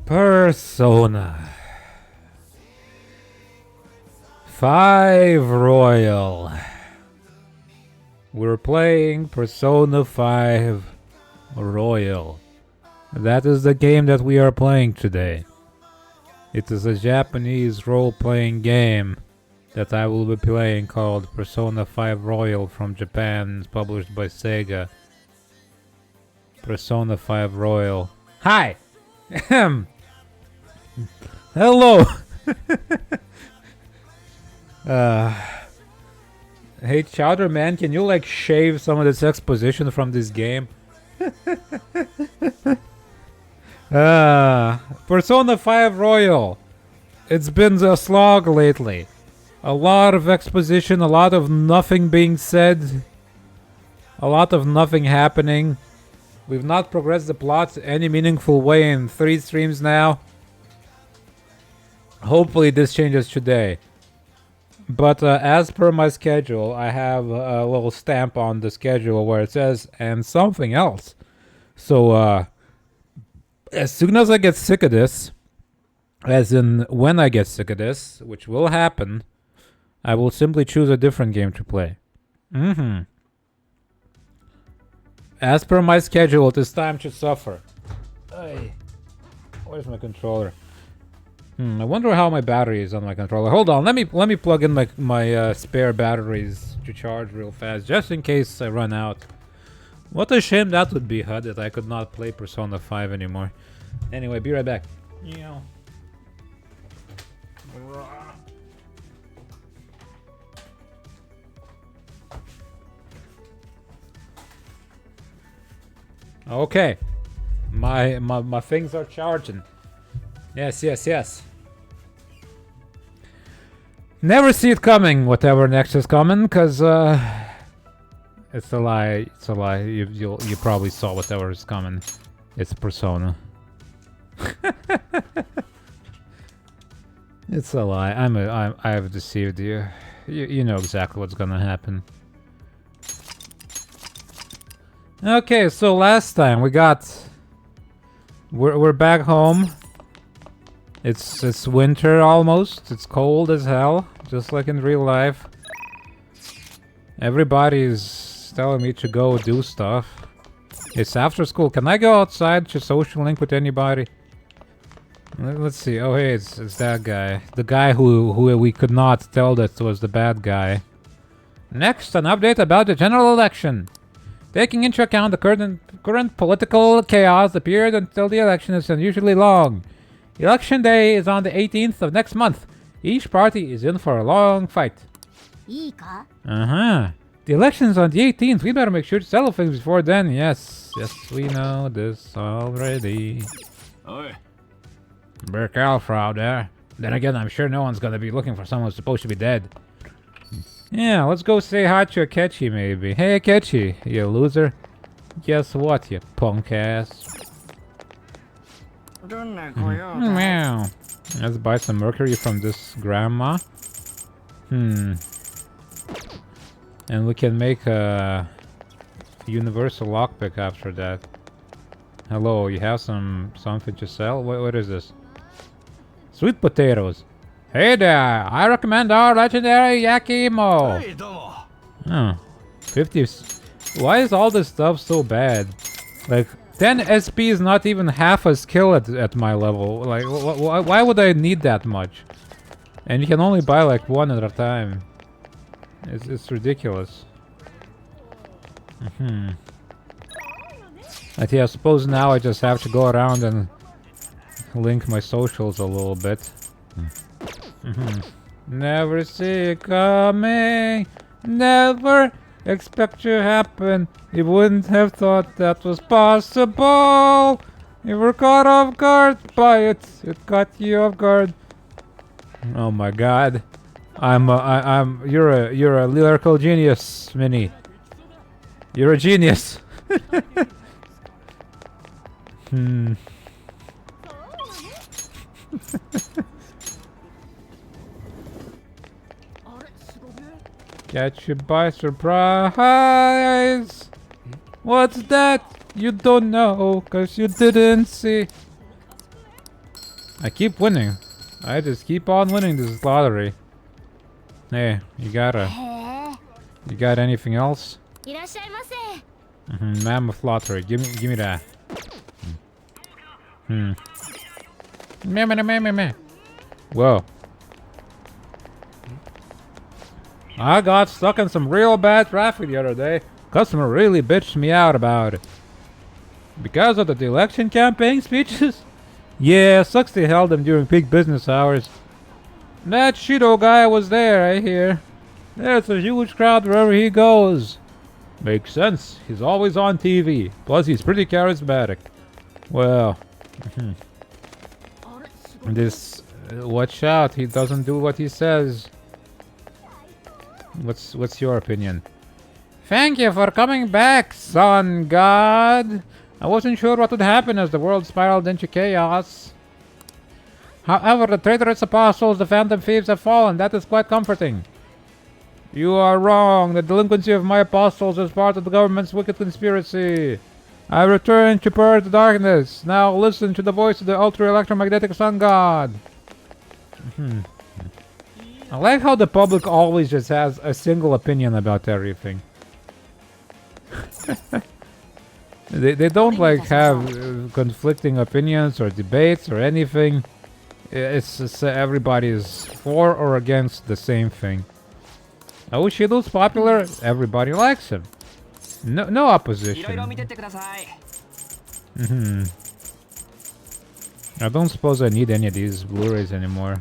Persona 5 Royal. We're playing Persona 5 Royal. That is the game that we are playing today. It is a Japanese role-playing game that I will be playing called Persona 5 Royal from Japan, published by Sega. Persona 5 Royal. Hi! Hello! Hey Chowder Man, can you like shave some of this exposition from this game? Persona 5 Royal. It's been a slog lately. A lot of exposition, a lot of nothing being said. A lot of nothing happening. We've not progressed the plot any meaningful way in 3 streams now. Hopefully this changes today. But as per my schedule, I have a little stamp on the schedule where it says, and something else. So, as soon as I get sick of this, as in when I get sick of this, which will happen, I will simply choose a different game to play. As per my schedule, it is time to suffer. Hey, where's my controller? I wonder how my battery is on my controller. Hold on, let me plug in my spare batteries to charge real fast, just in case I run out. What a shame that would be, huh? That I could not play Persona 5 anymore. Anyway, be right back. Yeah. Okay, my things are charging. Yes. Never see it coming, whatever next is coming, cause it's a lie. It's a lie. You probably saw whatever is coming. It's Persona. It's a lie. I have deceived you. You know exactly what's gonna happen. Okay, so last time we're back home. It's winter almost. It's cold as hell, just like in real life. Everybody's telling me to go do stuff. It's after school. Can I go outside to social link with anybody? Let's see. Oh hey, it's that guy. The guy who we could not tell that was the bad guy. Next, an update about the general election. Taking into account the current political chaos, the period until the election is unusually long. Election day is on the 18th of next month. Each party is in for a long fight. The election is on the 18th. We better make sure to settle things before then. Yes, we know this already. Burke Alpha out there. Then again, I'm sure no one's gonna be looking for someone who's supposed to be dead. Yeah, let's go say hi to Akechi maybe. Hey Akechi, you loser. Guess what, you punk ass. Meow. Let's buy some mercury from this grandma. And we can make a universal lockpick after that. Hello, you have something to sell? What is this? Sweet potatoes. Hey there, I recommend our legendary Yakimo. 50. Why is all this stuff so bad? Like 10 SP is not even half a skill at my level. Like why would I need that much? And you can only buy like one at a time. It's ridiculous. But yeah, I suppose now I just have to go around and link my socials a little bit. Never see it coming. Never expect to happen. You wouldn't have thought that was possible. You were caught off guard by it. It caught you off guard. Oh my god. You're a lyrical genius, Minnie. You're a genius. Catch you by surprise. What's that? You don't know, cause you didn't see. I keep winning. I just keep on winning this lottery. Hey, you got anything else? Mammoth lottery. Give me that. Meh. Whoa. I got stuck in some real bad traffic the other day. Customer really bitched me out about it. Because of the election campaign speeches? Yeah, sucks they held them during peak business hours. That Shido guy was there, I hear. There's a huge crowd wherever he goes. Makes sense. He's always on TV. Plus, he's pretty charismatic. Well, this... watch out, he doesn't do what he says. What's your opinion? Thank you for coming back, Sun God. I wasn't sure what would happen as the world spiraled into chaos. However, the traitorous apostles, the phantom thieves, have fallen. That is quite comforting. You are wrong. The delinquency of my apostles is part of the government's wicked conspiracy. I return to purge the darkness. Now listen to the voice of the ultra-electromagnetic Sun God. I like how the public always just has a single opinion about everything. They don't like have conflicting opinions or debates or anything. It's just everybody is for or against the same thing. Oh, Shido's popular. Everybody likes him. No opposition. I don't suppose I need any of these Blu-rays anymore.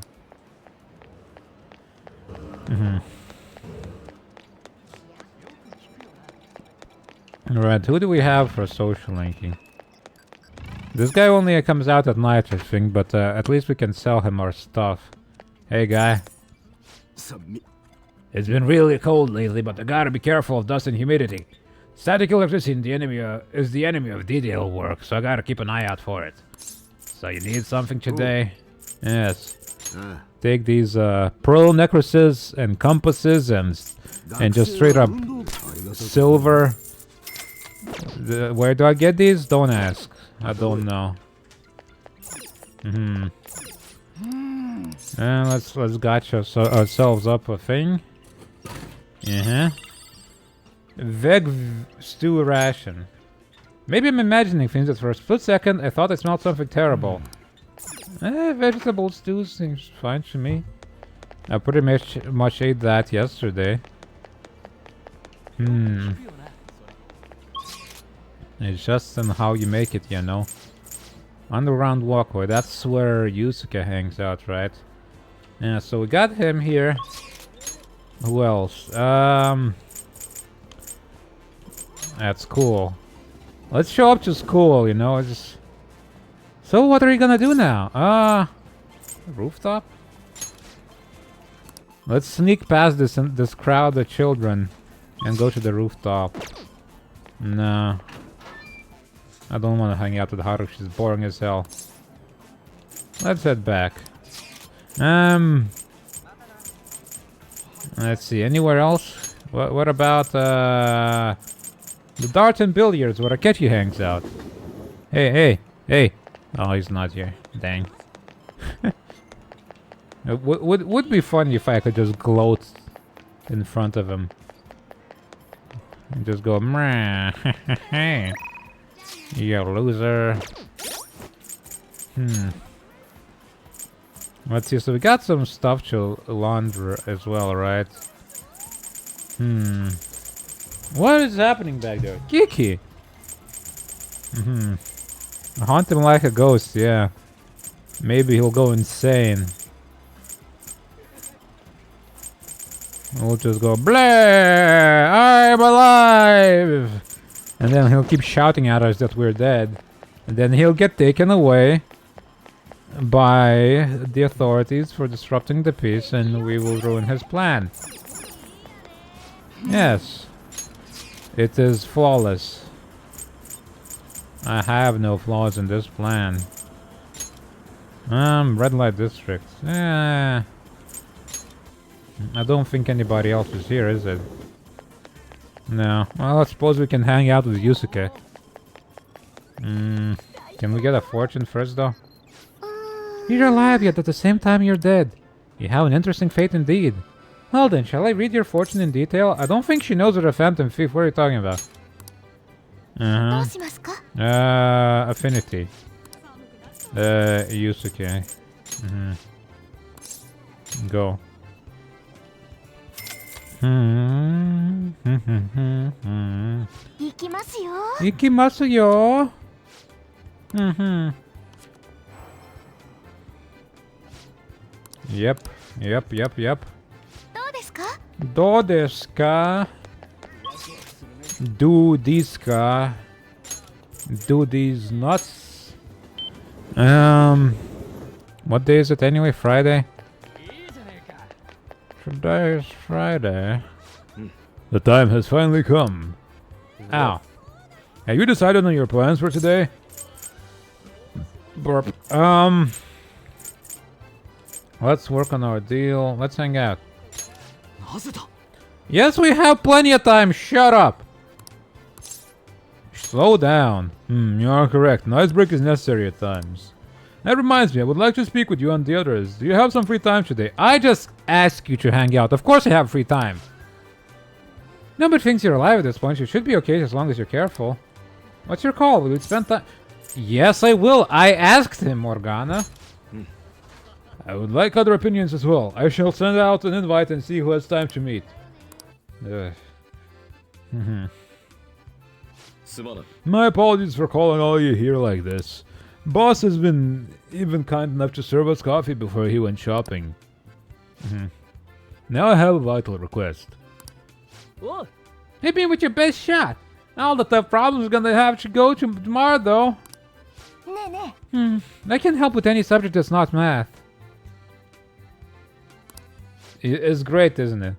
Alright, who do we have for social linking? This guy only comes out at night, I think, but at least we can sell him our stuff. Hey, guy. It's been really cold lately, but I gotta be careful of dust and humidity. Static electricity is the enemy of detail work, so I gotta keep an eye out for it. So you need something today? Yes. Take these pearl necklaces and compasses and just straight up silver. Where do I get these? Don't ask. I don't know. Let's gotcha ourselves up a thing. Veg stew ration. Maybe I'm imagining things at first. For a split second, I thought I smelled something terrible. Vegetable stew seems fine to me. I pretty much ate that yesterday. It's just in how you make it, you know. Underground walkway, that's where Yusuke hangs out, right? Yeah, so we got him here. Who else? That's cool. Let's show up to school, you know. So what are you gonna do now? Rooftop? Let's sneak past this crowd of children and go to the rooftop. No. I don't want to hang out with Haru, she's boring as hell. Let's head back. Let's see, anywhere else? What about the darts and billiards where Akechi hangs out? Hey. Oh, he's not here. Dang. It would be funny if I could just gloat in front of him. And just go, meh. You loser. Let's see, so we got some stuff to launder as well, right? What is happening back there? Kiki! Haunt him like a ghost, yeah. Maybe he'll go insane. We'll just go, Bleh! I'm alive! And then he'll keep shouting at us that we're dead. And then he'll get taken away by the authorities for disrupting the peace, and we will ruin his plan. Yes. It is flawless. I have no flaws in this plan. Red light district. I don't think anybody else is here, is it? No. Well, I suppose we can hang out with Yusuke. Can we get a fortune first, though? You're alive, yet at the same time you're dead. You have an interesting fate indeed. Well then, shall I read your fortune in detail? I don't think she knows what a phantom thief. What are you talking about? Affinity. Yusuke. Go. Ikimasu yo. Yep. Do desu ka? Do this ka? Do these nuts? What day is it anyway? Friday? Today is Friday. The time has finally come. Ow. Have you decided on your plans for today? Burp. Let's work on our deal. Let's hang out. Yes, we have plenty of time. Shut up. Slow down. You are correct. An icebreak is necessary at times. That reminds me, I would like to speak with you and the others. Do you have some free time today? I just asked you to hang out. Of course I have free time. Nobody thinks you're alive at this point. You should be okay as long as you're careful. What's your call? Will we spend time? Yes, I will. I asked him, Morgana. I would like other opinions as well. I shall send out an invite and see who has time to meet. My apologies for calling all you here like this. Boss has been even kind enough to serve us coffee before he went shopping. Now I have a vital request. Hit me with your best shot. All the tough problems are gonna have to go to tomorrow, though. I can help with any subject that's not math. It's great, isn't it?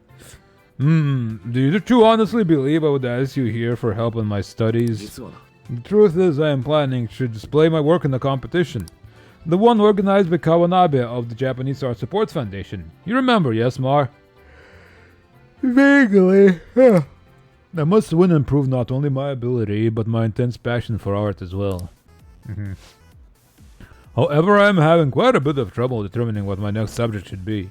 Do you two honestly believe I would ask you here for help in my studies? The truth is, I am planning to display my work in the competition. The one organized by Kawanabe of the Japanese Art Support Foundation. You remember, yes, Mar? Vaguely. I must win and prove not only my ability, but my intense passion for art as well. However, I am having quite a bit of trouble determining what my next subject should be.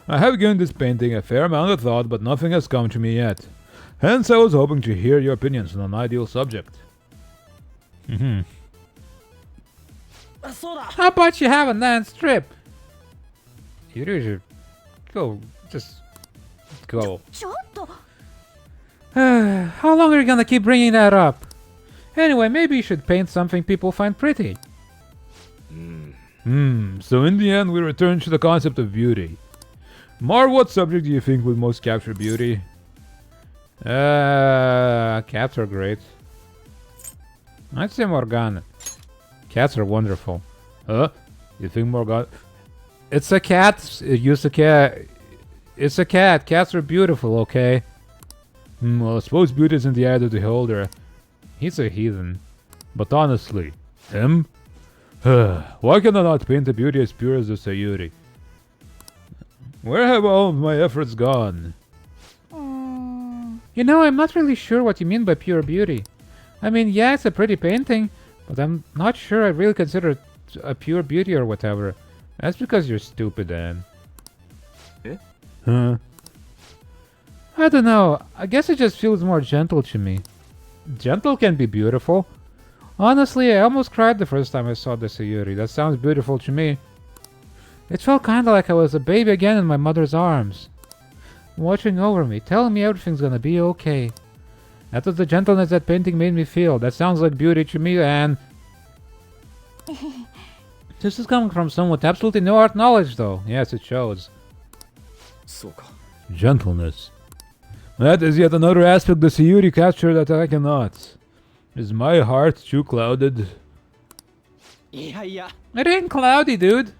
I have given this painting a fair amount of thought, but nothing has come to me yet. Hence, I was hoping to hear your opinions on an ideal subject. How about you have a non-strip? You should go. Just go. How long are you gonna keep bringing that up? Anyway, maybe you should paint something people find pretty. So in the end, we return to the concept of beauty. Mar, what subject do you think would most capture beauty? Cats are great. I'd say Morgana. Cats are wonderful. You think Morgana? It's a cat. Use a cat. It's a cat. Cats are beautiful, okay? Well, I suppose beauty is in the eye of the beholder. He's a heathen. But honestly, him? Why can I not paint a beauty as pure as the Sayuri? Where have all of my efforts gone? You know, I'm not really sure what you mean by pure beauty. I mean, yeah, it's a pretty painting, but I'm not sure I really consider it a pure beauty or whatever. That's because you're stupid, Anne. I don't know. I guess it just feels more gentle to me. Gentle can be beautiful. Honestly, I almost cried the first time I saw the Sayuri. That sounds beautiful to me. It felt kinda like I was a baby again in my mother's arms. Watching over me, telling me everything's gonna be okay. That was the gentleness that painting made me feel. That sounds like beauty to me, and... This is coming from someone with absolutely no art knowledge, though. Yes, it shows. Gentleness. That is yet another aspect the Sayuri captured that I cannot. Is my heart too clouded? It ain't cloudy, dude.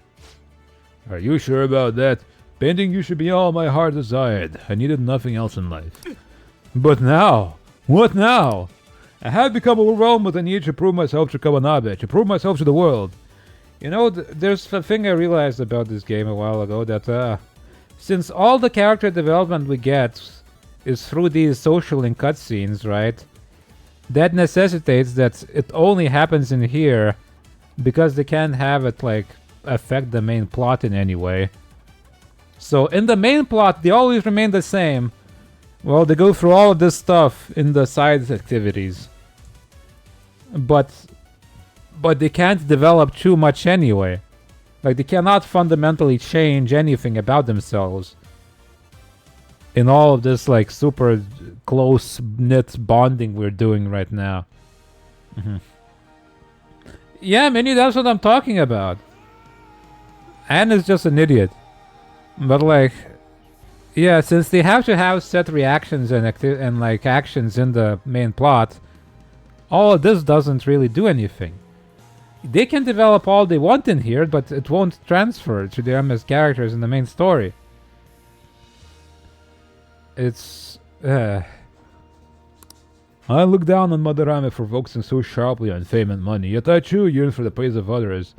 Are you sure about that? Painting you should be all my heart desired. I needed nothing else in life. But now? What now? I have become overwhelmed with the need to prove myself to Kawanabe, to prove myself to the world. You know, there's a thing I realized about this game a while ago, that since all the character development we get is through these social link cutscenes, right? That necessitates that it only happens in here because they can't have it, like, affect the main plot in any way. So in the main plot, they always remain the same. Well, they go through all of this stuff in the side activities. But they can't develop too much anyway. Like, they cannot fundamentally change anything about themselves in all of this, like, super close-knit bonding we're doing right now. Yeah, Minnie, that's what I'm talking about. Anne is just an idiot. But, like, yeah, since they have to have set reactions and like, actions in the main plot, all of this doesn't really do anything. They can develop all they want in here, but it won't transfer to them as characters in the main story. It's... I look down on Madarame for focusing so sharply on fame and money, yet I too yearn for the praise of others.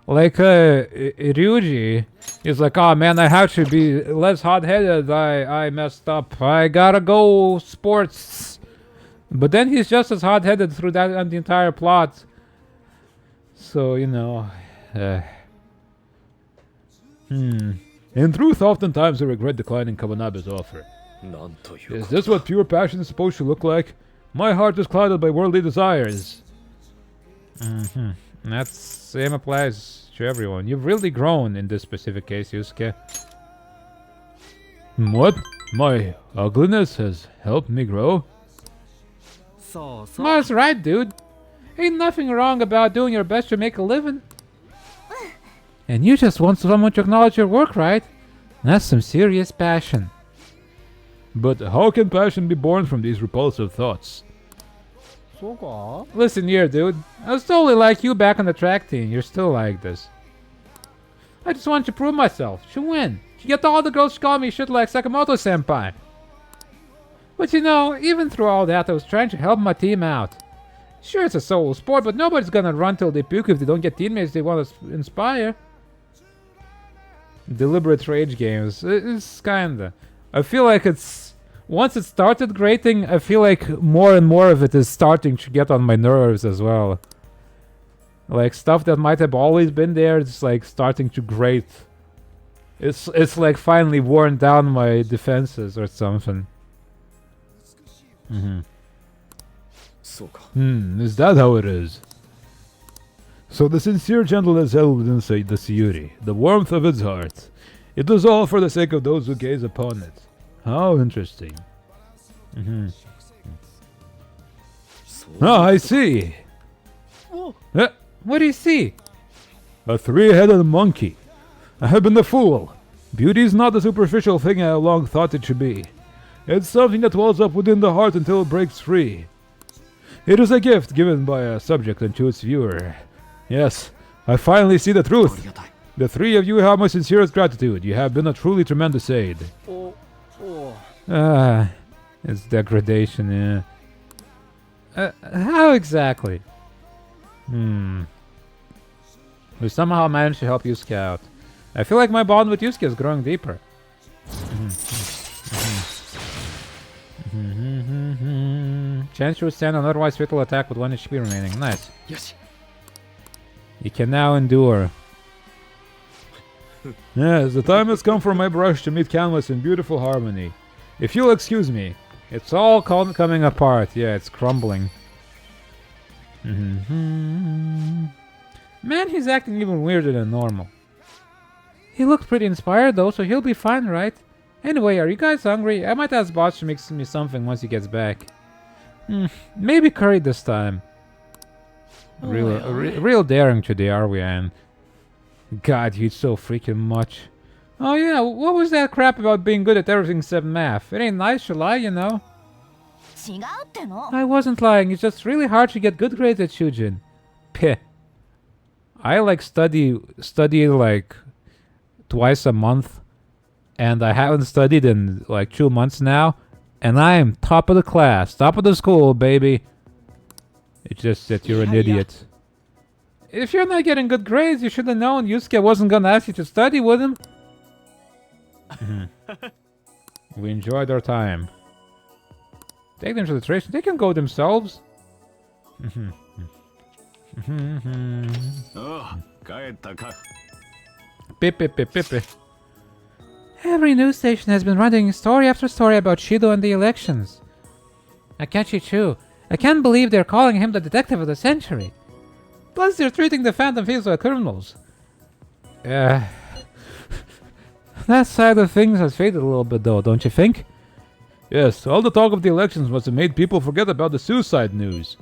Like, Ryuji is like, oh man, I have to be less hot-headed, I messed up, I gotta go sports. But then he's just as hot-headed through that and the entire plot. So, you know... In truth, oftentimes I regret declining Kawanabe's offer. Is this what pure passion is supposed to look like? My heart is clouded by worldly desires. That same applies to everyone. You've really grown in this specific case, Yusuke. What? My ugliness has helped me grow? That's right, dude. Ain't nothing wrong about doing your best to make a living. And you just want someone to acknowledge your work, right? That's some serious passion. But how can passion be born from these repulsive thoughts? Listen here, dude. I was totally like you back on the track team. You're still like this. I just wanted to prove myself. To win. To get all the girls to call me shit like Sakamoto-senpai. But you know, even through all that, I was trying to help my team out. Sure, it's a solo sport, but nobody's gonna run till they puke if they don't get teammates they want to inspire. Deliberate rage games. It's kinda... I feel like it's... Once it started grating, I feel like more and more of it is starting to get on my nerves as well. Like, stuff that might have always been there, it's like starting to grate. It's like finally worn down my defenses or something. Is that how it is? So the sincere gentleness held inside the Sayuri, the warmth of its heart. It was all for the sake of those who gaze upon it. How interesting. Ah, I see. What do you see? A three-headed monkey. I have been the fool. Beauty is not the superficial thing I have long thought it should be. It's something that wells up within the heart until it breaks free. It is a gift given by a subject unto its viewer. Yes, I finally see the truth. The three of you have my sincerest gratitude. You have been a truly tremendous aid. It's degradation, yeah. How exactly? We somehow managed to help Yusuke out. I feel like my bond with Yusuke is growing deeper. Chance to withstand an otherwise fatal attack with 1 HP remaining. Nice. Yes. You can now endure. Yes, the time has come for my brush to meet canvas in beautiful harmony. If you'll excuse me, it's all coming apart. Yeah, it's crumbling. Man, he's acting even weirder than normal. He looks pretty inspired though, so he'll be fine, right? Anyway, are you guys hungry? I might ask Boss to make me something once he gets back. Maybe curry this time. Real daring today, are we, Anne? God, you eat so freaking much. Oh yeah, what was that crap about being good at everything except math? It ain't nice to lie, you know. I wasn't lying, it's just really hard to get good grades at Shujin. Peh. I like study like twice a month, and I haven't studied in like 2 months now, and I am top of the class, top of the school, baby. It's just that you're an idiot. If you're not getting good grades, you should have known Yusuke wasn't gonna ask you to study with him. We enjoyed our time. Take them to the train. They can go themselves. Pipi. Every news station has been running story after story about Shido and the elections. Akechi too. I can't believe they're calling him the detective of the century. Plus they're treating the Phantom Thieves like criminals. That side of things has faded a little bit though, don't you think? Yes, all the talk of the elections must have made people forget about the suicide news.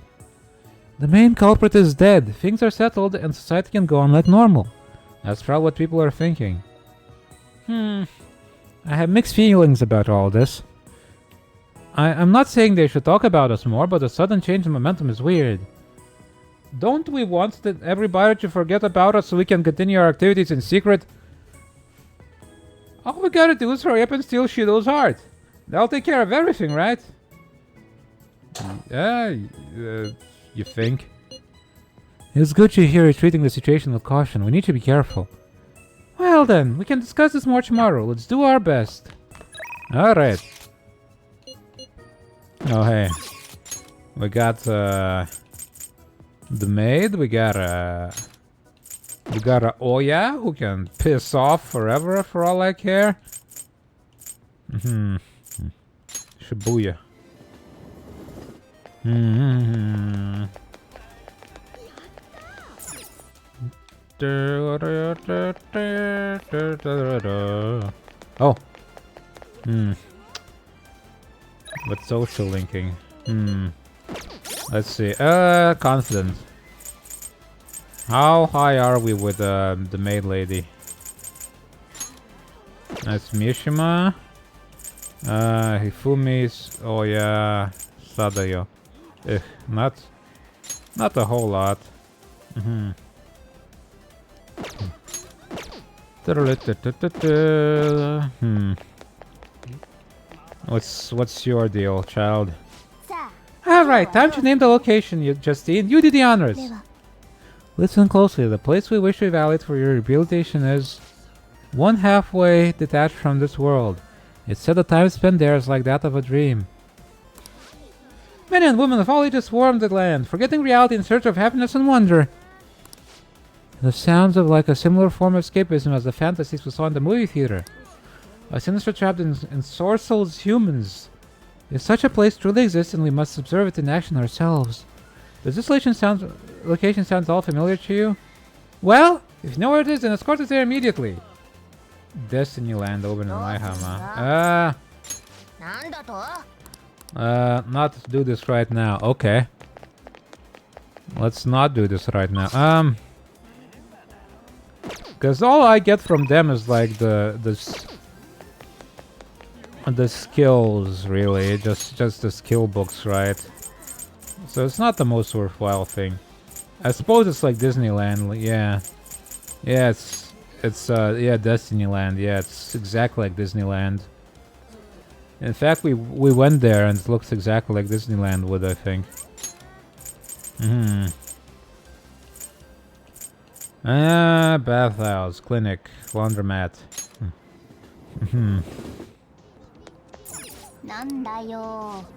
The main culprit is dead, things are settled, and society can go on like normal. That's probably what people are thinking. I have mixed feelings about all this. I'm not saying they should talk about us more, but the sudden change in momentum is weird. Don't we want everybody to forget about us so we can continue our activities in secret? All we gotta do is hurry up and steal Shido's heart. That'll take care of everything, right? You think? It's good to hear you're treating the situation with caution. We need to be careful. Well then, we can discuss this more tomorrow. Let's do our best. Alright. Oh hey. We got the maid, we got a Oya who can piss off forever for all I care. Shibuya. Oh. With social linking. Let's see. Confident. How high are we with the maid lady? That's Mishima. Hifumi's. Oh yeah. Sadayo. Not a whole lot. What's your deal, child? Alright, time to name the location, Justine. You do the honors. Listen closely. The place we wish to evaluate for your rehabilitation is one halfway detached from this world. It's said the time spent there is like that of a dream. Men and women of all ages swarm the land, forgetting reality in search of happiness and wonder. The sounds of like a similar form of escapism as the fantasies we saw in the movie theater. A sinister trapped in ensorcelled humans. If such a place truly exists, then we must observe it in action ourselves. Does this location sound all familiar to you? Well, if you know where it is, then escort us there immediately. Destiny Land open in Maihama. Not do this right now. Okay. Let's not do this right now. Because all I get from them is like the skills, really. Just the skill books, right? So it's not the most worthwhile thing. I suppose it's like Disneyland, yeah. Yeah, it's Destiny Land. Yeah, it's exactly like Disneyland. In fact, we went there and it looks exactly like Disneyland would, I think. Bathhouse, clinic, laundromat.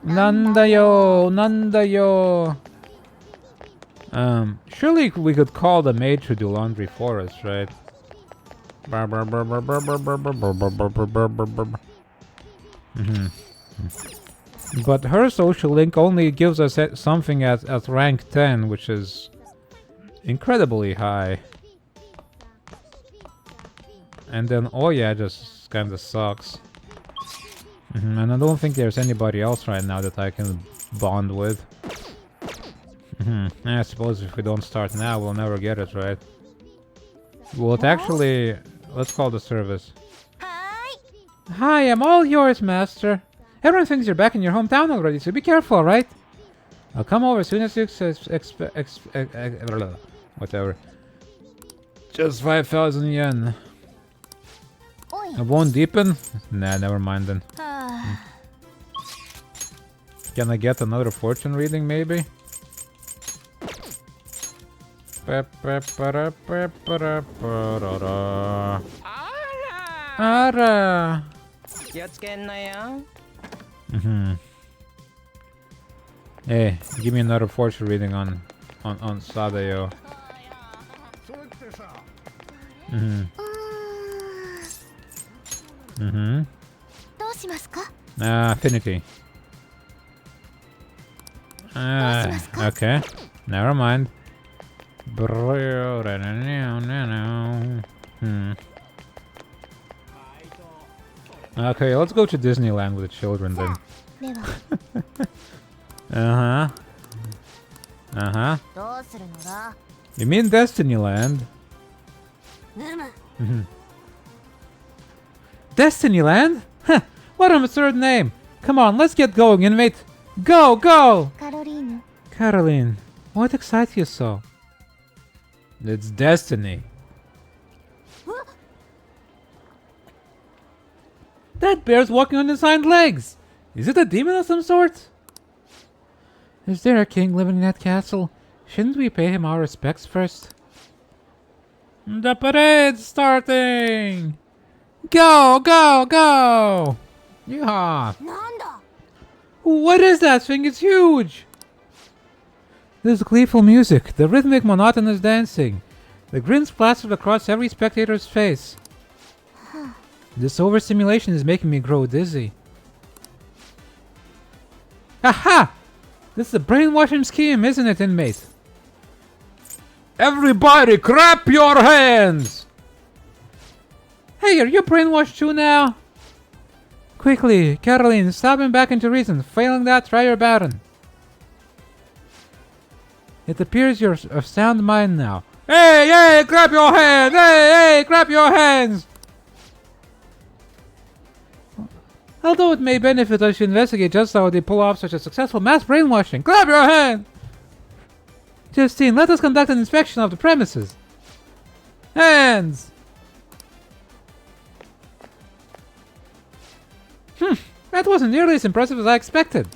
Nandayo. Surely we could call the maid to do laundry for us, right? But her social link only gives us something at rank 10, which is incredibly high. And then Oya just kinda sucks. And I don't think there's anybody else right now that I can bond with. I suppose if we don't start now, we'll never get it, right? Will it actually... Let's call the service. Hi, I'm all yours, master. Everyone thinks you're back in your hometown already, so be careful, right? I'll come over as soon as you whatever. Just 5,000 yen. I won't deepen? Nah, never mind then. Can I get another fortune reading, maybe? Ara! Hey, give me another fortune reading on Sadayo. Mm-hmm. Affinity. Okay. Never mind. Okay, let's go to Disneyland with the children then. Uh-huh. Uh-huh. You mean Destinyland? Destinyland? Huh, what an absurd name. Come on, let's get going, inmate. Go, go! Caroline, what excites you so? It's destiny. That bear's walking on his hind legs. Is it a demon of some sort? Is there a king living in that castle? Shouldn't we pay him our respects first? The parade's starting! Go, go, go! Yeehaw! What is that thing? It's huge! There's gleeful music, the rhythmic monotonous dancing. The grins plastered across every spectator's face. This overstimulation is making me grow dizzy. Aha! This is a brainwashing scheme, isn't it, inmate? Everybody, clap your hands! Hey, are you brainwashed too now? Quickly, Caroline, stab him back into reason. Failing that, try your baton. It appears you're of sound mind now. Hey, hey, clap your hands! Hey, hey, clap your hands! Although it may benefit us to investigate just how they pull off such a successful mass brainwashing. Clap your hands! Justine, let us conduct an inspection of the premises. Hands! That wasn't nearly as impressive as I expected.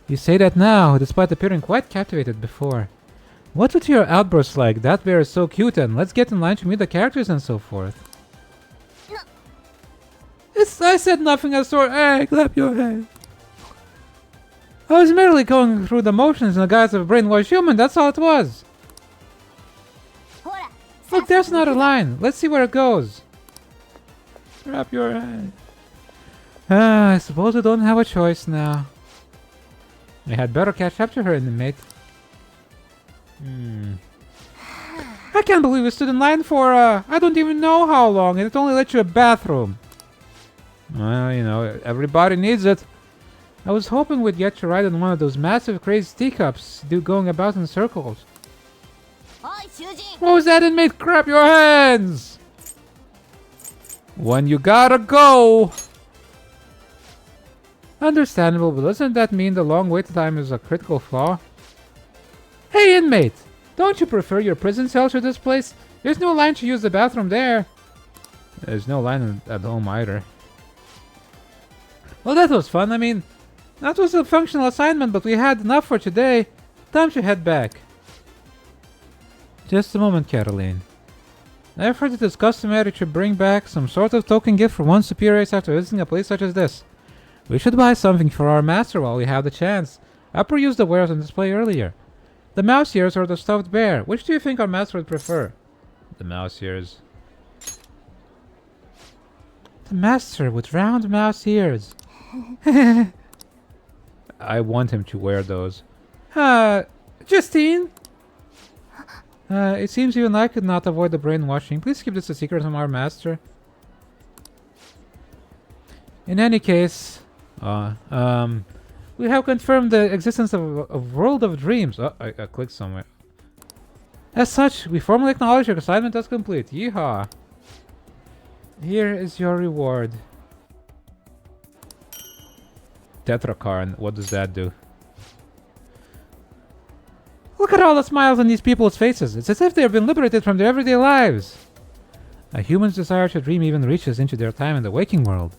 You say that now, despite appearing quite captivated before. What's with your outbursts like? That bear is so cute and let's get in line to meet the characters and so forth. I said nothing of sort. Hey, clap your hands. I was merely going through the motions in the guise of a brainwashed human, that's all it was. Look, there's another line. Let's see where it goes. Clap your hands. I suppose we don't have a choice now. I had better catch up to her, inmate. I can't believe we stood in line for, I don't even know how long, and it only let you a bathroom. Well, you know, everybody needs it. I was hoping we'd get to ride on one of those massive crazy teacups, going about in circles. What was that, inmate? Clap your hands! When you gotta go! Understandable, but doesn't that mean the long wait time is a critical flaw? Hey, inmate! Don't you prefer your prison cell to this place? There's no line to use the bathroom there. There's no line at home either. Well, that was fun. I mean, that was a functional assignment, but we had enough for today. Time to head back. Just a moment, Caroline. I've heard it is customary to bring back some sort of token gift for one's superiors after visiting a place such as this. We should buy something for our master while we have the chance. Upper used the wares on display earlier. The mouse ears or the stuffed bear. Which do you think our master would prefer? The mouse ears. The master with round mouse ears. I want him to wear those. Justine? It seems even I could not avoid the brainwashing. Please keep this a secret from our master. In any case, we have confirmed the existence of a world of dreams. Oh, I clicked somewhere. As such, we formally acknowledge your assignment as complete. Yeehaw! Here is your reward. Tetracarn, what does that do? Look at all the smiles on these people's faces. It's as if they have been liberated from their everyday lives. A human's desire to dream even reaches into their time in the waking world.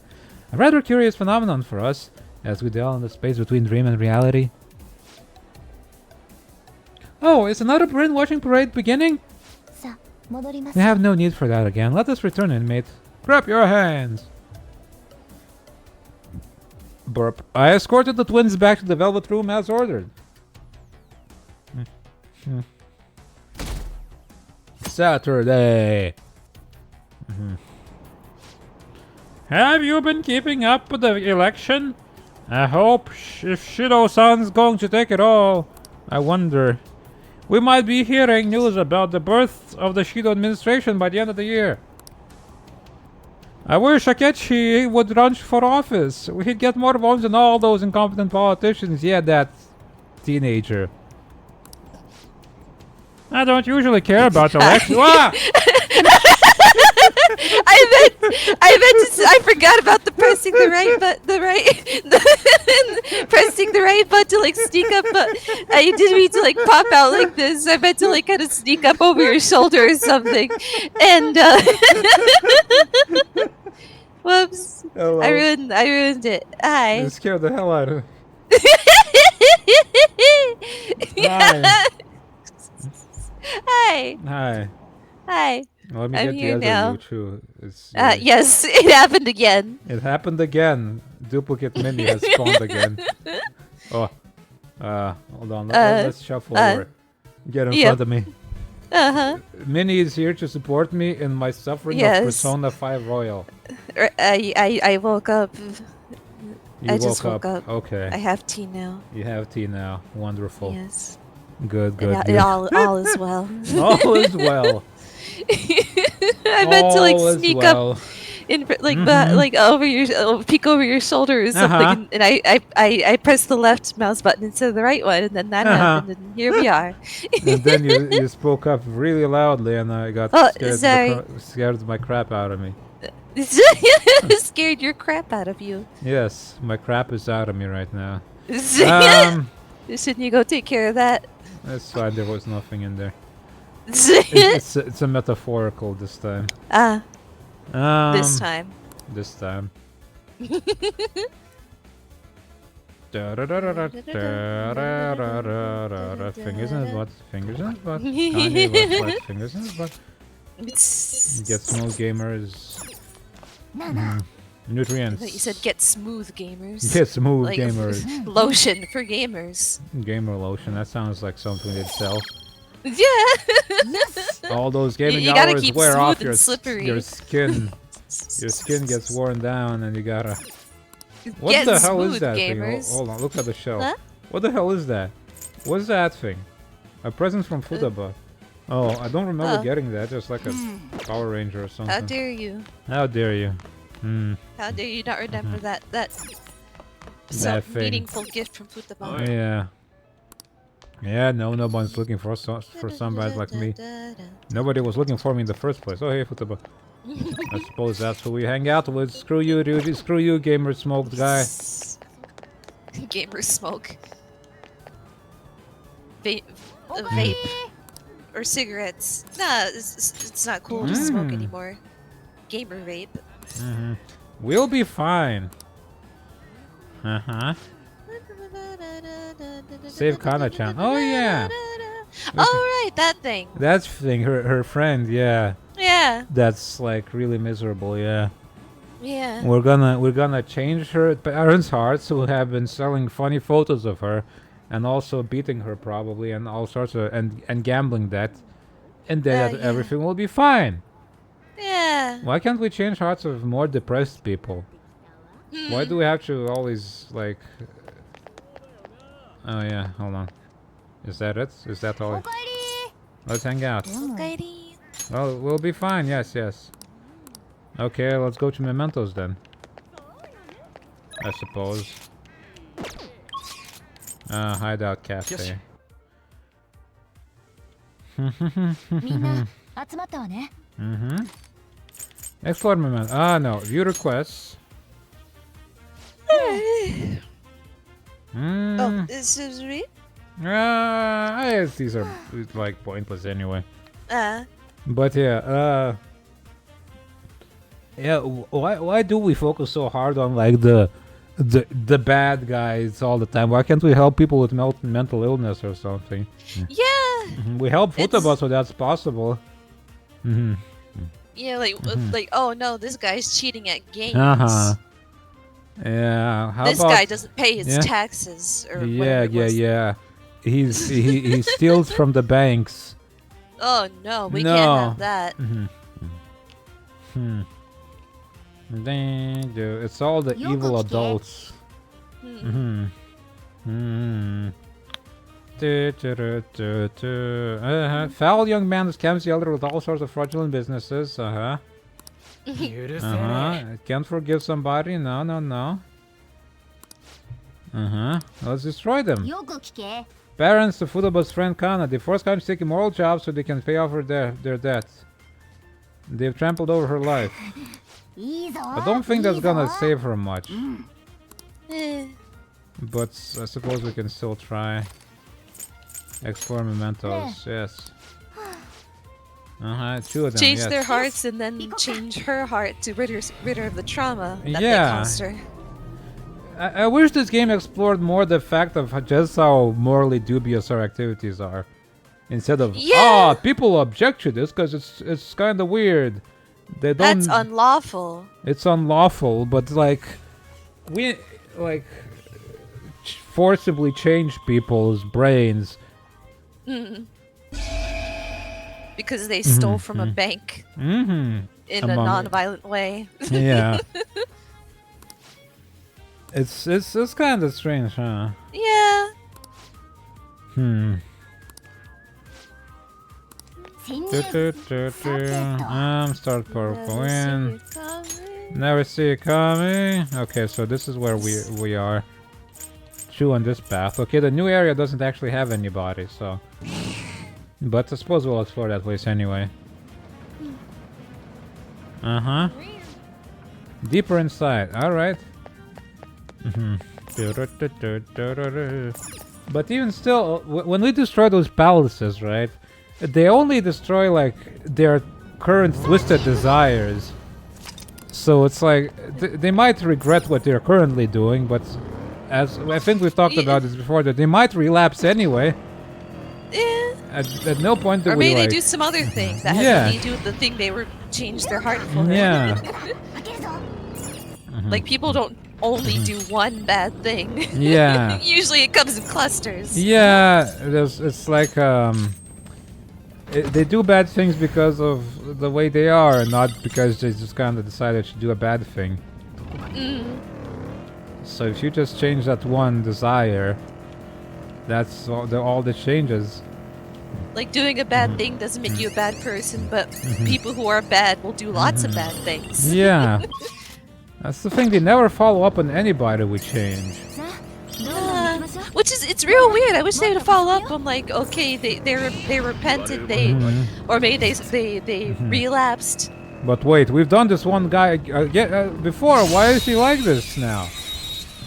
A rather curious phenomenon for us, as we dwell in the space between dream and reality. Oh, is another brainwashing parade beginning? We have no need for that again. Let us return, inmate. Clap your hands! Burp. I escorted the twins back to the Velvet Room as ordered. Saturday! Have you been keeping up with the election? I hope if Shido-san's going to take it all. I wonder. We might be hearing news about the birth of the Shido administration by the end of the year. I wish Akechi would run for office. We'd get more votes than all those incompetent politicians. Yeah, that teenager. I don't usually care about elections. I forgot about the pressing the right pressing the right button to like sneak up, but I didn't mean to like pop out like this. I meant to like kind of sneak up over your shoulder or something, and whoops! Hello. I ruined it. Hi. You scared the hell out of me. Hi. Hi. Hi. Let me I'm get here the other now. you too. Yes, it happened again. It happened again. Duplicate Minnie has spawned again. Oh. Hold on. Let's shuffle over. Get in front of me. Minnie is here to support me in my suffering of Persona 5 Royal. I woke up. You just woke up. Okay. I have tea now. You have tea now. Wonderful. Yes. Good. All is well. All is well. I meant to like sneak up in like like over your peek over your shoulder or something, and I pressed the left mouse button instead of the right one, and then that happened, and here we are. And then you spoke up really loudly, and I got scared my crap out of me. Scared your crap out of you. Yes, my crap is out of me right now. Shouldn't you go take care of that? That's fine. There was nothing in there. It's a metaphorical this time. This time. This time. Fingers in his butt. Fingers in his butt. Kanye West likes fingers in his butt. Get smooth gamers. Nutrients. You said get smooth gamers. Get smooth like gamers. Lotion for gamers. Gamer lotion. That sounds like something they'd sell. Yeah. All those gaming you gotta hours keep wear smooth off and slippery. your skin. Your skin gets worn down, and you gotta. What Get the hell is smooth, that gamers. thing? Hold on, look at the shelf. Huh? What the hell is that? What's that thing? A present from Futaba. Oh, I don't remember getting that. Just like a Power Ranger or something. How dare you? How dare you? How dare you not remember that That thing. meaningful gift from Futaba? Yeah. Yeah, no one's looking for somebody like me. Nobody was looking for me in the first place. Oh, hey, Futaba. I suppose that's who we hang out with. Screw you, dude. Screw you, gamer smoked guy. Gamer smoke. Vape. Vape. Or cigarettes. Nah, it's not cool to smoke anymore. Gamer vape. We'll be fine. Save Kana-chan. Oh, yeah. Oh, right, that thing. That thing, her friend, yeah. Yeah. That's like really miserable, yeah. Yeah. We're gonna change her parents' hearts who have been selling funny photos of her, and also beating her probably, and all sorts of and gambling that, and then everything will be fine. Yeah. Why can't we change hearts of more depressed people? Why do we have to always like? Oh yeah, hold on. Is that it? Is that all? Let's hang out. Well, we'll be fine. Yes. Okay, let's go to Mementos then. I suppose. Hideout cafe. Explore Mementos. Ah, no. View requests. Oh, this is me? I guess these are like pointless anyway. But yeah, why do we focus so hard on like the bad guys all the time? Why can't we help people with mental illness or something? Yeah. We help Futaba, so that's possible. Yeah, like oh no, this guy's cheating at games. Yeah. How this about, guy doesn't pay his taxes or whatever it was. Yeah. He steals from the banks. Oh no, we can't have that. It's all the evil adults. Foul young man scams the elder with all sorts of fraudulent businesses. Can't forgive somebody. No. Let's destroy them. Parents to Fudaba's friend Kana. They force Kana to take immoral jobs so they can pay off their debts. They've trampled over her life. I don't think that's gonna save her much. But I suppose we can still try. Explore mementos, yes. 2 of them, change yes. their hearts and then change her heart to rid her of the trauma that they Yeah. caused her. I wish this game explored more the fact of just how morally dubious our activities are. Instead of, people object to this because it's kind of weird. They don't. That's unlawful. It's unlawful, but like, we like forcibly change people's brains. Because they stole from a bank in a non-violent way. Yeah. It's kind of strange, huh? Yeah. Start purple in. Never see it coming. Okay, so this is where we are. 2 on this path. Okay, the new area doesn't actually have anybody, so. But I suppose we'll explore that place anyway. Deeper inside. All right. But even still, when we destroy those palaces, right? They only destroy like their current twisted desires. So it's like they might regret what they're currently doing, but as I think we've talked about this before, that they might relapse anyway. Yeah. At no point do or we maybe like, they do some other thing that has nothing to do with the thing they were changed their heart for. Yeah. Like people don't only do one bad thing. Yeah. Usually it comes in clusters. Yeah, it's like they do bad things because of the way they are, not because they just kind of decided to do a bad thing. So if you just change that one desire, that's all that changes. Like doing a bad thing doesn't make you a bad person, but people who are bad will do lots of bad things. Yeah. That's the thing, they never follow up on anybody we change. Which is, it's real weird. I wish they would follow up on like, okay, they repented, or maybe they relapsed. But wait, we've done this one guy before. Why is he like this now?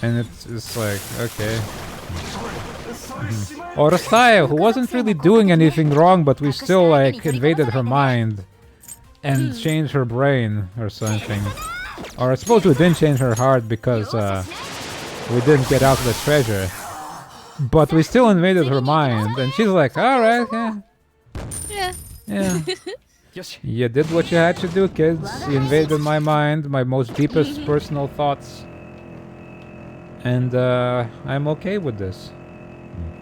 And it's like, okay. Or Rastaya, who wasn't really doing anything wrong, but we still like invaded her mind and changed her brain or something. Or I suppose we didn't change her heart because we didn't get out the treasure. But we still invaded her mind, and she's like, alright, yeah. You did what you had to do, kids. You invaded my mind, my most deepest personal thoughts. And I'm okay with this.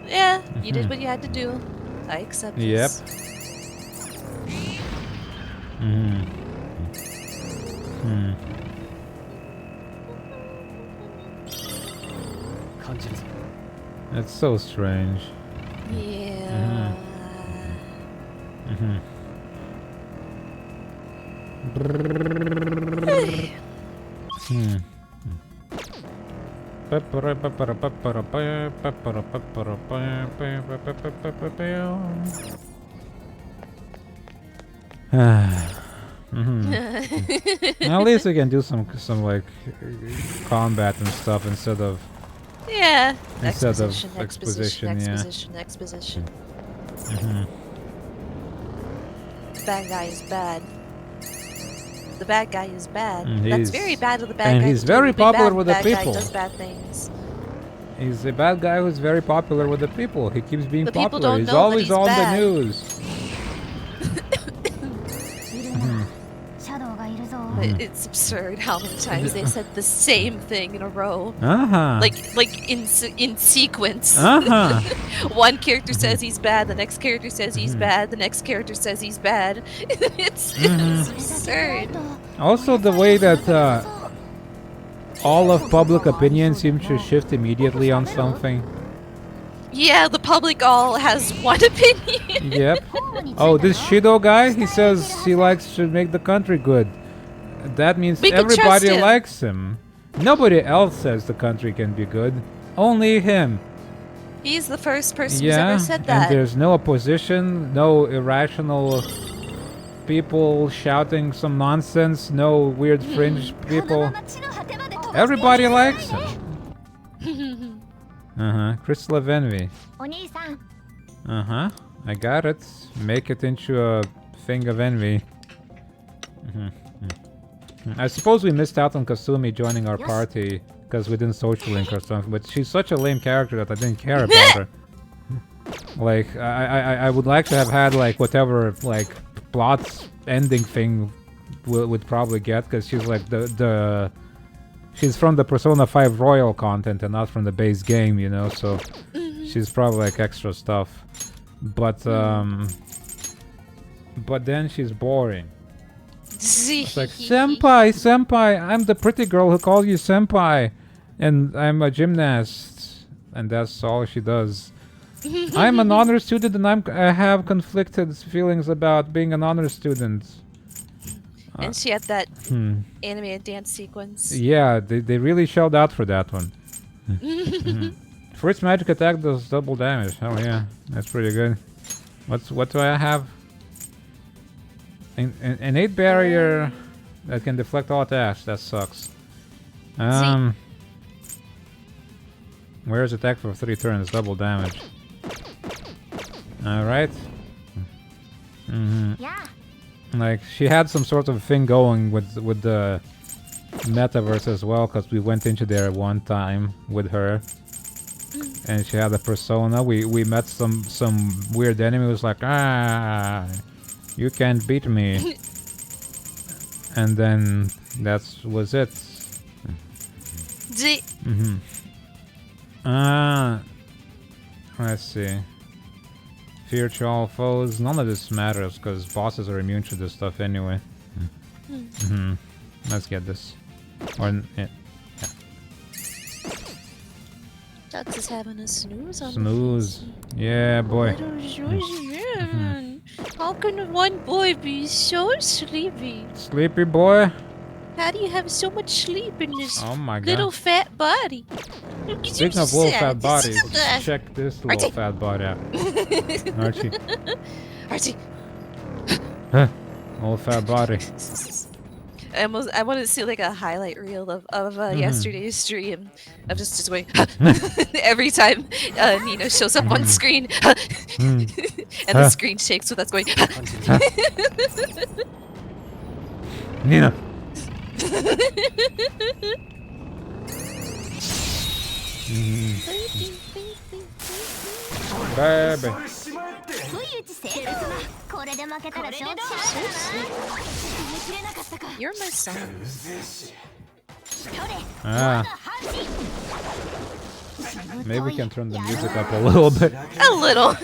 Yeah, you did what you had to do. I accept this. Yep. It's so strange. Yeah. At least we can do some like combat and stuff instead of exposition. Bad guy is bad. The bad guy is bad. And That's very bad of the bad guy. And he's very popular with the bad people. Guy does bad things. He's a bad guy who's very popular with the people. He keeps being The people popular. don't He's know always that he's on bad. the news. But it's absurd how many times they said the same thing in a row. Like in sequence. One character says he's bad, the next character says he's bad, the next character says he's bad. It's absurd. Also, the way that all of public opinion seems to shift immediately on something. Yeah, the public all has one opinion. Yep. Oh, this Shido guy, he says he likes to make the country good. That means everybody likes him. Nobody else says the country can be good. Only him. He's the first person who's ever said that. And there's no opposition, no irrational people shouting some nonsense, no weird fringe people. Everybody likes him. Crystal of Envy. I got it. Make it into a thing of envy. I suppose we missed out on Kasumi joining our party because we didn't social link or something, but she's such a lame character that I didn't care about her. Like, I would like to have had, like, whatever, like, plot ending thing would probably get, because she's like she's from the Persona 5 Royal content and not from the base game, you know, so she's probably like extra stuff. But then she's boring. It's like, senpai, I'm the pretty girl who calls you senpai, and I'm a gymnast, and that's all she does. I'm an honor student, and I have conflicted feelings about being an honor student. And she had that animated dance sequence. Yeah, they really shelled out for that one. First magic attack does double damage. Oh yeah, that's pretty good. What do I have? An innate barrier that can deflect all attacks. That sucks. Where's attack for 3 turns? Double damage. All right. Yeah. Like, she had some sort of thing going with the metaverse as well, because we went into there one time with her, and she had a persona. We met some weird enemy who was like, you can't beat me. And then that was it. Let's see. Fear to all foes. None of this matters because bosses are immune to this stuff anyway. Let's get this. Yeah. Dux is having a snooze on Snooze. Yeah, boy. How can one boy be so sleepy? Sleepy boy? How do you have so much sleep in this God. little fat body? Speaking of little fat bodies, check this little fat body out. Archie. Archie. Little fat body. I wanted to see like a highlight reel of yesterday's stream of just going every time Nina shows up on screen and the screen shakes with us going Nina. Baby. You're my son. Maybe we can turn the music up a little bit. A little.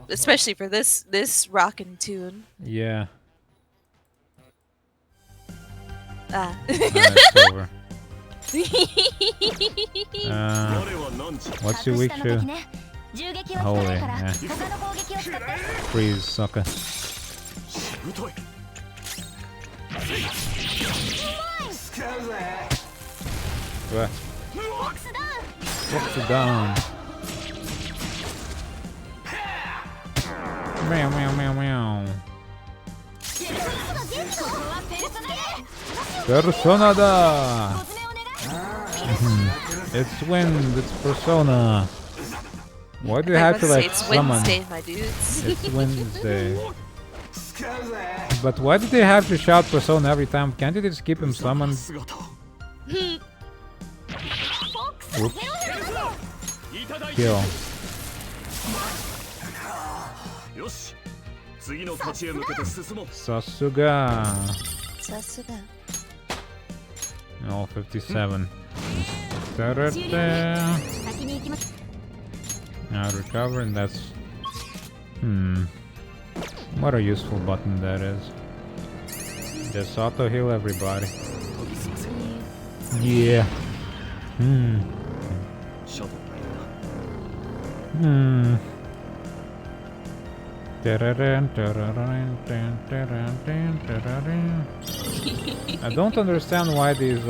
Especially for this rockin' tune. Yeah. It's over. What's your weak shoe? Holy, yeah. Freeze, sucker. What? What's it down? Meow, meow, meow, meow. Persona da! It's wind, it's Persona. Why do you have to like summon? It's Wednesday, my dudes. It's Wednesday. But why do they have to shout Persona every time? Can't you just keep him summoned? Oops. Kill. Sasuga. Sasuga. Oh, 57. Da-da-da. Now recover, and that's... What a useful button that is. Just auto heal everybody. Yeah. I don't understand why these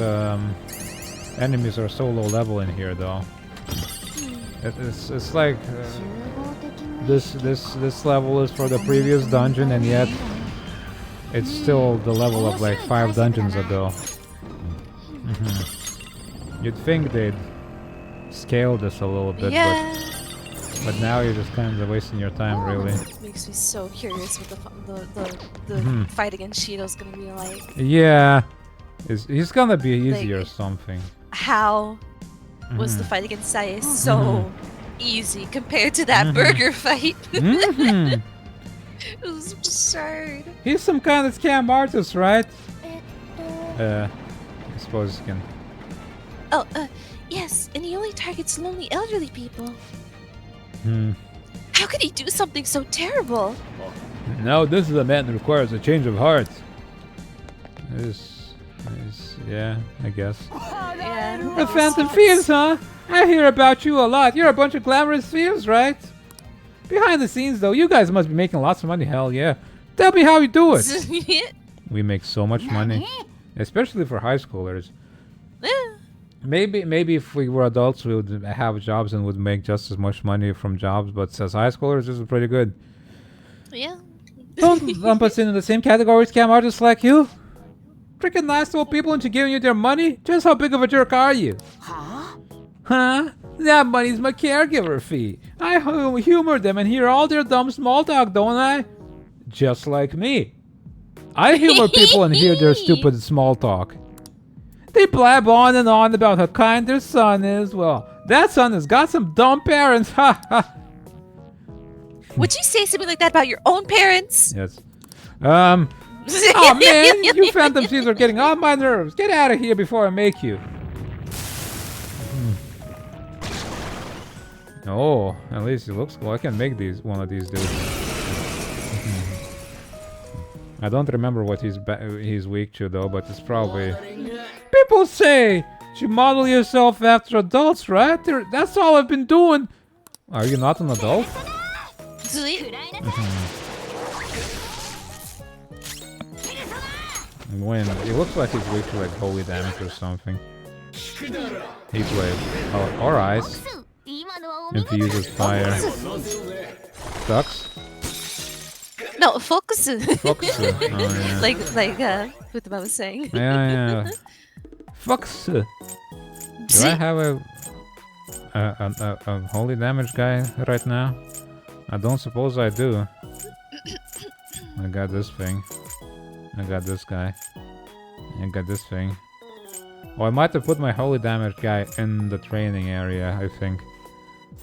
enemies are so low level in here, though. It's like this level is for the previous dungeon, and yet it's still the level of like 5 dungeons ago. You'd think they'd scale this a little bit, but now you're just kind of wasting your time, really. Makes me so curious what the fight against Shido's gonna be like. Yeah, he's gonna be easy or something. How was the fight against Sai so easy compared to that burger fight? It was absurd. He's some kind of scam artist, right? I suppose you can. Oh, yes, and he only targets lonely elderly people. How could he do something so terrible? No, this is a man who requires a change of heart. Yeah, I guess. Yeah. The Phantom Thieves, huh? I hear about you a lot. You're a bunch of glamorous thieves, right? Behind the scenes, though, you guys must be making lots of money. Hell yeah. Tell me how you do it. We make so much money. Especially for high schoolers. Maybe if we were adults, we would have jobs and would make just as much money from jobs. But as high schoolers, this is pretty good. Yeah. Don't lump us into the same category as scam artists like you. Freaking nice old people into giving you their money? Just how big of a jerk are you? Huh? That money's my caregiver fee. I humor them and hear all their dumb small talk, don't I? Just like me. I humor people and hear their stupid small talk. They blab on and on about how kind their son is. Well, that son has got some dumb parents. Ha ha. Would you say something like that about your own parents? Yes. Oh man, you Phantom Thieves are getting on my nerves. Get out of here before I make you. Oh, at least he looks cool. I can make one of these dudes. I don't remember what he's weak to though, but it's probably... People say you model yourself after adults, right? That's all I've been doing. Are you not an adult? When it looks like he's weak to like holy damage or something. Heat wave. Oh, or ice. If he uses fire. Ducks? No, focus. Focus. Oh, yeah. like Vtuber was saying. Yeah. Focus. Do I have a holy damage guy right now? I don't suppose I do. I got this thing. I got this guy. I got this thing. Oh, I might have put my holy damage guy in the training area, I think.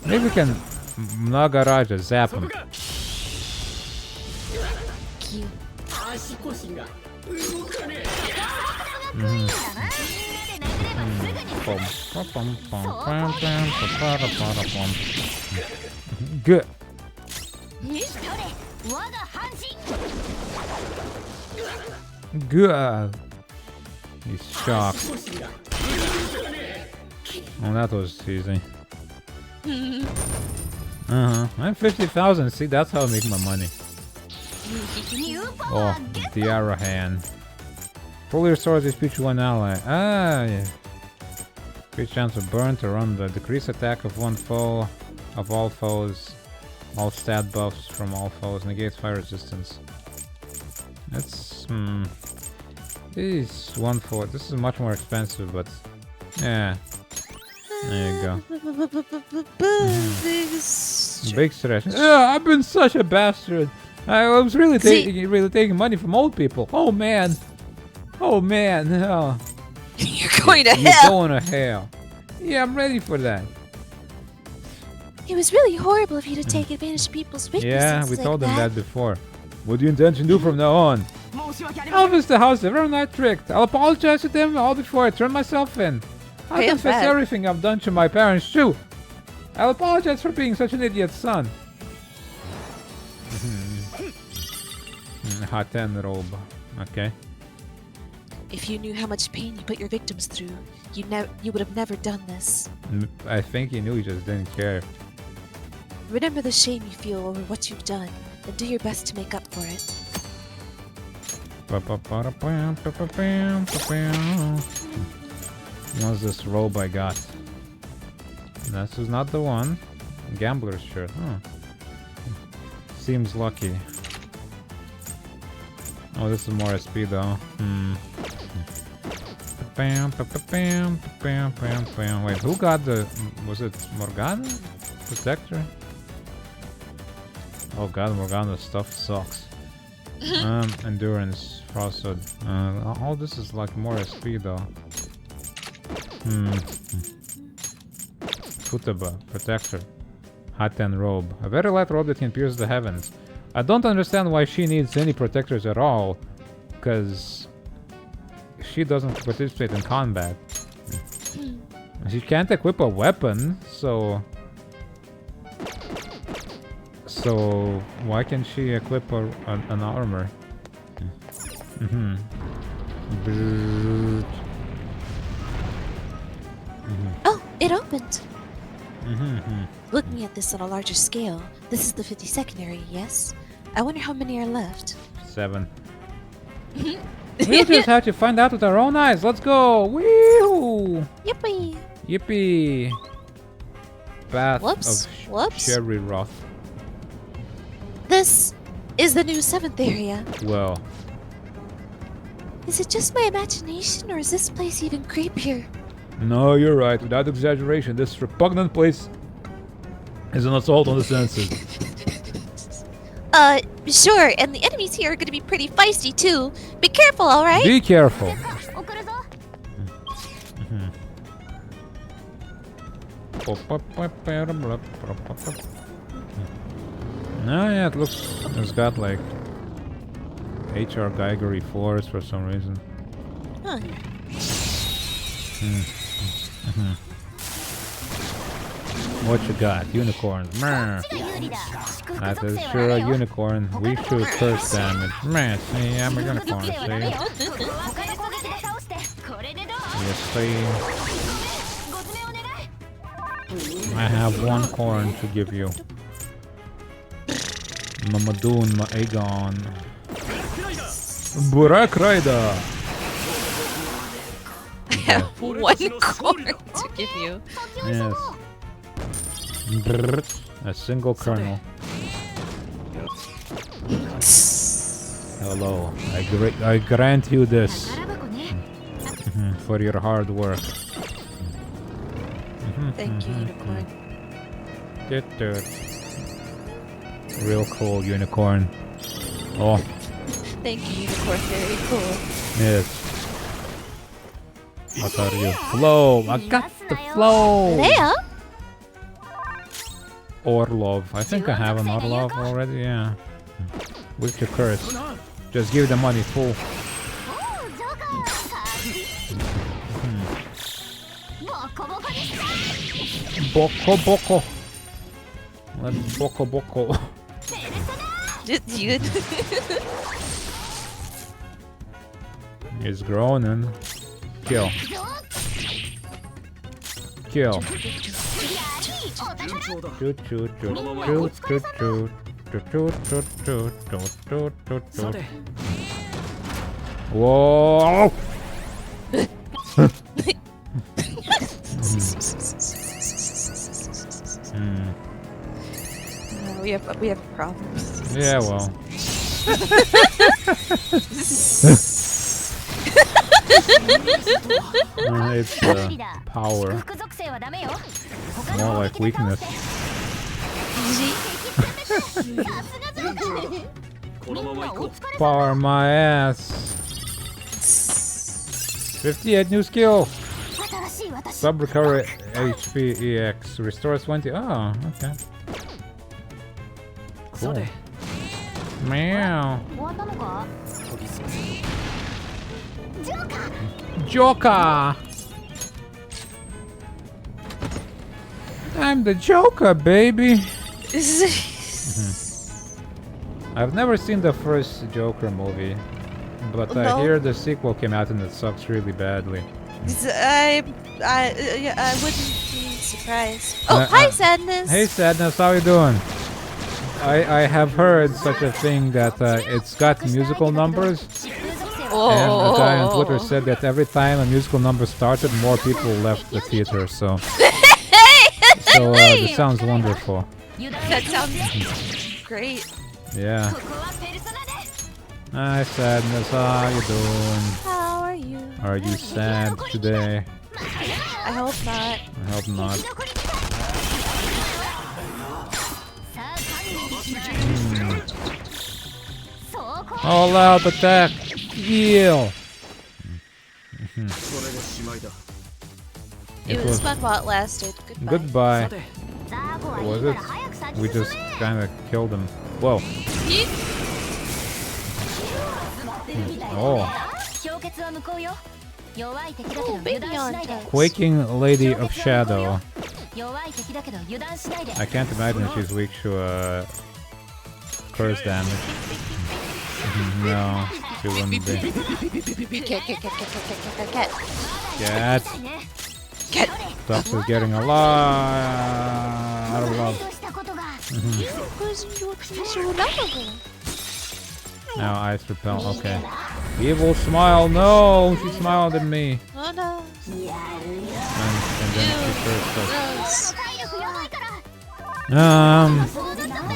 Maybe we can Nagaraja zap him. Good. Good. He's shocked. Oh, that was easy. I'm 50,000. See, that's how I make my money. Oh, the arrow hand. Fully restores HP to one ally. Ah, yeah. Great chance of burn to run the decrease attack of one foe, of all foes. All stat buffs from all foes. Negates fire resistance. That's This is 1/4. This is much more expensive, but yeah. There you go. Big stretch. I've been such a bastard. I was really taking money from old people. Oh man. Oh man. Oh. You're going to hell. You're going to hell. Yeah, I'm ready for that. It was really horrible of you to take advantage of people's weaknesses. Yeah, we told them that before. What do you intend to do from now on? I'll visit the house every night tricked. I'll apologize to them all before I turn myself in. I'll confess everything I've done to my parents too. I'll apologize for being such an idiot son. Haten robe. Okay. If you knew how much pain you put your victims through, you would have never done this. I think he knew, he just didn't care. Remember the shame you feel over what you've done, and do your best to make up for it. What's this robe I got? This is not the one. Gambler's shirt, huh? Seems lucky. Oh, this is more SP though. Wait, who got the... was it Morgana? Protector? Oh god, Morgana's stuff sucks. Endurance, frostwood. All this is like more SP though. Vtuber, protector. Haten robe. A very light robe that can pierce the heavens. I don't understand why she needs any protectors at all, because she doesn't participate in combat. She can't equip a weapon, so why can she equip an armor? Oh, it opened! Looking at this on a larger scale, this is the 52nd area, yes? I wonder how many are left. 7. We'll just have to find out with our own eyes. Let's go! Wee-hoo! Yippee! Yippee! Path Whoops. of Cherry Roth. This is the new 7th area. Well. Is it just my imagination, or is this place even creepier? No, you're right. Without exaggeration, this repugnant place is an assault on the senses. Sure, and the enemies here are gonna be pretty feisty too. Be careful, alright? Be careful. No, yeah, it looks... it's got like... HR Geigery floors for some reason. Huh. What you got? Unicorn. That is sure a unicorn. We shoot first damage. Man, see, I'm a unicorn, see? You see? I have 1 corn to give you. Mamadoon, Maegon. Burak Rider! I have 1 corn to give you. Yes. A single kernel. Hello. I grant you this. For your hard work. Thank you, unicorn. Real cool unicorn. Oh. Thank you, unicorn. Very cool. Yes. What are you? Flow! I got the flow! Leia? Orlov. I think I have an Orlov already, yeah. With your curse. Just give the money full. Boko Boko. Let's Boko Boko. Dude. It's groaning. Kill. Kill. Shoot, shoot, shoot, shoot, shoot, shoot. Whoa! We have problems. Yeah, well. It's power. More like weakness. Power my ass. 58 new skill. Sub recovery HP EX. Restores 20. Oh, okay. Cool. Meow. Joker! I'm the Joker, baby! I've never seen the first Joker movie, but I hear the sequel came out and it sucks really badly. I wouldn't be surprised. Oh, hi, Sadness! Hey, Sadness, how you doing? I have heard such a thing that it's got musical numbers. Oh. And a guy on Twitter said that every time a musical number started, more people left the theater, so... this sounds wonderful. That sounds great. Yeah. Hi, Sadness, how you doing? How are you? Are you sad today? I hope not. I hope not. All out attack! Heal! It was fun while it lasted. Goodbye. Was it? We just kinda killed him. Whoa. Oh. Quaking Lady of Shadow. I can't imagine she's weak to curse damage. No, she wouldn't be. Cat. Doctor's getting a lot of love. Now ice repel, okay. Evil smile, no! She smiled at me. Oh no. And then she cursed us.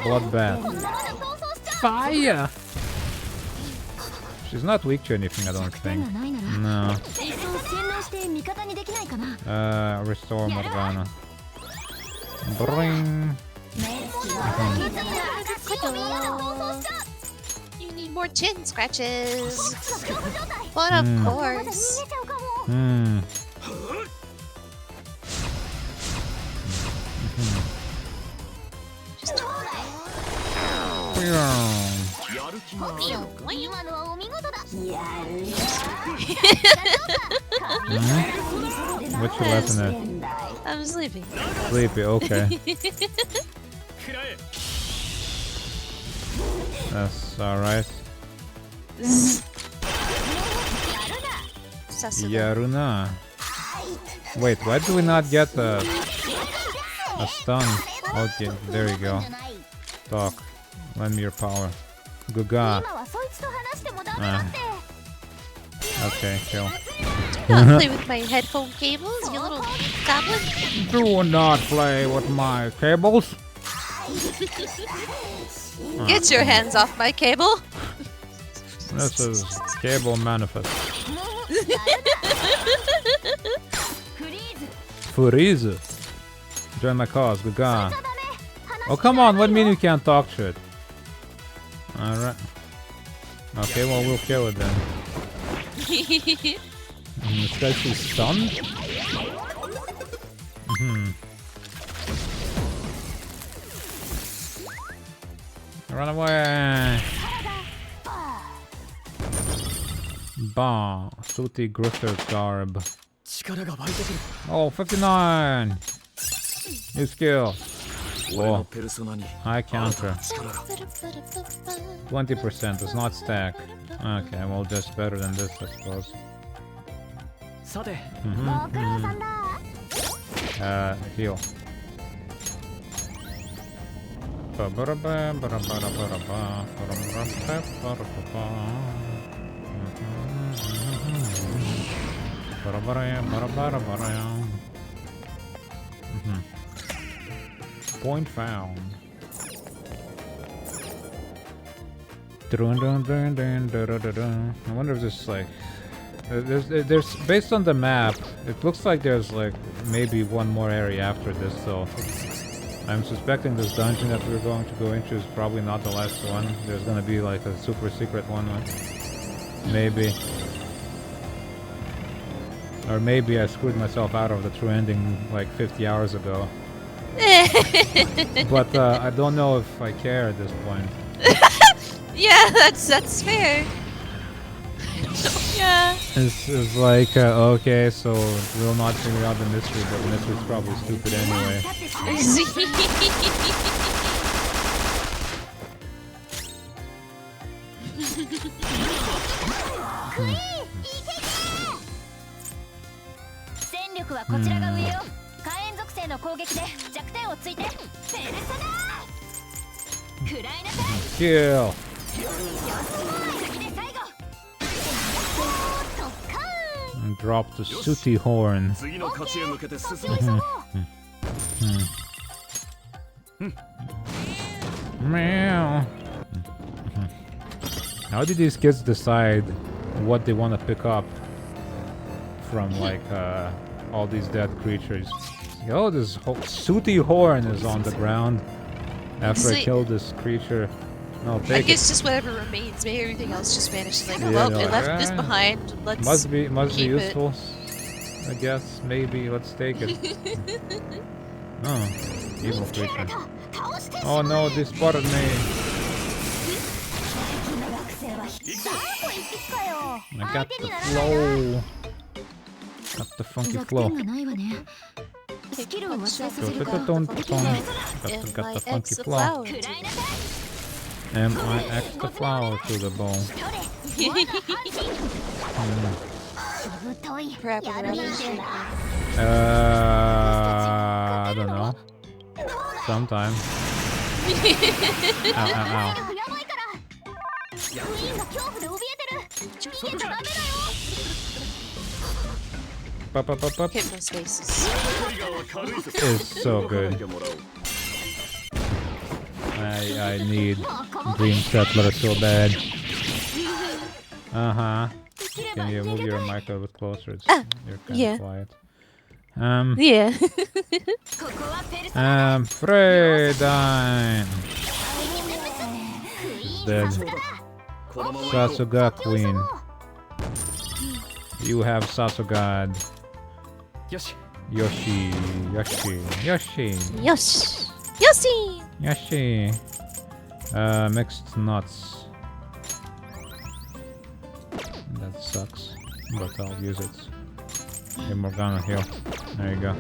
Bloodbath. Fire! She's not weak to anything, I don't think. No. Restore Morgana. Bring. You need more chin scratches. But of course. Just What you laughing at? I'm sleepy. Sleepy, okay. That's alright. Yaruna. Wait, why do we not get a stun? Okay, there you go. Talk. Lend me your power. Guga. Okay, kill. Do not play with my headphone cables, you little goblin. Do not play with my cables. Get your hands off my cable. This is cable manifest. Freeze. Join my cause, Guga. Oh, come on, what do you mean you can't talk shit? Alright. Okay, well, we'll kill it then. This guy's stunned? Run away! Bah, Sooty Grifter Garb. Oh, 59! New skill. Whoa. High counter. 20% does not stack. Okay, well, just better than this, I suppose. Heal. Point found. I wonder if this like there's based on the map, it looks like there's like maybe one more area after this, so I'm suspecting this dungeon that we're going to go into is probably not the last one. There's gonna be like a super secret one, maybe. Or maybe I screwed myself out of the true ending like 50 hours ago. But I don't know if I care at this point. Yeah, that's fair. Yeah. It's like, okay, so we'll not figure out the mystery, but the mystery's probably stupid anyway. Kill! And drop the sooty horn. Meow. How did these kids decide what they want to pick up from, like, all these dead creatures? Oh, this sooty horn is on the ground after I killed this creature. No, I guess just whatever remains. Maybe everything else just vanished. Like, yeah, well, no, it left this behind. Let's must be keep useful. I guess maybe let's take it. Oh, evil creature. Oh no, they spotted me. I got the flow. Got the funky flow. Got the funky flow. M-I-X the flower to the bone. I don't know. Sometime. Ow, ow, ow. Hypnospaces. It's so good. I need Green Settler so bad. Can you move your mic a bit closer? You're kind of quiet. Yeah. Freydine is dead. Sasuga Queen. You have Sasugad. Yoshi. Yoshi. Mixed nuts. That sucks, but I'll use it. Hey, Morgana heal. There you go.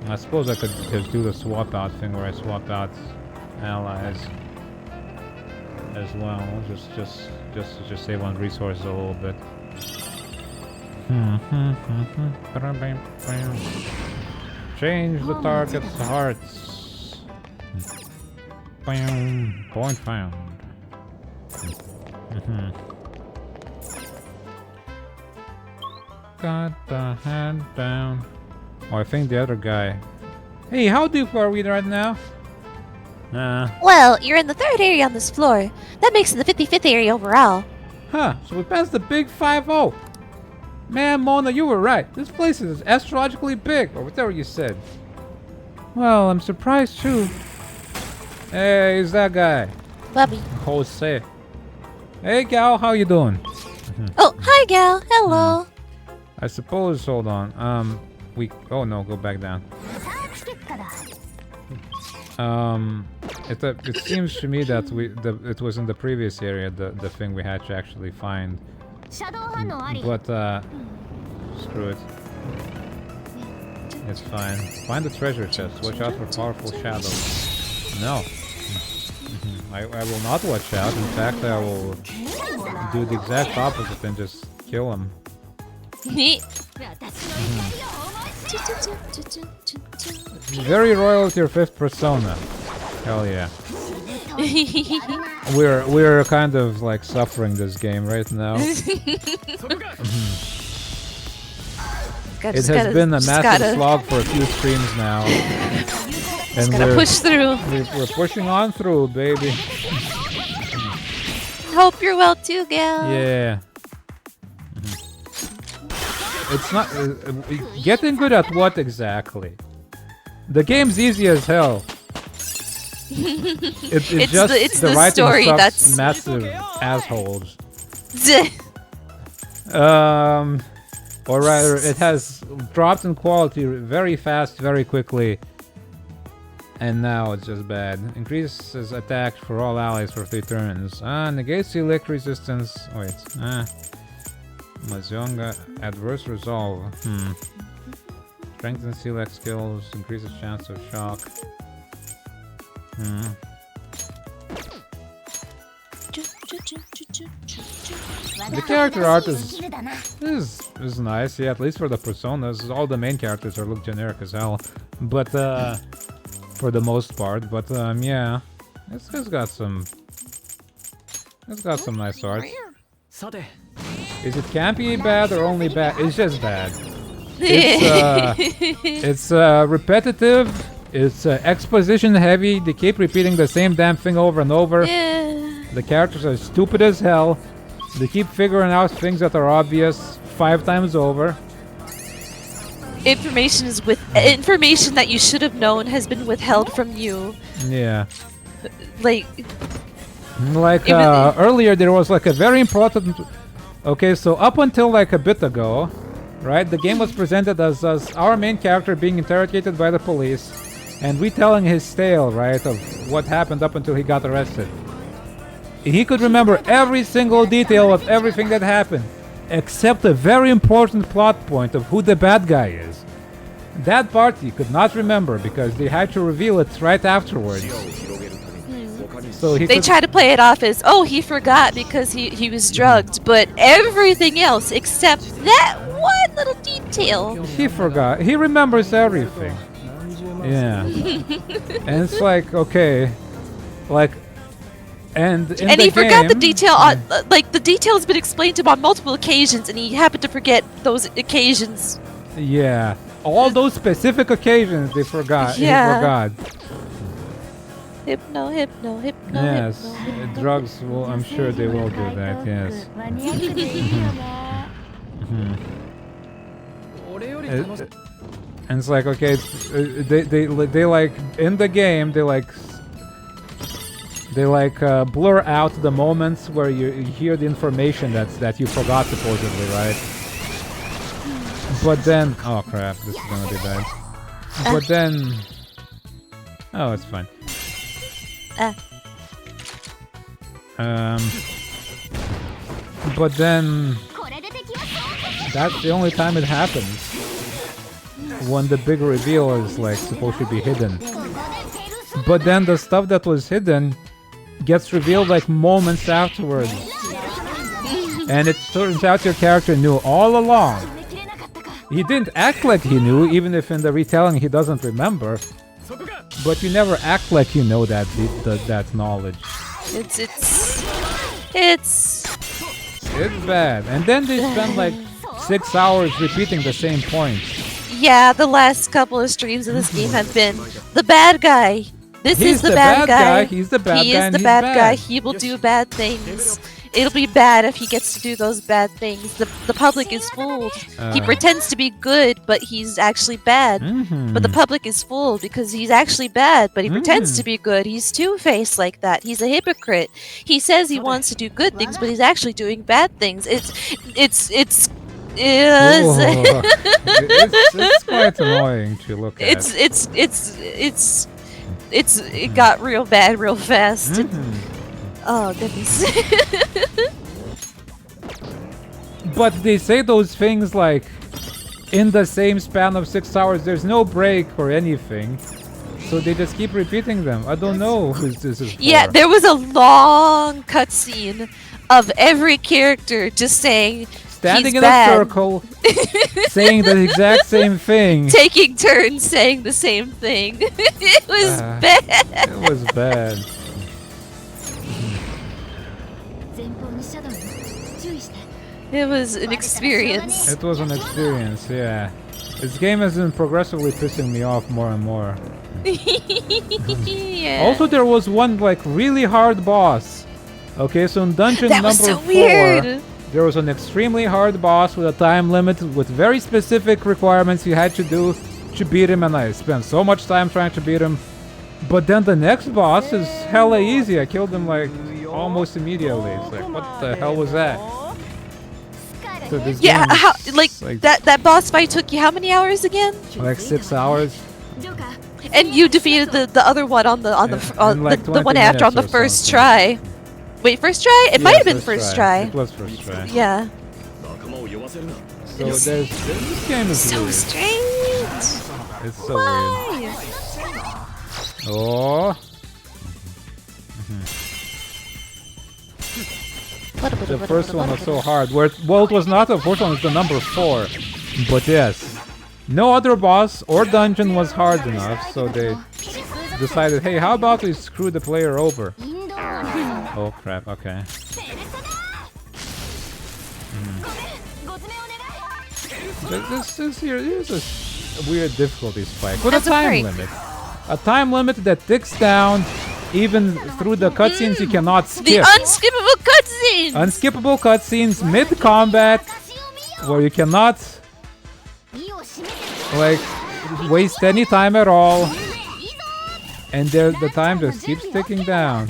I suppose I could just do the swap out thing where I swap out allies as well, just to save on resources a little bit. Change the target's hearts. Point found. Got the hand down. Oh, I think the other guy. Hey, how deep are we right now? Well, you're in the 3rd area on this floor. That makes it the 55th area overall. Huh, so we passed the big 5-0. Man, Mona, you were right. This place is astrologically big, or whatever you said. Well, I'm surprised too. Hey, who's that guy? Bubby. Jose. Hey, gal, how you doing? Oh, hi, gal. Hello. I suppose, hold on. Oh no, go back down. It seems to me that it was in the previous area, the thing we had to actually find. But, screw it. It's fine. Find the treasure chest. Watch out for powerful shadows. No. I will not watch out. In fact, I will do the exact opposite and just kill him. Very royal with your 5th persona. Hell yeah. We're kind of like suffering this game right now. It has been a massive slog for a few streams now. And we're push through. We're pushing on through, baby. Hope you're well too, gal. Yeah. It's not getting good at what exactly? The game's easy as hell. It's just the writing story sucks that's massive assholes. Or rather, it has dropped in quality very fast, very quickly, And now it's just bad. Increases attack for all allies for 3 turns. Negates elect resistance. Wait. Mazonga. Adverse resolve. Strengthens select skills. Increases chance of shock. The character art is nice, yeah, at least for the personas. All the main characters look generic as hell, but for the most part. But yeah, it's got some nice art. Is it campy bad or only bad? It's just bad. It's repetitive. It's exposition heavy. They keep repeating the same damn thing over and over. The characters are stupid as hell. They keep figuring out things that are obvious 5 times over. Information that you should have known has been withheld from you. Yeah. Like earlier there was like a very important. Okay, so up until like a bit ago, right? The game was presented as our main character being interrogated by the police and retelling his tale, right, of what happened up until he got arrested. He could remember every single detail of everything that happened, except a very important plot point of who the bad guy is. That part he could not remember because they had to reveal it right afterwards. So they try to play it off as, oh, he forgot because he was drugged, but everything else except that one little detail. He forgot. He remembers everything. Yeah. And it's like, okay, like, and he forgot the detail on, like, the detail's been explained to him on multiple occasions, and he happened to forget those occasions. Yeah, all those specific occasions they forgot. Yeah. He forgot. Hypno. Yes, drugs will. I'm sure they will do that. Yes. And it's like, okay, they like in the game they blur out the moments where you hear the information that you forgot supposedly, right? But then, oh crap, this is gonna be bad. But then, oh, it's fine. But then, that's the only time it happens. When the big reveal is like supposed to be hidden. But then the stuff that was hidden gets revealed like moments afterwards. And it turns out your character knew all along. He didn't act like he knew, even if in the retelling he doesn't remember. But you never act like you know that knowledge. It's bad. And then they spend like 6 hours repeating the same points. Yeah, the last couple of streams of this game have been the bad guy. He's the bad guy. He's the bad guy. He is the bad guy. He will do bad things. It'll be bad if he gets to do those bad things. The public is fooled. He pretends to be good, but he's actually bad. But the public is fooled because he's actually bad, but he pretends to be good. He's two-faced like that. He's a hypocrite. He says he wants to do good things, but he's actually doing bad things. It's quite annoying to look at. It got real bad real fast. Oh goodness. But they say those things like in the same span of 6 hours. There's no break or anything, so they just keep repeating them. I don't know who this is for. Yeah, there was a long cutscene of every character just saying standing he's in bad. a circle, saying the exact same thing. Taking turns saying the same thing. It was bad. It was bad. It was an experience. It was an experience, yeah. This game has been progressively pissing me off more and more. Yeah. Also, there was one like really hard boss. Okay, so in dungeon that number was so 4, weird. there was an extremely hard boss with a time limit with very specific requirements you had to do to beat him, and I spent so much time trying to beat him. But then the next boss is hella easy. I killed him like almost immediately. It's like, what the hell was that? So this Yeah, game how is, like that boss fight took you how many hours again? like 6 hours. And you defeated the other one on the like the one 20 after on the minutes or first something. try. Wait, first try? It might have been first try. It was first try. Yeah. So this game is So weird. strange. It's so Why? weird. Oh. The first one was so hard. Well, it was not the first one, it's the number 4. But yes. No other boss or dungeon was hard enough, so they decided, hey, how about we screw the player over? Oh crap, okay. Here's a weird difficulty spike with a time limit. A time limit that ticks down even through the cutscenes you cannot skip. The unskippable cutscenes! Unskippable cutscenes mid-combat where you cannot like waste any time at all. And the time just keeps ticking down.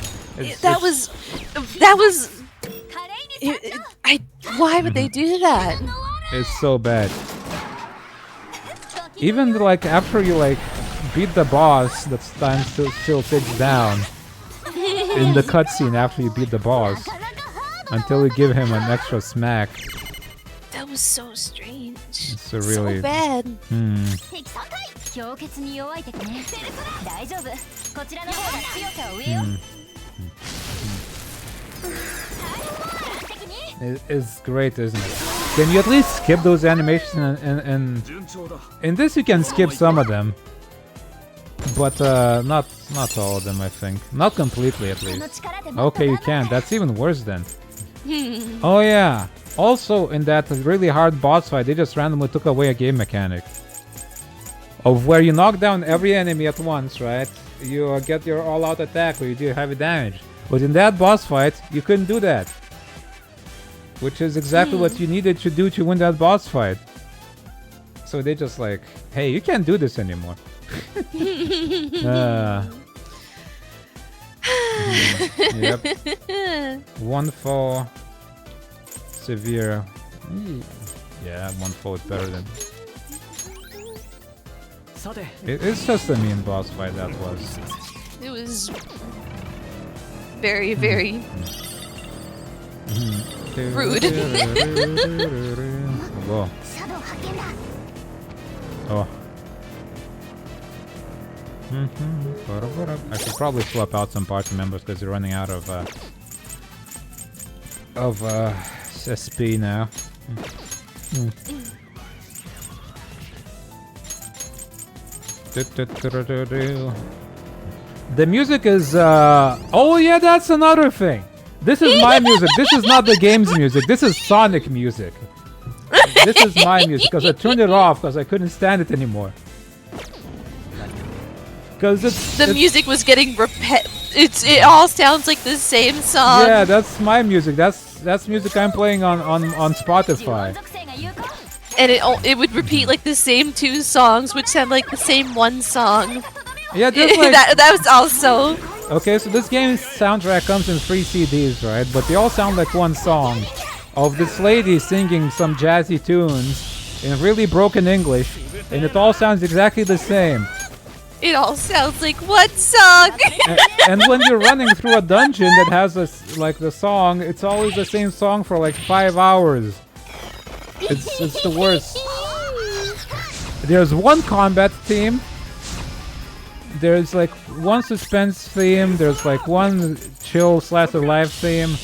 That was why would they do that? It's so bad. Even like after you like beat the boss, that time still ticks down in the cutscene after you beat the boss until you give him an extra smack. That was so strange. It's a really so bad. It's great, isn't it? Can you at least skip those animations? And in this you can skip some of them, but not all of them, I think. Not completely, at least. Okay, you can. That's even worse then. Oh yeah. Also, in that really hard boss fight, they just randomly took away a game mechanic of where you knock down every enemy at once, right? You get your all-out attack where you do heavy damage. But in that boss fight, you couldn't do that. Which is exactly what you needed to do to win that boss fight. So they just like, hey, you can't do this anymore. Yep. One fall. Severe. Yeah, one fall is better than... It's just a mean boss fight, that was. It was very, very rude. Whoa. Oh. I should probably swap out some party members because they're running out of SP now. The music is oh yeah, that's another thing. This is my music. This is not the game's music. This is Sonic music. This is my music because I turned it off because I couldn't stand it anymore. Because the music was getting it all sounds like the same song. Yeah, that's my music. That's music I'm playing on Spotify. And it would repeat like the same 2 songs, which sound like the same one song. Yeah, just like that was also. Okay, so this game's soundtrack comes in 3 CDs, right? But they all sound like one song of this lady singing some jazzy tunes in really broken English, and it all sounds exactly the same. It all sounds like one song. and when you're running through a dungeon that has the song, it's always the same song for like 5 hours. It's the worst. There's one combat theme. There's like one suspense theme. There's like one chill slash alive theme.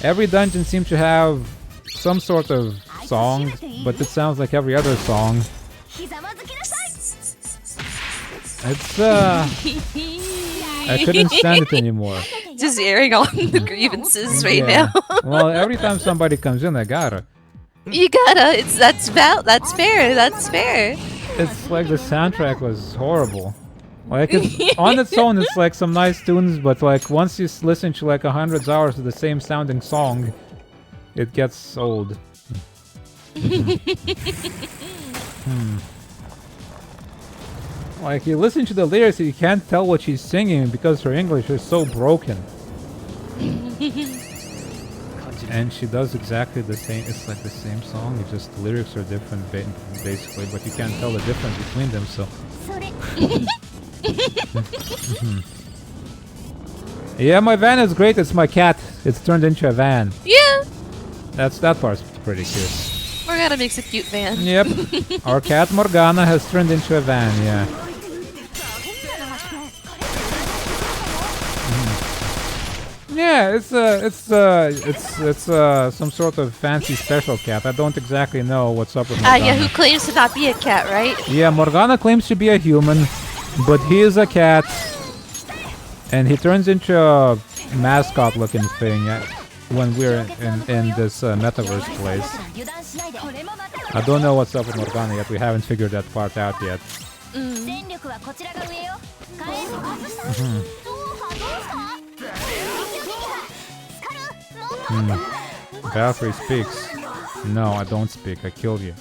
Every dungeon seems to have some sort of song, but it sounds like every other song. It's I couldn't stand it anymore. Just airing on the grievances right now. Well, every time somebody comes in, I gotta. You gotta. That's fair. That's fair. It's like the soundtrack was horrible. Like on its own, it's like some nice tunes, but like once you listen to like 100 hours of the same sounding song, it gets old. Like you listen to the lyrics, you can't tell what she's singing because her English is so broken. And she does exactly the same. It's like the same song. It's just the lyrics are different, basically, but you can't tell the difference between them. So. Yeah, my van is great. It's my cat. It's turned into a van. Yeah. That part's pretty cute. Morgana makes a cute van. Yep. Our cat Morgana has turned into a van, yeah. Yeah, it's some sort of fancy special cat. I don't exactly know what's up with Morgana. Yeah, who claims to not be a cat, right? Yeah, Morgana claims to be a human, but he is a cat, and he turns into a mascot-looking thing when we're in this metaverse place. I don't know what's up with Morgana yet. We haven't figured that part out yet. Valkyrie speaks. No, I don't speak. I killed you.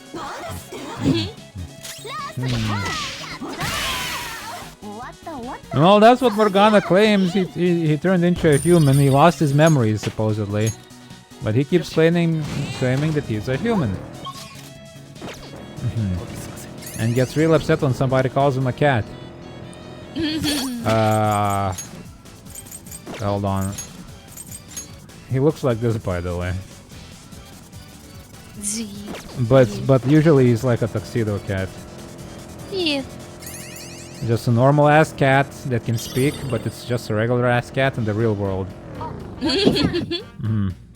Well, that's what Morgana claims. He turned into a human. He lost his memories, supposedly. But he keeps claiming that he's a human. And gets real upset when somebody calls him a cat. Hold on. He looks like this, by the way. But usually he's like a tuxedo cat. Yeah. Just a normal ass cat that can speak, but it's just a regular ass cat in the real world.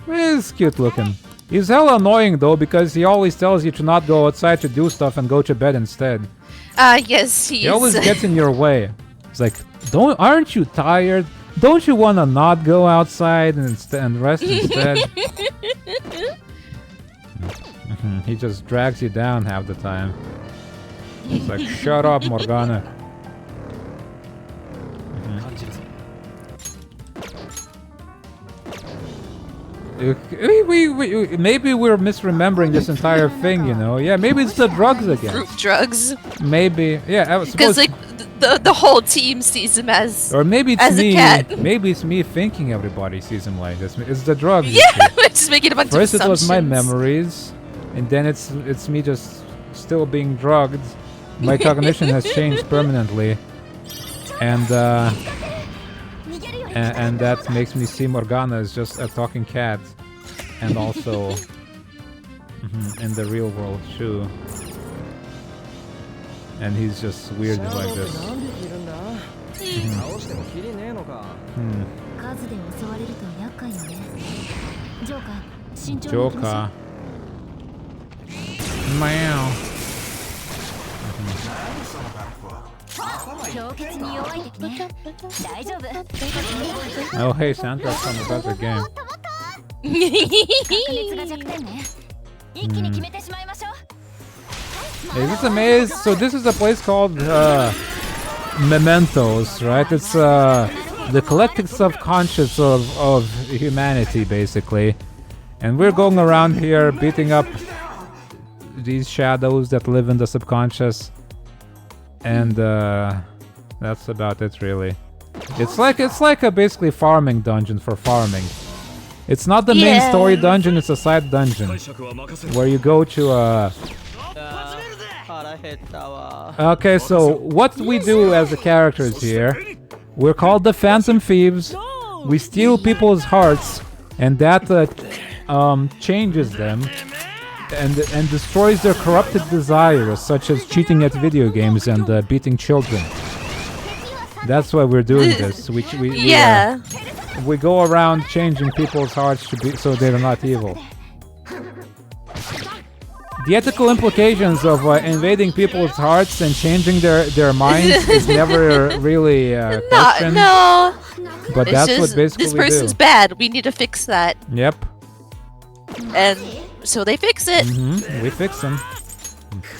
He's cute looking. He's hella annoying though, because he always tells you to not go outside to do stuff and go to bed instead. Yes, he always gets in your way. It's like, aren't you tired? Don't you want to not go outside and rest instead? He just drags you down half the time. It's like, shut up, Morgana. Maybe we're misremembering this entire thing, you know? Yeah, maybe it's the drugs again. Fruit drugs. Maybe, yeah. Because like the whole team sees him as, or maybe it's as me. A cat. Maybe it's me thinking everybody sees him like this. It's the drugs. Yeah, we're just making a bunch of First it assumptions. was my memories, and then it's me just still being drugged. My cognition has changed permanently, and that makes me see Morgana as just a talking cat, and also in the real world too. And he's just weird like this. Joker. Meow. Oh hey, soundtrack from a better game. Is this amazing? So this is a place called Mementos, right? It's the collective subconscious of humanity, basically. And we're going around here beating up these shadows that live in the subconscious. And that's about it, really. It's like a basically farming dungeon for farming. It's not the main story dungeon, it's a side dungeon where you go to a... Okay, so what we do as the characters here, we're called the Phantom Thieves. We steal people's hearts, and that changes them and destroys their corrupted desires, such as cheating at video games and beating children. That's why we're doing this. We go around changing people's hearts to be so they're not evil. The ethical implications of invading people's hearts and changing their minds is never really questioned. No. But it's that's what basically this person's bad. We need to fix that. Yep. And so they fix it. We fix them.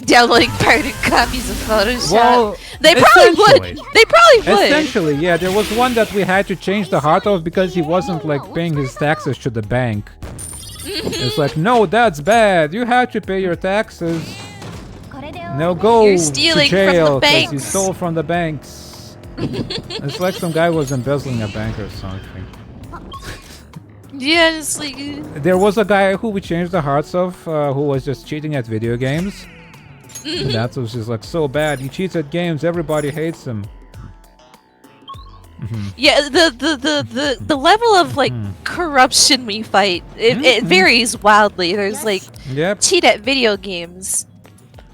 Downloading pirated copies of Photoshop. Well, they probably would. They probably would. Essentially, yeah. There was one that we had to change the heart of because he wasn't like paying his taxes to the bank. It's like, no, that's bad. You have to pay your taxes. No, go You're stealing to jail because you stole from the banks. It's like some guy was embezzling a bank or something. Yeah, it's like... There was a guy who we changed the hearts of, who was just cheating at video games. That was just like so bad. He cheats at games, everybody hates him. Yeah, the level of like corruption we fight, it varies wildly. There's like cheat at video games,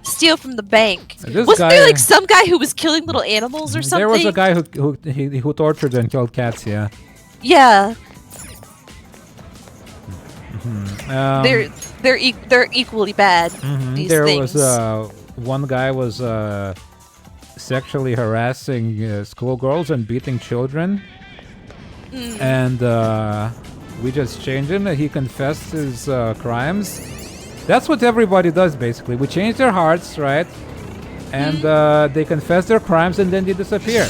steal from the bank. Wasn't there like some guy who was killing little animals or something? There was a guy who tortured and killed cats. Yeah. Yeah. They're equally bad. These things. Was one guy was sexually harassing schoolgirls and beating children, and we just changed him. He confessed his crimes. That's what everybody does, basically. We change their hearts, right? And they confess their crimes, and then they disappear.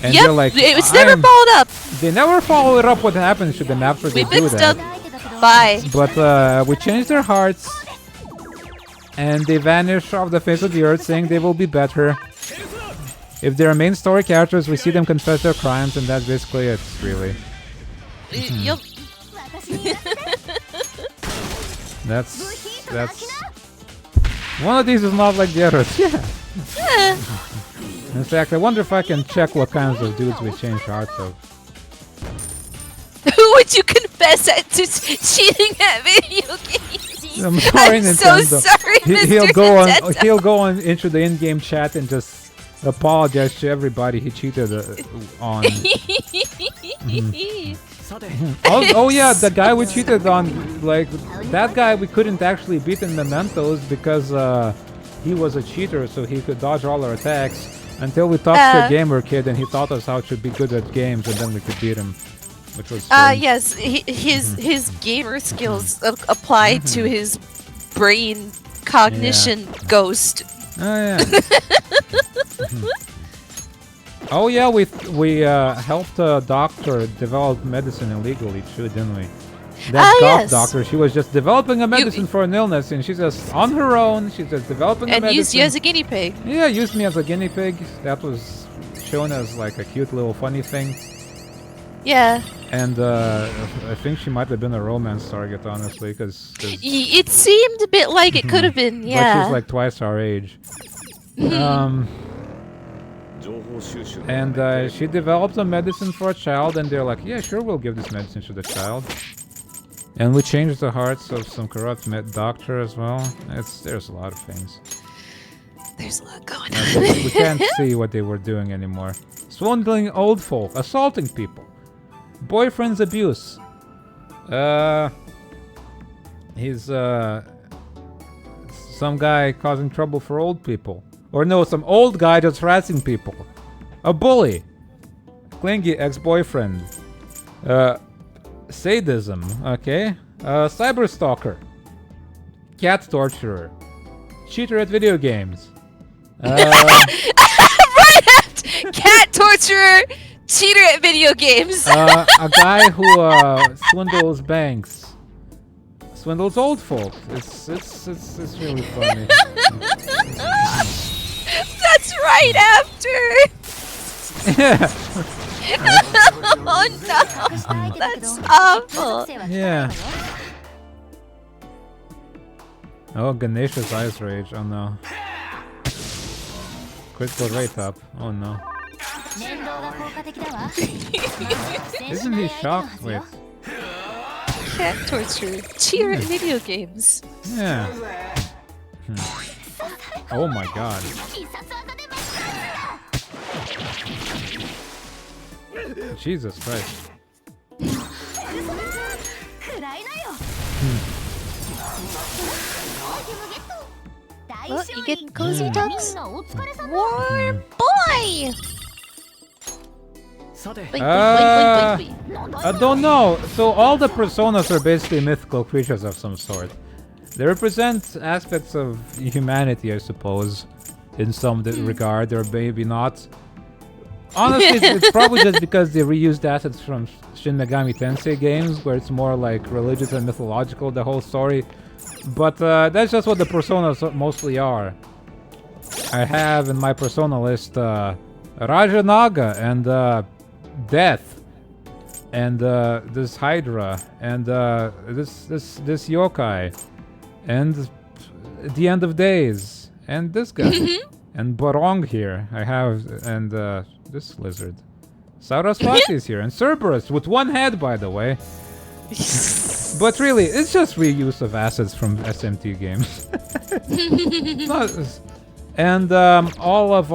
And they're like, it's never followed up. They never follow it up what happens to them after they do that. Bye. But we change their hearts, and they vanish off the face of the earth, saying they will be better. If they're main story characters, we see them confess their crimes, and that's basically it, really. Yup. That's one of these is not like the others. Yeah. In fact, I wonder if I can check what kinds of dudes we change hearts of. Who would you confess to cheating at video games? I'm sorry, I'm Nintendo. so sorry, Mr. He'll go on into the in-game chat and just apologize to everybody he cheated on. Oh yeah, the guy we cheated on, like that guy, we couldn't actually beat in Mementos because he was a cheater, so he could dodge all our attacks. Until we talked to a gamer kid and he taught us how to be good at games, and then we could beat him. Which was yes, his gamer skills applied to his brain cognition ghost. Oh yeah. Oh yeah, we helped a doctor develop medicine illegally too, didn't we? That goth doctor, she was just developing a medicine for an illness, and she's just on her own. She's just developing a medicine. And used you as a guinea pig. Yeah, used me as a guinea pig. That was shown as like a cute little funny thing. Yeah. And I think she might have been a romance target, honestly, because it seemed a bit like it could have been. Yeah. But she's like twice our age. And she developed a medicine for a child, and they're like, yeah, sure, we'll give this medicine to the child. And we changed the hearts of some corrupt doctor as well. There's a lot of things. There's a lot going on. We can't see what they were doing anymore. Swindling old folk, assaulting people, boyfriend's abuse. He's some guy causing trouble for old people. Or no, some old guy just harassing people. A bully. Clingy ex-boyfriend. Sadism, okay. Cyber stalker. Cat torturer. Cheater at video games. Right after cat torturer, cheater at video games. A guy who swindles banks. Swindles old folks. It's really funny. That's right after. Yeah. Oh no, that's awful. Yeah. Oh, Ganesha's eyes rage. Oh no. Critical rate up. Oh no. Isn't he shocked? Wait. Cat torture. Cheer at video games. Yeah. Oh my god. Jesus Christ. Well, you getting cozy, ducks? Warm boy! I don't know. So all the personas are basically mythical creatures of some sort. They represent aspects of humanity, I suppose, in some regard, or maybe not. Honestly, it's probably just because they reused assets from Shin Megami Tensei games, where it's more like religious and mythological, the whole story. But that's just what the personas mostly are. I have in my persona list Raja Naga and Death, and this Hydra, and this yokai, and the End of Days, and this guy, and Barong here. I have, and this lizard. Saraswati is here, and Cerberus with one head, by the way. But really, it's just reuse of assets from SMT games. And all of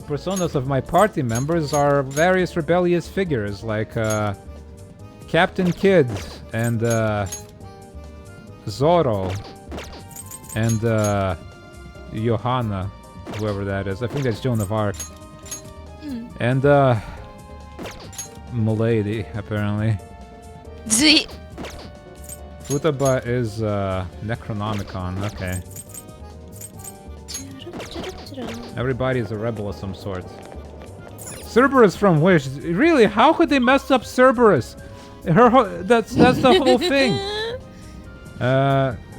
personas of my party members are various rebellious figures, like Captain Kidd and Zorro and Johanna, whoever that is. I think that's Joan of Arc. And Milady, apparently. Futaba is Necronomicon, okay. Everybody is a rebel of some sort. Cerberus from Wish. Really? How could they mess up Cerberus? That's the whole thing.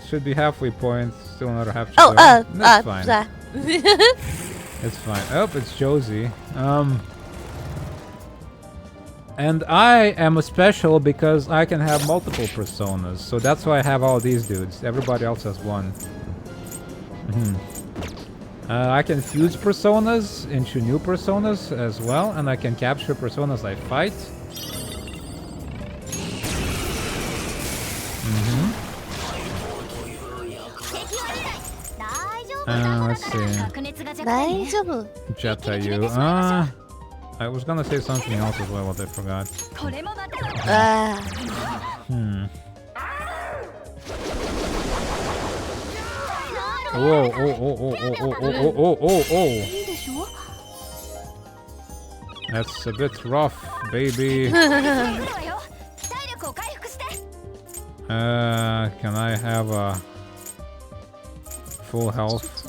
Should be halfway point. Still another half. That's fine. It's fine. Oh, it's Josie. And I am a special because I can have multiple personas. So that's why I have all these dudes. Everybody else has one. I can fuse personas into new personas as well, and I can capture personas I fight. Let's see. Jetayu. I was gonna say something else as well, but I forgot. Whoa, oh. That's a bit rough, baby. Can I have a full health?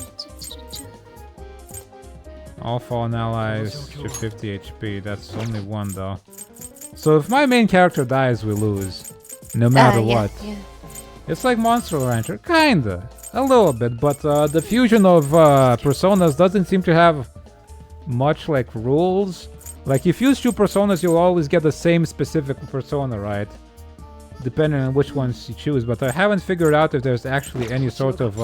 All fallen allies to 50 HP. That's only one though. So if my main character dies, we lose. No matter what. Yeah. It's like Monster Rancher, kinda. A little bit, but the fusion of personas doesn't seem to have much like rules. Like if you use two personas, you'll always get the same specific persona, right? Depending on which ones you choose, but I haven't figured out if there's actually any sort of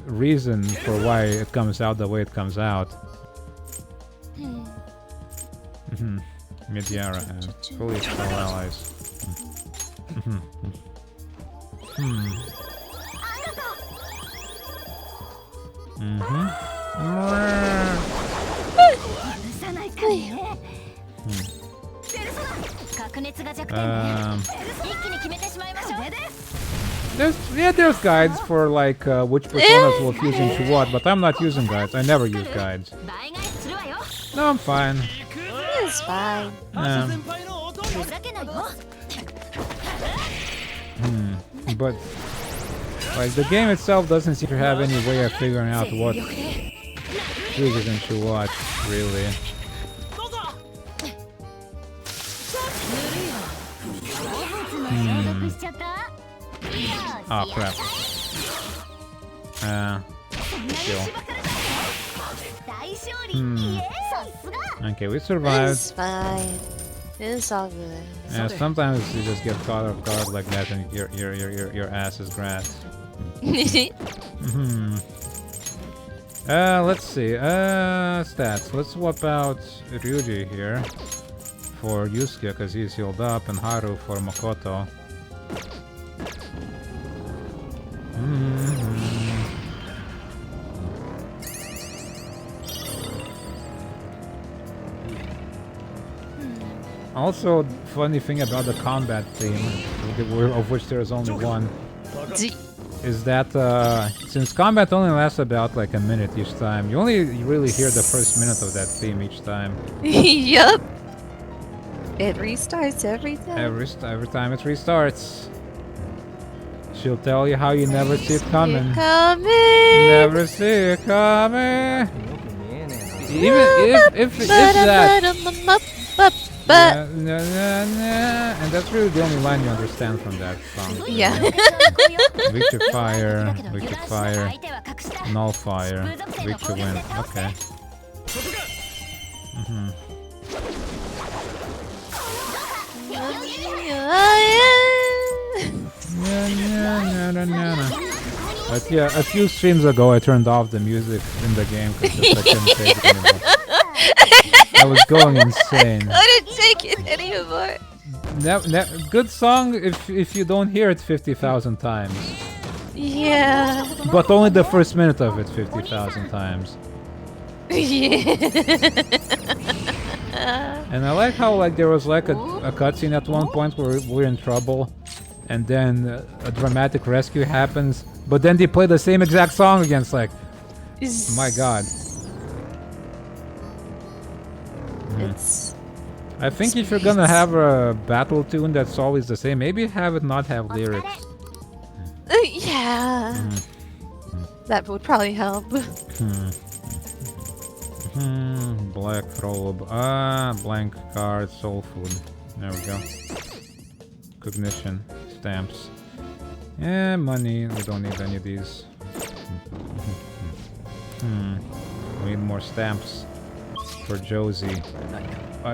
reason for why it comes out the way it comes out. Midyara hand. Fully spell allies. There's guides for like which personas will fuse into what, but I'm not using guides. I never use guides. No, I'm fine. It's fine. But like the game itself doesn't seem to have any way of figuring out what fuses into what, really. Oh crap. Still. Okay, we survived. It's fine. It's all good. Yeah, sometimes you just get caught off guard like that and your ass is grass. Let's see. Stats. Let's swap out Ryuji here for Yusuke because he's healed up, and Haru for Makoto. Also, funny thing about the combat theme, of which there is only one, is that since combat only lasts about like a minute each time, you only really hear the first minute of that theme each time. Yup. It restarts every time. Every time it restarts. She'll tell you how you never see it coming. Never see it coming. Even if that. And that's really the only line you understand from that song. Yeah. Weak to fire, null fire, weak to wind. Okay. But yeah, a few streams ago I turned off the music in the game because I couldn't take it anymore. I was going insane. I couldn't take it anymore. Good song if you don't hear it 50,000 times. Yeah. But only the first minute of it 50,000 times. Yeah. And I like how like there was like a cutscene at one point where we're in trouble, and then a dramatic rescue happens, but then they play the same exact song again. It's like, my god. It's. I think if you're gonna have a battle tune that's always the same, maybe have it not have lyrics. Yeah. That would probably help. Black robe. Blank card, soul food. There we go. Cognition. Stamps. Yeah, money. We don't need any of these. We need more stamps for Josie.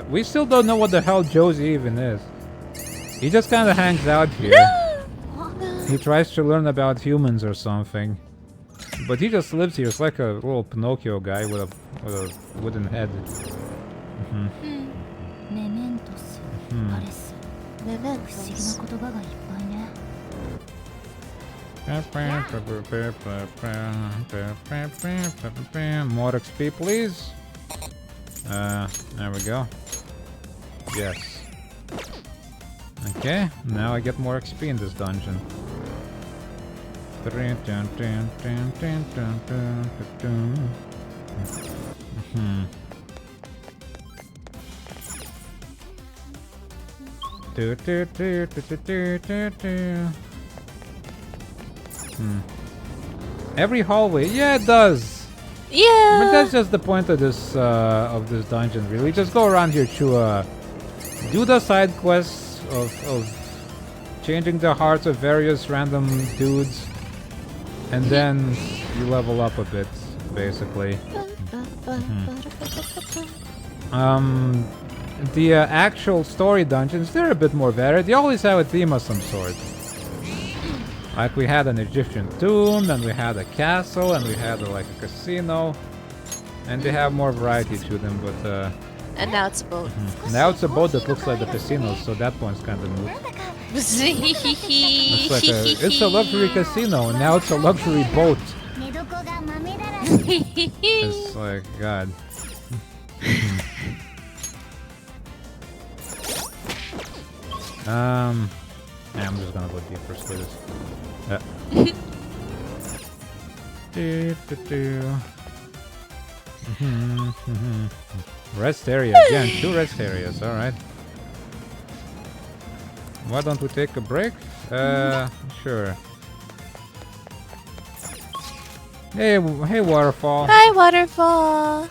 We still don't know what the hell Josie even is. He just kind of hangs out here. He tries to learn about humans or something. But he just lives here. It's like a little Pinocchio guy with a wooden head. More XP, please. There we go. Yes. Okay, now I get more XP in this dungeon. Every hallway, yeah, it does. Yeah. But that's just the point of this dungeon, really. Just go around here to do the side quests of changing the hearts of various random dudes, and then you level up a bit, basically. The actual story dungeons, they're a bit more varied. They always have a theme of some sort. Like we had an Egyptian tomb, and we had a castle, and we had like a casino, and they have more variety to them. But and now it's a boat. Now it's a boat that looks like the casino, so that point's kind of moot. It's a luxury casino, and now it's a luxury boat. It's like, God. Yeah, I'm just gonna go deeper for this. Rest area again, 2 rest areas, alright. Why don't we take a break? Sure. Hey, Waterfall. Hi, Waterfall.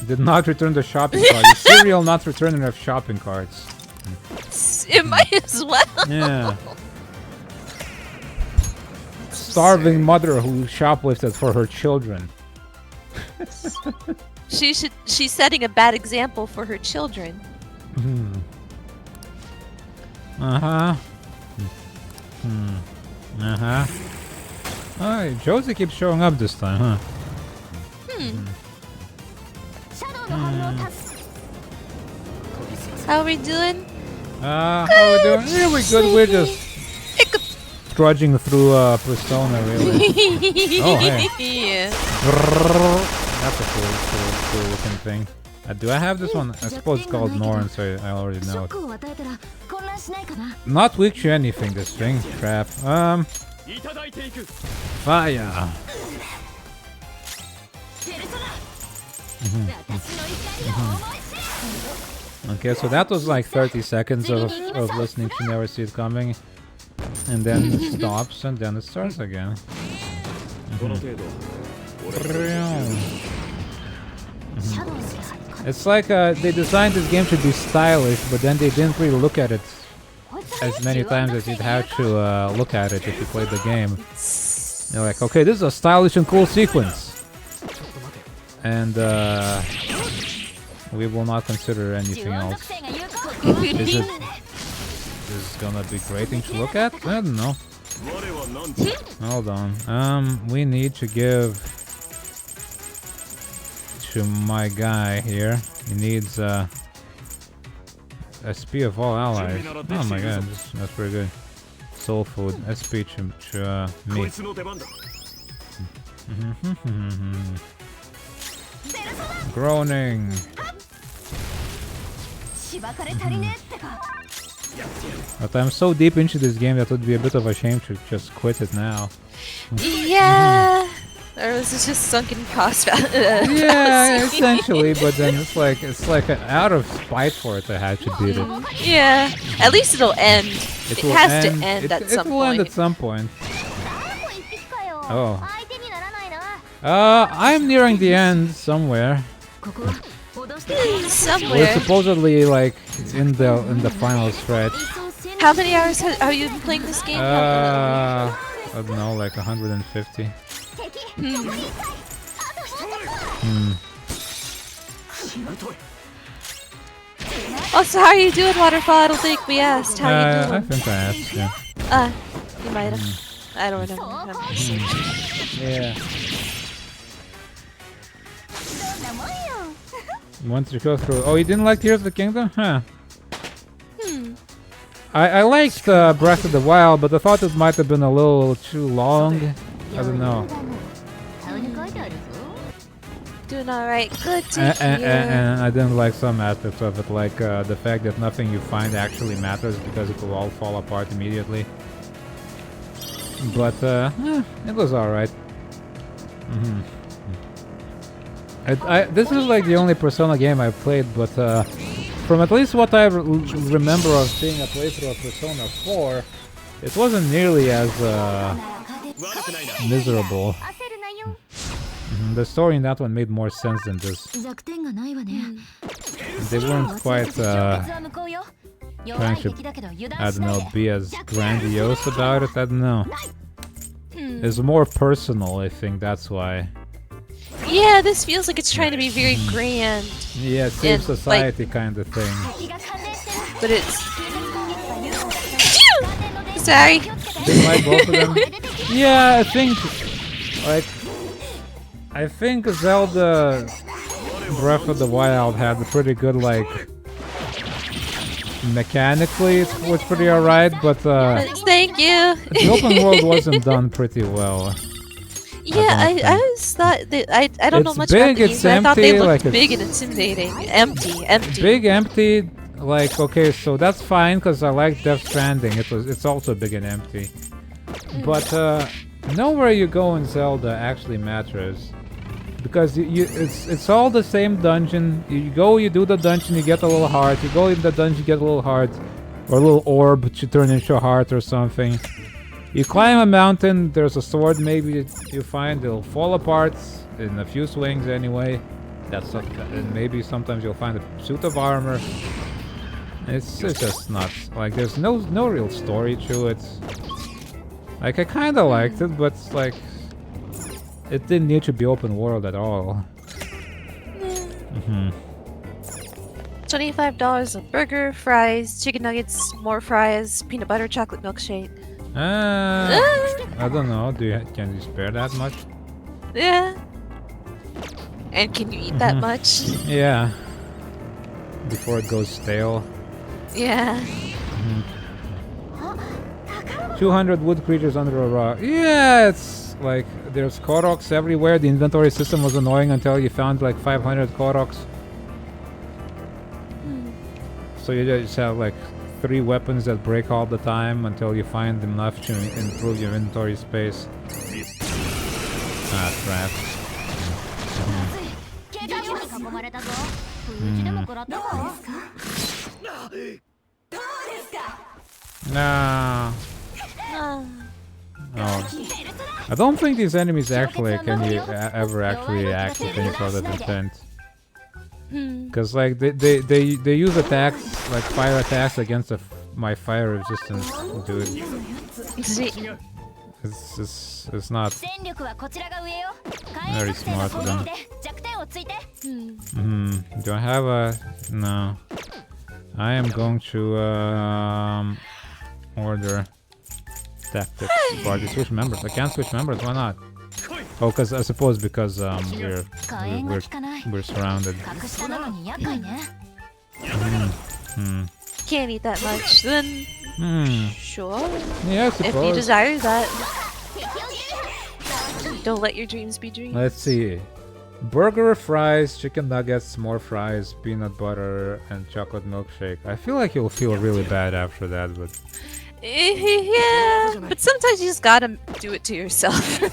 Did not return the shopping cart. The cereal not returning her shopping carts. It might as well. Yeah. Starving mother who shoplifted for her children. She's setting a bad example for her children. Oh, Josie keeps showing up this time, huh? How are we doing? How are we doing? Really good. We're just trudging through Persona, really. Oh, hey. Yeah. That's a cool looking thing. Do I have this one? I suppose it's called Norn, so I already know it. Not weak to anything, this thing. Crap. Fire. Okay, so that was like 30 seconds of listening to Never See It Coming. And then it stops, and then it starts again. It's like they designed this game to be stylish, but then they didn't really look at it as many times as you'd have to look at it if you played the game. They're like, okay, this is a stylish and cool sequence. And we will not consider anything else. Is this gonna be great thing to look at? I don't know. Hold on. We need to give to my guy here. He needs SP of all allies. Oh my god, that's pretty good. Soul food, SP to me. Groaning. But I'm so deep into this game that it would be a bit of a shame to just quit it now. Yeah. Or was this just sunken cost? Yeah, essentially. But then it's like out of spite for it, I had to beat it. Yeah. At least it'll end. It has to end at some point. It will end at some point. Oh. I'm nearing the end somewhere. Somewhere. We're supposedly like in the final stretch. How many hours have you been playing this game? I don't know, like 150. Also, how are you doing, Waterfall? I don't think we asked. How are you doing? I think I asked, yeah. You might have. I don't remember. Yeah. Once you go through... Oh, you didn't like Tears of the Kingdom? Huh. I liked Breath of the Wild, but I thought it might have been a little too long. I don't know. Doing alright. Good to hear. And I didn't like some aspects of it, like the fact that nothing you find actually matters because it will all fall apart immediately. But it was alright. This is like the only Persona game I've played, but from at least what I remember of seeing a playthrough of Persona 4, it wasn't nearly as miserable. The story in that one made more sense than this. They weren't quite trying to, I don't know, be as grandiose about it, I don't know. It's more personal, I think, that's why. Yeah, this feels like it's trying to be very grand. Yeah, save society like, kind of thing. But it's... Sorry. Didn't like both of them? Yeah, I think... Like... I think Zelda Breath of the Wild had a pretty good, like... Mechanically, it was pretty alright, but thank you! The open world wasn't done pretty well. Yeah, I always thought that I don't know much about these, but I thought they looked big and intimidating. Empty. Big, empty, like, okay, so that's fine, because I like Death Stranding, it's also big and empty. But nowhere you go in Zelda actually matters. Because it's all the same dungeon. You go, you do the dungeon, you get a little heart. You go in the dungeon, you get a little heart. Or a little orb to turn into a heart or something. You climb a mountain, there's a sword maybe you find, it'll fall apart in a few swings anyway. And maybe sometimes you'll find a suit of armor. It's just nuts. Like, there's no real story to it. Like, I kinda liked it, but like... It didn't need to be open world at all. $25 a burger, fries, chicken nuggets, more fries, peanut butter, chocolate milkshake. I don't know. Can you spare that much? Yeah. And can you eat that much? Yeah. Before it goes stale. Yeah. 200 wood creatures under a rock. Yeah, it's like there's Koroks everywhere. The inventory system was annoying until you found like 500 Koroks. So you just have like 3 weapons that break all the time until you find enough to improve your inventory space. Ah, crap. No. Oh. I don't think these enemies actually can ever actually act with any sort of intent. Because like they use attacks like fire attacks against my fire resistance dude. It's not very smart of them. Do I have a no? I am going to order tactics party. Switch members. I can't switch members. Why not? Oh, I suppose because we're surrounded. Can't eat that much. Then sure. Yeah, I If you suppose. desire that. Don't let your dreams be dreams. Let's see. Burger, fries, chicken nuggets, more fries, peanut butter, and chocolate milkshake. I feel like you'll feel really bad after that, but... Yeah, but sometimes you just gotta do it to yourself. To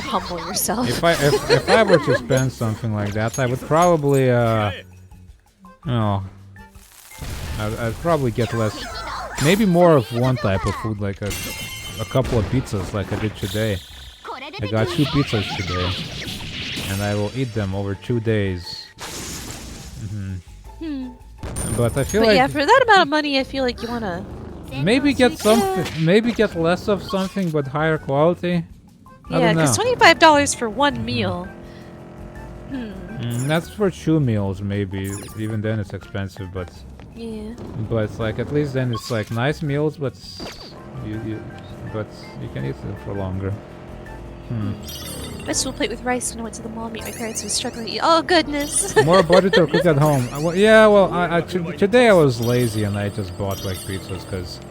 humble yourself. If I were to spend something like that, I would probably I'd probably get less, maybe more of one type of food, like a couple of pizzas, like I did today. I got 2 pizzas today, and I will eat them over 2 days. But I feel like yeah, for that amount of money, I feel like you wanna maybe get something, maybe get less of something but higher quality. Yeah, because $25 for one meal. That's for 2 meals, maybe. Even then, it's expensive, but yeah. But it's like at least then it's like nice meals, but you can eat them for longer. Vegetable plate with rice when I went to the mall. Meet my parents who were struggling to eat. Oh goodness! More budget or cook at home? Today I was lazy and I just bought like pizzas because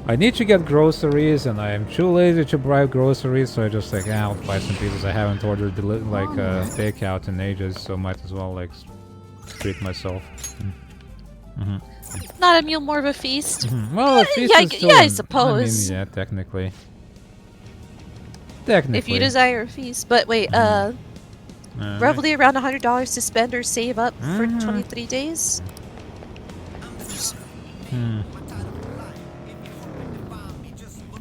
I need to get groceries and I am too lazy to buy groceries, so I just like I'll buy some pizzas. I haven't ordered takeout in ages, so might as well like treat myself. Not a meal, more of a feast. Well, a feast is still, I suppose. I mean, yeah, technically. If you desire a feast, but wait, roughly around $100 to spend or save up for 23 days.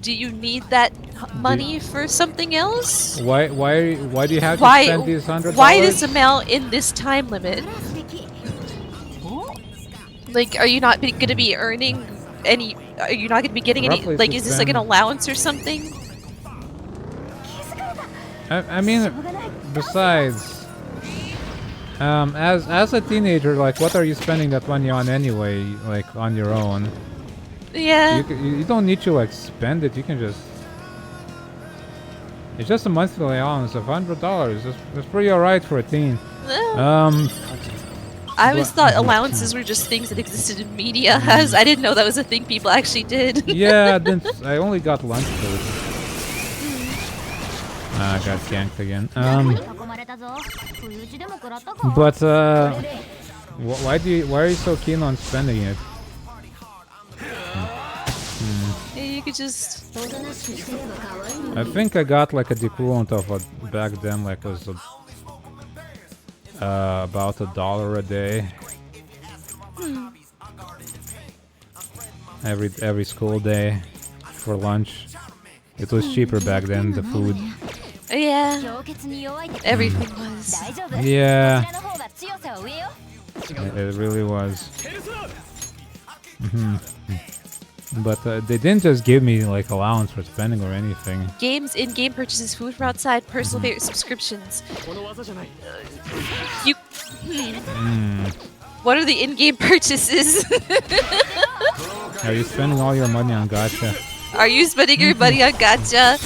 Do you need that money for something else? Why do you have to spend these $100? Why this amount in this time limit? Like, are you not going to be earning any? Are you not going to be getting any? Like, is this like an allowance or something? I mean, besides, as a teenager, like, what are you spending that money on anyway? Like, on your own? Yeah. You don't need to like spend it. You can just. It's just a monthly allowance of $100. That's pretty alright for a teen. I always thought allowances were just things that existed in media. I didn't know that was a thing people actually did. Yeah, I only got lunch food. I got ganked again. But why are you so keen on spending it? You could just. I think I got like a equivalent of what back then like was about $1 a day. Every school day for lunch. It was cheaper back then, the food. Yeah. Everything was. Yeah. It really was. But they didn't just give me like allowance for spending or anything. Games, in-game purchases, food from outside, personal favorite subscriptions. You. What are the in-game purchases? Are you spending all your money on gacha? Are you spending your money on gacha?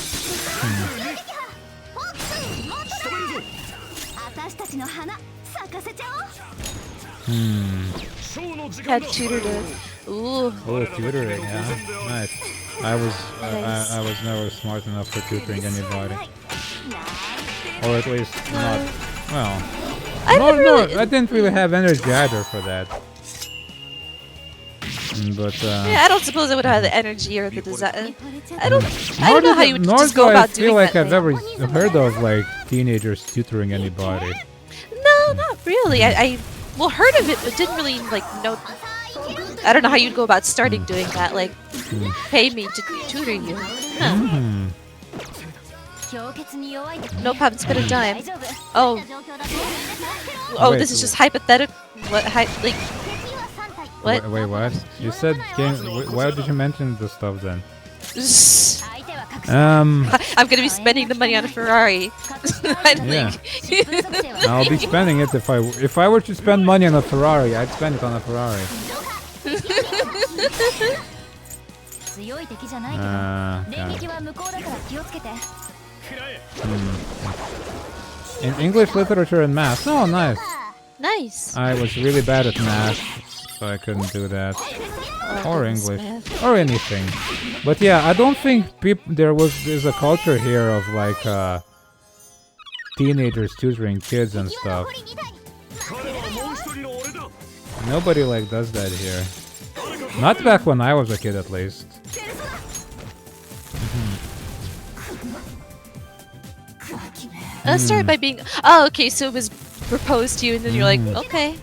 Had tutor to. Ooh. Oh, tutoring, yeah, nice. I was never smart enough for tutoring anybody, or at least not. Well, I didn't really have energy either for that. But yeah, I don't suppose I would have the energy or the desire. I don't know how you would just go about doing that. I feel like I've ever heard of like teenagers tutoring anybody. No, not really. I heard of it, but didn't really like know. I don't know how you'd go about starting doing that. Like, pay me to tutor you. Huh. No problem. Spend a dime. Oh, Wait, this is just hypothetical. What? Like. What? Wait, what? You said game. Why did you mention the stuff then? I'm gonna be spending the money on a Ferrari. Yeah. I'll be spending it if I were to spend money on a Ferrari, I'd spend it on a Ferrari. In English literature and math. Oh, nice. Nice. I was really bad at math, so I couldn't do that. Or English. Math. Or anything. But yeah, I don't think there's a culture here of like teenagers tutoring kids and stuff. Nobody like does that here. Not back when I was a kid, at least. Start by being. Oh, okay. So it was proposed to you, and then you're like, okay.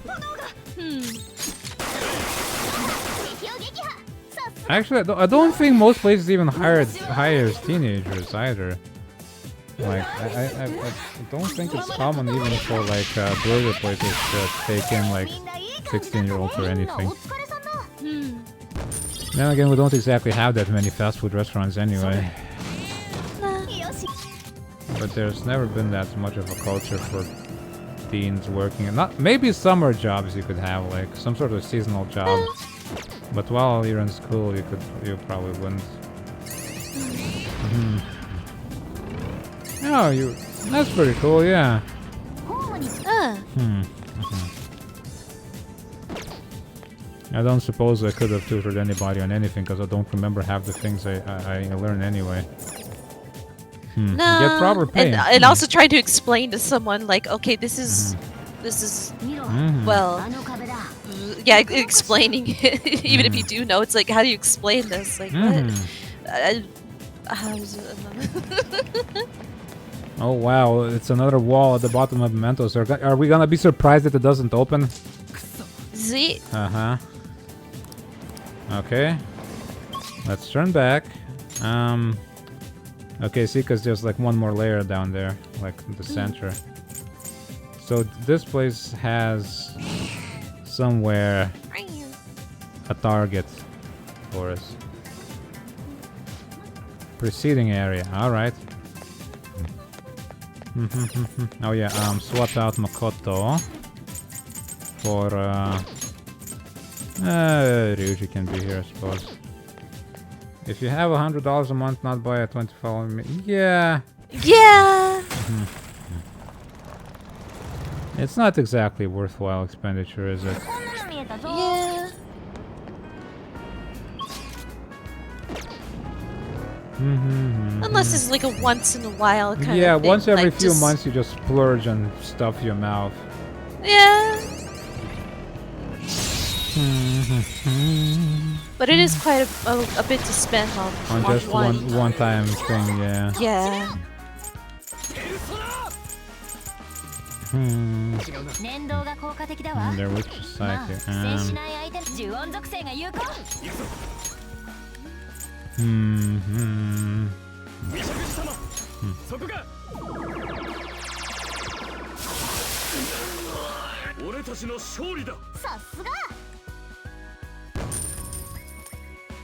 Actually, I don't think most places even hires teenagers either. Like, I don't think it's common even for like burger places to take in like 16-year-olds or anything. Then again, we don't exactly have that many fast food restaurants anyway. But there's never been that much of a culture for teens working. And not maybe summer jobs you could have, like some sort of seasonal job. But while you're in school, you probably wouldn't. Oh, that's pretty cool, yeah. I don't suppose I could have tutored anybody on anything because I don't remember half the things I learned anyway. No. Get proper pay. And also try to explain to someone like, okay, this is well, yeah, explaining it. Even if you do know, it's like, how do you explain this? Like, what? Oh wow, it's another wall at the bottom of Mementos. Are we gonna be surprised that it doesn't open? Z. Okay. Let's turn back. Okay, see, because there's like one more layer down there, like in the center. So this place has somewhere a target for us. Preceding area, alright. Oh yeah, swap out Makoto for Ryuji can be here, I suppose. If you have $100 a month, not buy a 20 following me. Yeah. Yeah. It's not exactly worthwhile expenditure, is it? Yeah. Unless it's like a once in a while kind of thing. Yeah, once every like few months you just splurge and stuff your mouth. Yeah. But it is quite a bit to spend on just one time thing, yeah. Yeah. There which side here?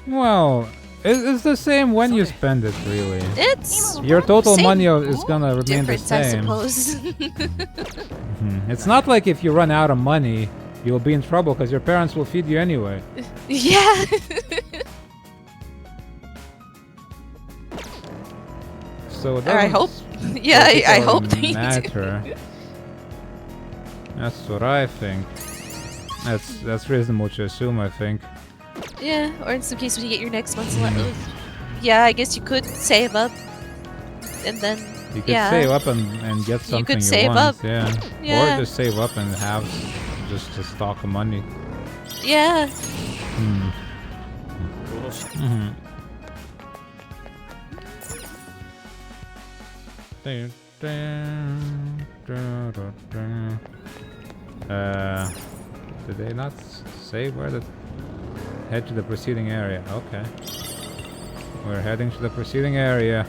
Well, it's the same when you spend it, really. It's your total money is gonna remain the same. I suppose. It's not like if you run out of money, you'll be in trouble because your parents will feed you anyway. Yeah. So I hope. Yeah, I hope they matter. That's what I think. That's reasonable to assume, I think. Yeah, or in some cases when you get your next month's yeah, I guess you could save up, and then you could save up and get something you could save up. Yeah. Or just save up and have just a stock of money. Yeah. Did they not say where the head to the preceding area? Okay. We're heading to the preceding area.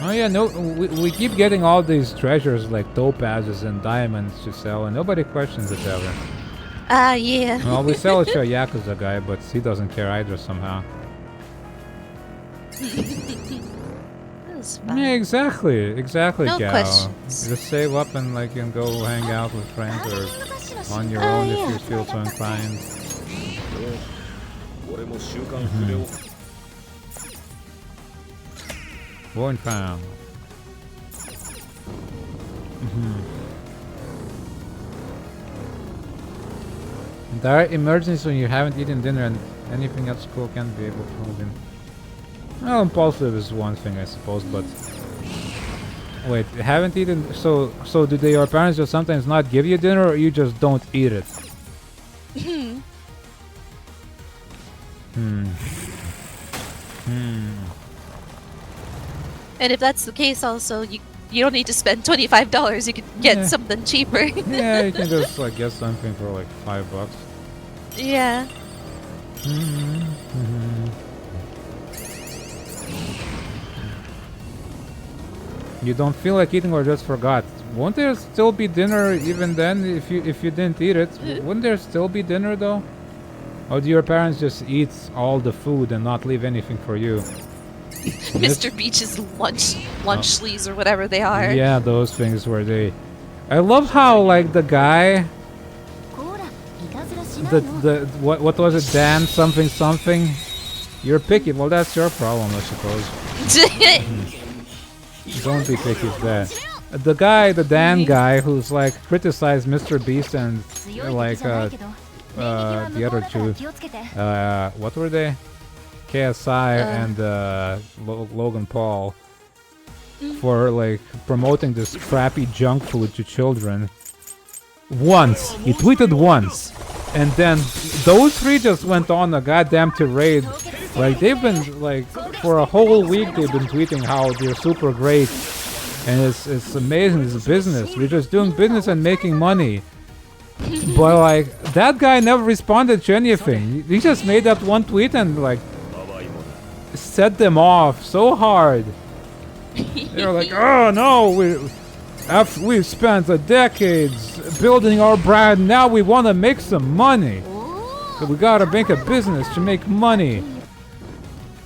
Oh yeah, no, we keep getting all these treasures like topazes and diamonds to sell, and nobody questions it ever. Yeah. Well, we sell it to a Yakuza guy, but he doesn't care either somehow. Yeah, exactly, no Gal. questions. Just save up and like and go hang out with friends or on your own if you feel so inclined. Point found. There are emergencies when you haven't eaten dinner and anything at school can't be able to move in. Well, impulsive is one thing, I suppose, but... Wait, haven't eaten... So do your parents just sometimes not give you dinner, or you just don't eat it? And if that's the case, also, you don't need to spend $25. You can get something cheaper. Yeah, you can just like get something for like $5. Yeah. You don't feel like eating or just forgot? Won't there still be dinner even then if you didn't eat it? Wouldn't there still be dinner though? Or do your parents just eat all the food and not leave anything for you? Mr. Beach's lunch sleeves or whatever they are. Yeah, those things where they... I love how like the guy... What was it, Dan something? You're picky. Well, that's your problem, I suppose. Don't be picky, it's that. The guy, the Dan guy, who's like criticized Mr. Beast and like the other two. What were they? KSI and Logan Paul for like promoting this crappy junk food to children. Once he tweeted once, and then those three just went on a goddamn tirade. Like they've been like for a whole week they've been tweeting how they're super great and it's amazing, it's a business. We're just doing business and making money. But like that guy never responded to anything. He just made that one tweet and like set them off so hard. They're like, oh no, we've spent decades building our brand, now we want to make some money. So we gotta make a business to make money.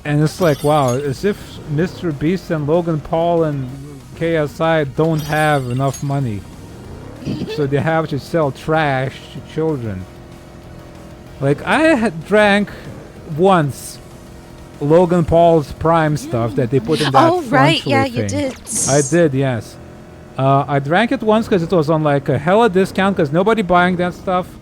And it's like, wow, as if Mr. Beast and Logan Paul and KSI don't have enough money. So they have to sell trash to children. Like, I had drank once Logan Paul's Prime stuff that they put in that right, yeah, thing. you did. I did, yes. I drank it once because it was on like a hella discount because nobody buying that stuff.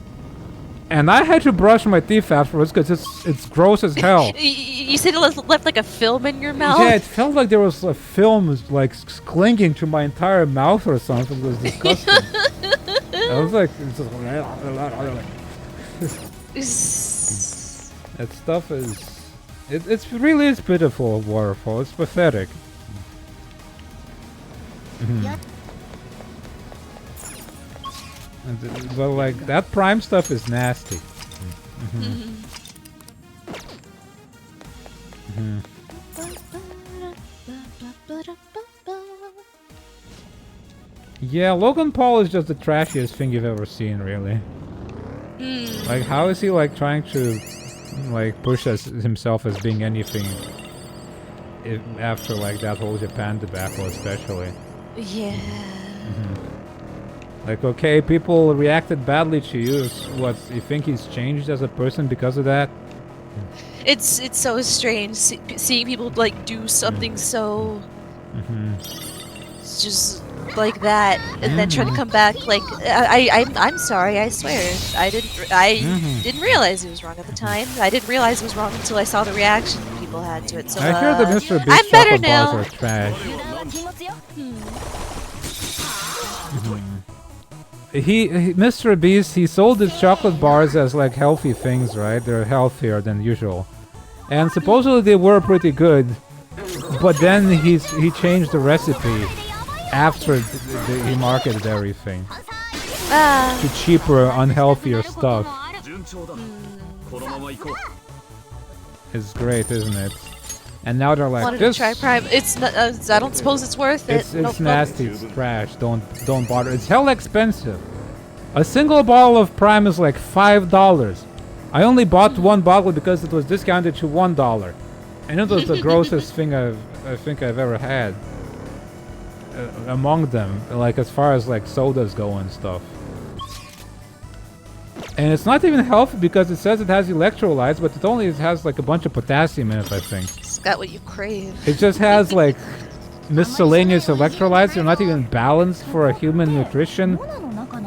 And I had to brush my teeth afterwards because it's gross as hell. You said it left like a film in your mouth? Yeah, it felt like there was a film like clinging to my entire mouth or something. It was disgusting. I was like... that stuff is... It really is pitiful, Waterfall. It's pathetic. But like that Prime stuff is nasty. Yeah, Logan Paul is just the trashiest thing you've ever seen, really. Like, how is he like trying to like push himself as being anything after like that whole Japan debacle, especially? Yeah. Like, okay, people reacted badly to you. What, you think he's changed as a person because of that? It's so strange seeing people like do something so just like that, and then try to come back. Like, I'm sorry. I swear, I didn't realize it was wrong at the time. I didn't realize it was wrong until I saw the reaction people had to it. So I hear the Mr. Beast I'm better chocolate now. bars are trash. Mr. Beast, he sold his chocolate bars as like healthy things, right? They're healthier than usual, and supposedly they were pretty good. But then he changed the recipe after he marketed everything to cheaper, unhealthier stuff. It's great, isn't it? And now they're like, wanted this. To try Prime. It's not, I don't suppose it's worth it. It's nasty. It's trash. Don't bother. It's hell expensive. A single bottle of Prime is like $5. I only bought one bottle because it was discounted to $1, and it was the grossest thing I think I've ever had. Among them, like as far as like sodas go and stuff. And it's not even healthy because it says it has electrolytes, but it only has like a bunch of potassium in it, I think. It's got what you crave. It just has like miscellaneous electrolytes. They're not even balanced for a human nutrition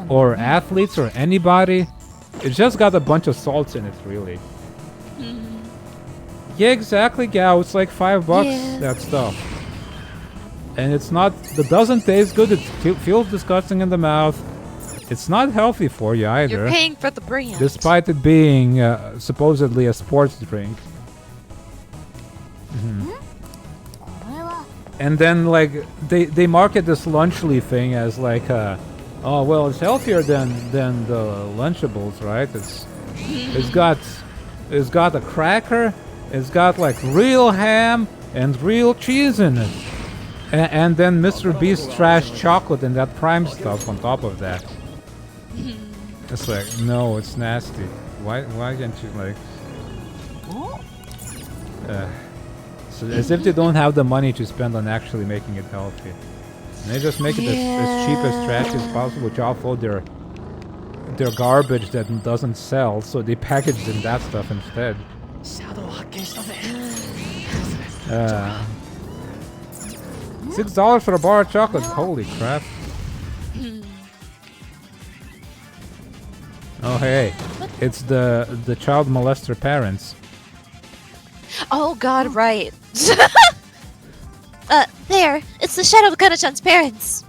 or athletes or anybody. It's just got a bunch of salts in it, really. Yeah, exactly, Gao. It's like $5, that stuff. And it's not... It doesn't taste good. It feels disgusting in the mouth. It's not healthy for you either. You're paying for the brand. Despite it being supposedly a sports drink. And then, like, they market this Lunchly thing as like, oh, well, it's healthier than the Lunchables, right? It's got a cracker. It's got like real ham and real cheese in it. And then Mr. Beast's trash chocolate and that prime stuff on top of that. It's like, no, it's nasty. Why can't you like... so as if they don't have the money to spend on actually making it healthy. And they just make it as cheap as trash as possible to offload their garbage that doesn't sell, so they packaged in that stuff instead. $6 for a bar of chocolate. Holy crap. Oh hey, it's the child molester parents. Oh god, right. There, it's the Shadow of Kana-chan's parents.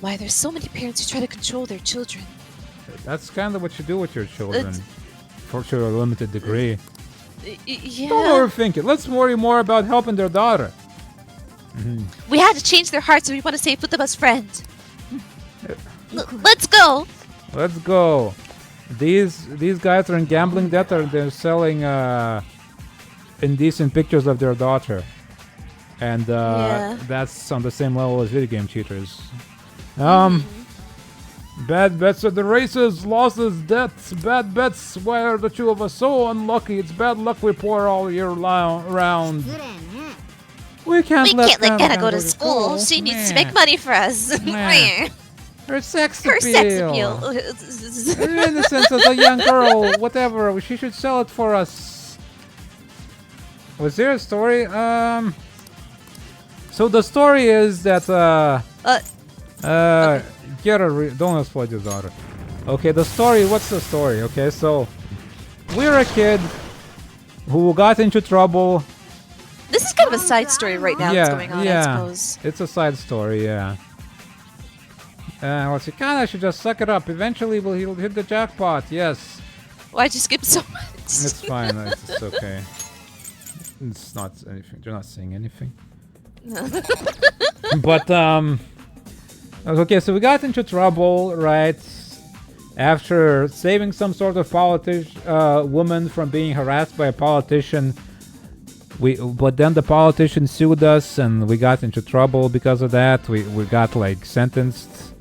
Why, there's so many parents who try to control their children. That's kind of what you do with your children, to a limited degree. Yeah. Don't overthink it. Let's worry more about helping their daughter. We had to change their hearts, and we want to stay with them as friends. Let's go. Let's go. These guys are in gambling debt, or they're selling indecent pictures of their daughter, and that's on the same level as video game cheaters. Bad bets at the races, losses, debts, bad bets. Why are the two of us so unlucky? It's bad luck we pour all year round. We can't let Anna go to school. She needs to make money for us. Her sex appeal. Innocence as a young girl, whatever. She should sell it for us. Was there a story? So the story is that don't exploit your daughter. Okay, the story. What's the story? Okay, so we're a kid who got into trouble. This is kind of a side story right now that's going on, I suppose. It's a side story, yeah. Well, she kinda should just suck it up. Eventually, he'll hit the jackpot. Yes. Why'd you skip so much? It's fine. It's okay. It's not anything. You're not saying anything. But okay. So we got into trouble, right? After saving some sort of woman from being harassed by a politician. But then the politician sued us, and we got into trouble because of that. We got like sentenced.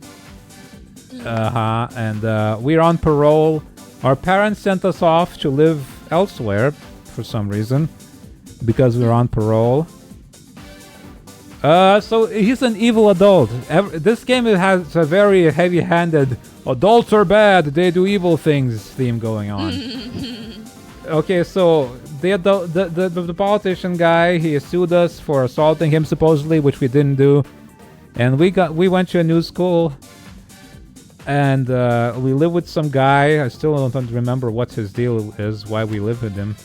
And we're on parole. Our parents sent us off to live elsewhere for some reason because we're on parole. So he's an evil adult. This game has a very heavy-handed adults are bad, they do evil things theme going on. Okay, so the politician guy, he sued us for assaulting him supposedly, which we didn't do. And we went to a new school. And we live with some guy. I still don't remember what his deal is, why we live with him.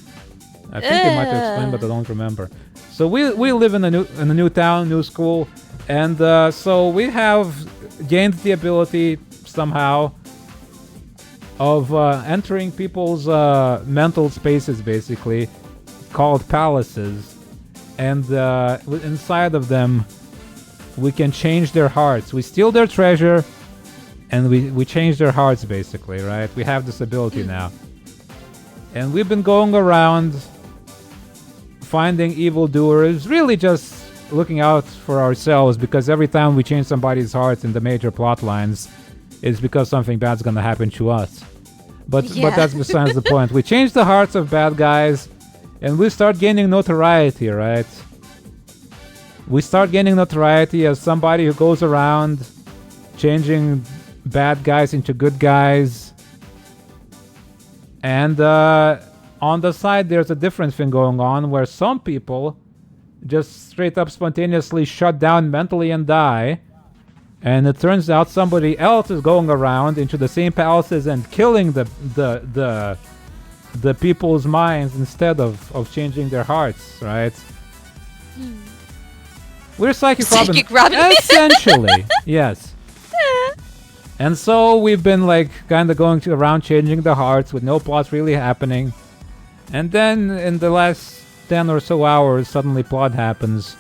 I think they might have explained, but I don't remember. So we live in a new town, new school, and so we have gained the ability somehow of entering people's mental spaces, basically, called palaces, and inside of them we can change their hearts. We steal their treasure. And we change their hearts, basically, right? We have this ability now. And we've been going around finding evildoers, really just looking out for ourselves, because every time we change somebody's hearts in the major plot lines, it's because something bad's gonna happen to us. But that's besides the point. We change the hearts of bad guys, and we start gaining notoriety, right? We start gaining notoriety as somebody who goes around changing bad guys into good guys, And on the side, there's a different thing going on where some people just straight up spontaneously shut down mentally and die. And it turns out somebody else is going around into the same palaces and killing the people's minds instead of changing their hearts, right? We're Psychic Robin. Essentially, yes. And so we've been like kind of going around changing the hearts with no plot really happening. And then in the last 10 or so hours, suddenly plot happens.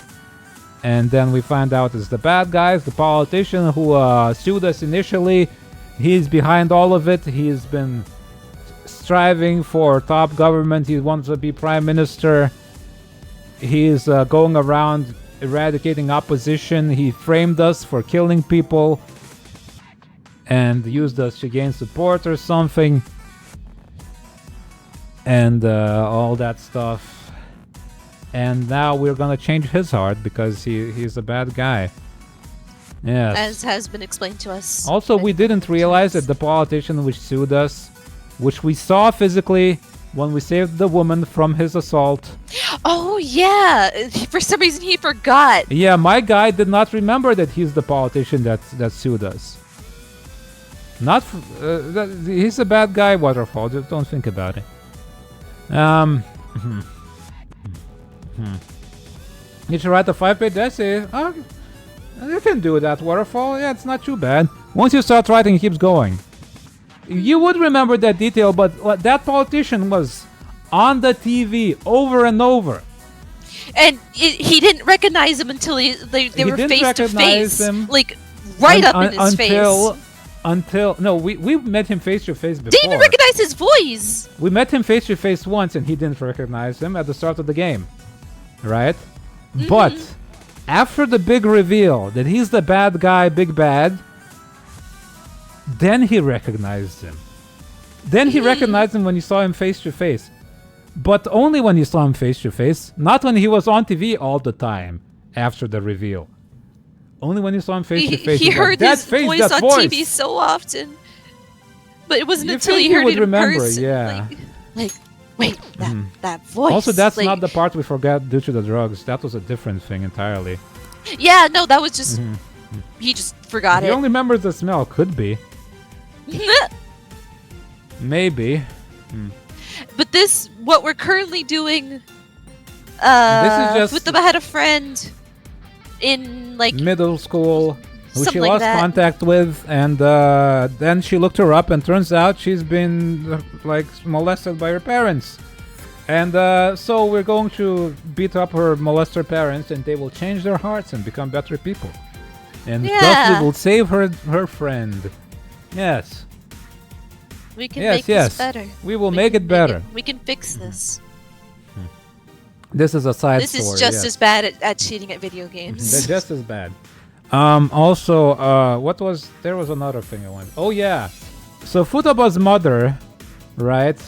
And then we find out it's the bad guys, the politician who sued us initially. He's behind all of it. He's been striving for top government. He wants to be prime minister. He's going around eradicating opposition. He framed us for killing people and used us to gain support or something. And all that stuff. And now we're gonna change his heart because he's a bad guy. Yes. As has been explained to us. Also, we didn't realize that the politician which sued us, which we saw physically when we saved the woman from his assault. Oh yeah! For some reason he forgot. Yeah, my guy did not remember that he's the politician that sued us. He's a bad guy, Waterfall. Just don't think about it. You should write a 5-page essay. You can do that, Waterfall. Yeah, it's not too bad. Once you start writing, it keeps going. You would remember that detail, but that politician was on the TV over and over. And he didn't recognize him until they were face to face. Like, right up in his face. No, we met him face to face before. Didn't even recognize his voice. We met him face to face once, and he didn't recognize him at the start of the game, right? But after the big reveal that he's the bad guy, big bad, then he recognized him. Then he recognized him when he saw him face to face, but only when he saw him face to face, not when he was on TV all the time after the reveal. Only when you saw him face to face. He heard his voice on TV so often, but it wasn't until he heard it in person. Yeah. Like, wait, that voice. Also, that's not the part we forgot due to the drugs. That was a different thing entirely. Yeah, no, that was just he just forgot it. He only remembers the smell. Could be. Maybe. But what we're currently doing. This is just with I had a friend in like middle school who she lost like contact with, and then she looked her up, and turns out she's been like molested by her parents, and so we're going to beat up her molester parents, and they will change their hearts and become better people, and thus we will save her friend. Yes, we can make this better. We will make it better. We can fix this. This is a side story. This is just as bad at cheating at video games. They're just as bad. Also, there was another thing I wanted. Oh yeah, so Futaba's mother, right?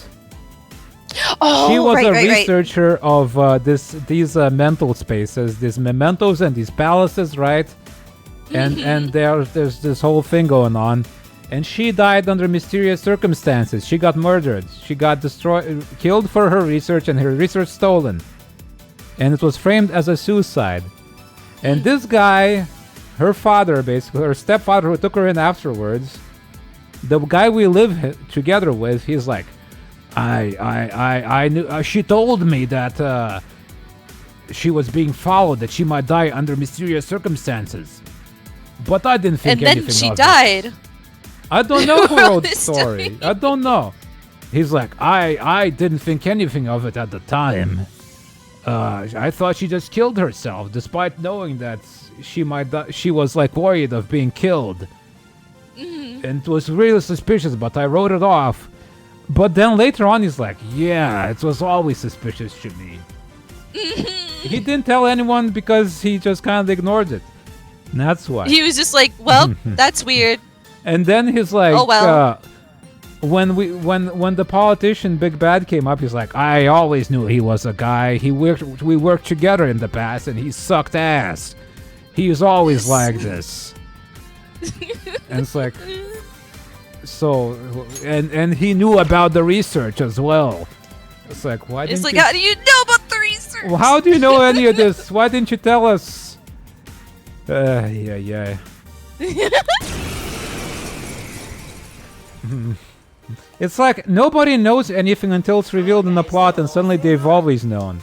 Oh, she was a researcher of these mental spaces, these mementos and these palaces, right? And there's this whole thing going on, and she died under mysterious circumstances. She got murdered. She got killed for her research, and her research stolen. And it was framed as a suicide. And this guy, her father, basically, her stepfather who took her in afterwards, the guy we live together with, he's like, I knew, she told me that she was being followed, that she might die under mysterious circumstances. But I didn't think anything of it. And then she died. I don't know who wrote the story. I don't know. He's like, I didn't think anything of it at the time. I thought she just killed herself, despite knowing that she might die. She was like worried of being killed. And it was really suspicious, but I wrote it off. But then later on, he's like, yeah, it was always suspicious to me. He didn't tell anyone because he just kind of ignored it. And that's why. He was just like, well, that's weird. And then he's like, oh, well. When the politician Big Bad came up, he's like, I always knew he was a guy. We worked together in the past, and he sucked ass. He was always like this. And it's like, So, and he knew about the research as well. It's like, why didn't It's like, you... how do you know about the research? Well, how do you know any of this? Why didn't you tell us? Yeah. It's like nobody knows anything until it's revealed in the plot, and suddenly they've always known.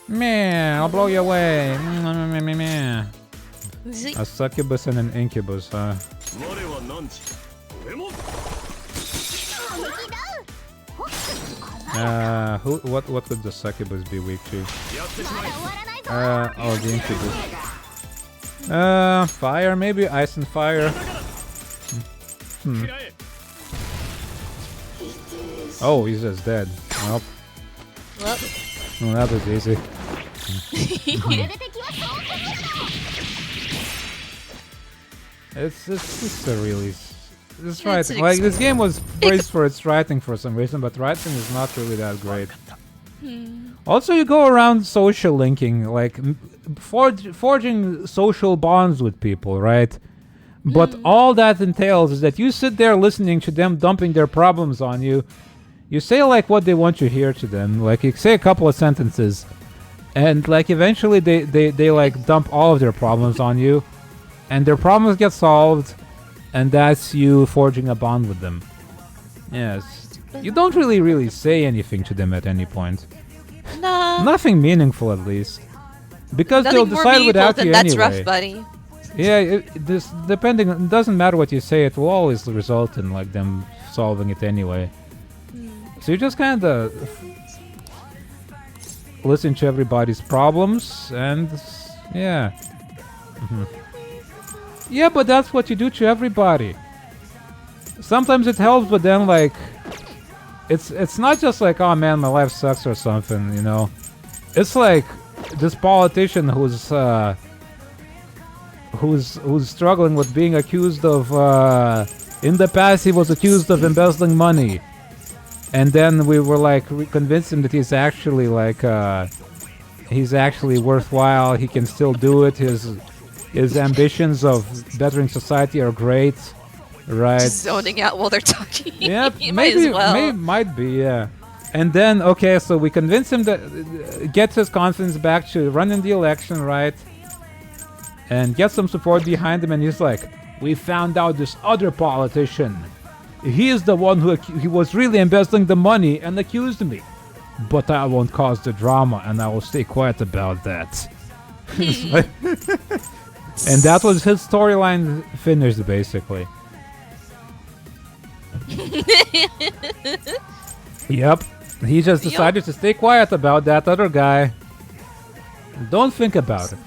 Meh, I'll blow you away. Meh. A succubus and an incubus, huh? What would the succubus be weak to? Oh, the incubus. Fire, maybe ice and fire. Oh, he's just dead. Well. Well, that was easy. It's just a really... This writing, like, this game was praised for its writing for some reason, but writing is not really that great. Also, you go around social linking, like forging social bonds with people, right? But all that entails is that you sit there listening to them dumping their problems on you. You say like what they want you to hear to them, like you say a couple of sentences, and like eventually they like dump all of their problems on you, and their problems get solved, and that's you forging a bond with them. Yes, you don't really say anything to them at any point. No. Nothing meaningful, at least, because Nothing they'll decide without you that's anyway. rough, buddy. Yeah, it doesn't matter what you say, it will always result in like them solving it anyway. So you just kind of listen to everybody's problems, and yeah. Yeah, but that's what you do to everybody. Sometimes it helps, but then like it's not just like, oh man, my life sucks or something, you know. It's like this politician who's struggling with being accused of in the past he was accused of embezzling money, and then we were like convinced him that he's actually like he's actually worthwhile, he can still do it, his ambitions of bettering society are great, right? Just zoning out while they're talking. Yeah, maybe might be, yeah. And then, okay, so we convince him that gets his confidence back to run in the election, right? And get some support behind him, and he's like, we found out this other politician. He is the one he was really embezzling the money and accused me. But I won't cause the drama, and I will stay quiet about that. And that was his storyline finished, basically. Yep. He just decided to stay quiet about that other guy. Don't think about it.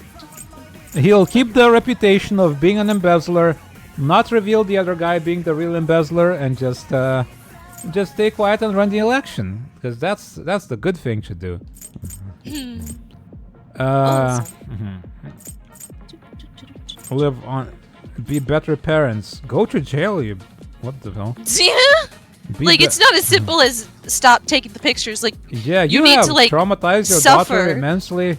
He'll keep the reputation of being an embezzler, not reveal the other guy being the real embezzler, and just stay quiet and run the election, because that's the good thing to do. Live on, be better parents. Go to jail. You, what the hell? Like it's not as simple as stop taking the pictures. Like yeah, you need to like traumatize your daughter immensely.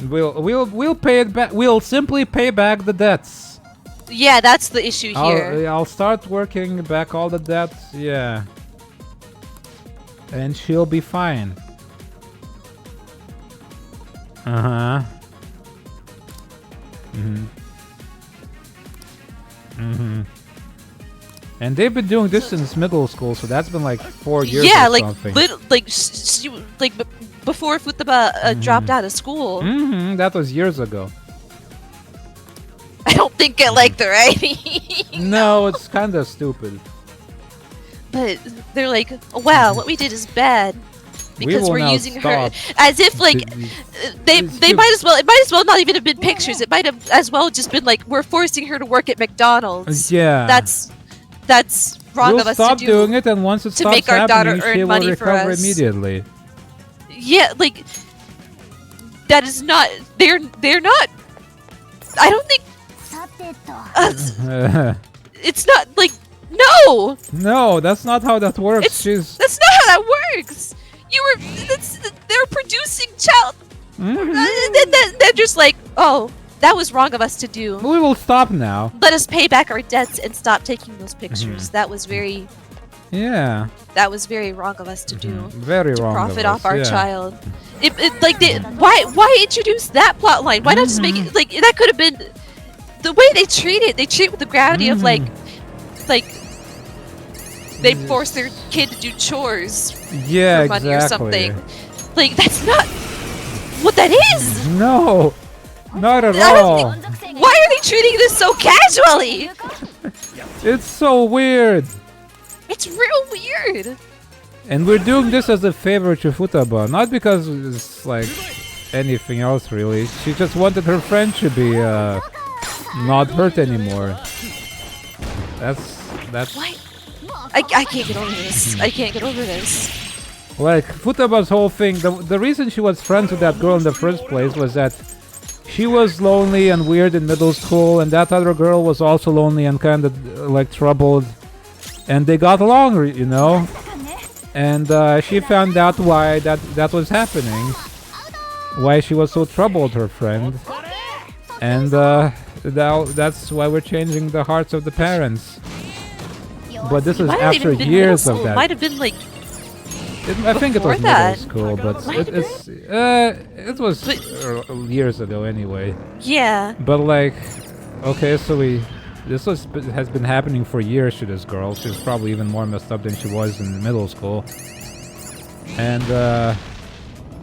We'll pay it back. We'll simply pay back the debts. Yeah, that's the issue here. I'll start working back all the debts. Yeah, and she'll be fine. And they've been doing this since middle school, so that's been like 4 years. Yeah, or like something. before Wtuber dropped out of school. That was years ago. I don't think I like the writing. No, it's kind of stupid. But they're like, oh, wow, what we did is bad. Because we're using her as if like they might as well, it might as well not even have been pictures. It might have as well just been like, we're forcing her to work at McDonald's. Yeah, that's wrong of us to do. We'll stop doing it, and once it stops make our daughter happening, she earn will money for recover us. immediately. Yeah, like that is not. They're not. I don't think. It's not like no. No, that's not how that works. That's not how that works. They're producing child. And then they're just like, oh, that was wrong of us to do. We will stop now. Let us pay back our debts and stop taking those pictures. That was very. Yeah. That was very wrong of us to do. Very to wrong. Profit of off us, our yeah. child. Why introduce that plot line? Why not just make it like that? Could have been the way they treat it. They treat it with the gravity of like they force their kid to do chores Yeah, for money exactly. or something. Like that's not what that is. No, not at I don't all. think- why are they treating this so casually? It's so weird. It's real weird. And we're doing this as a favor to Futaba, not because it's like anything else really. She just wanted her friend to be not hurt anymore. That's Why? I can't get over this. I can't get over this. like Futaba's whole thing. The reason she was friends with that girl in the first place was that she was lonely and weird in middle school, and that other girl was also lonely and kind of like troubled, and they got along, you know. And she found out why that was happening, why she was so troubled, her friend, and that's why we're changing the hearts of the parents. But this is after years of that. Might have been like. I think it was middle that. school, but it was years ago anyway. Yeah. But like, okay, so has been happening for years to this girl. She's probably even more messed up than she was in middle school. And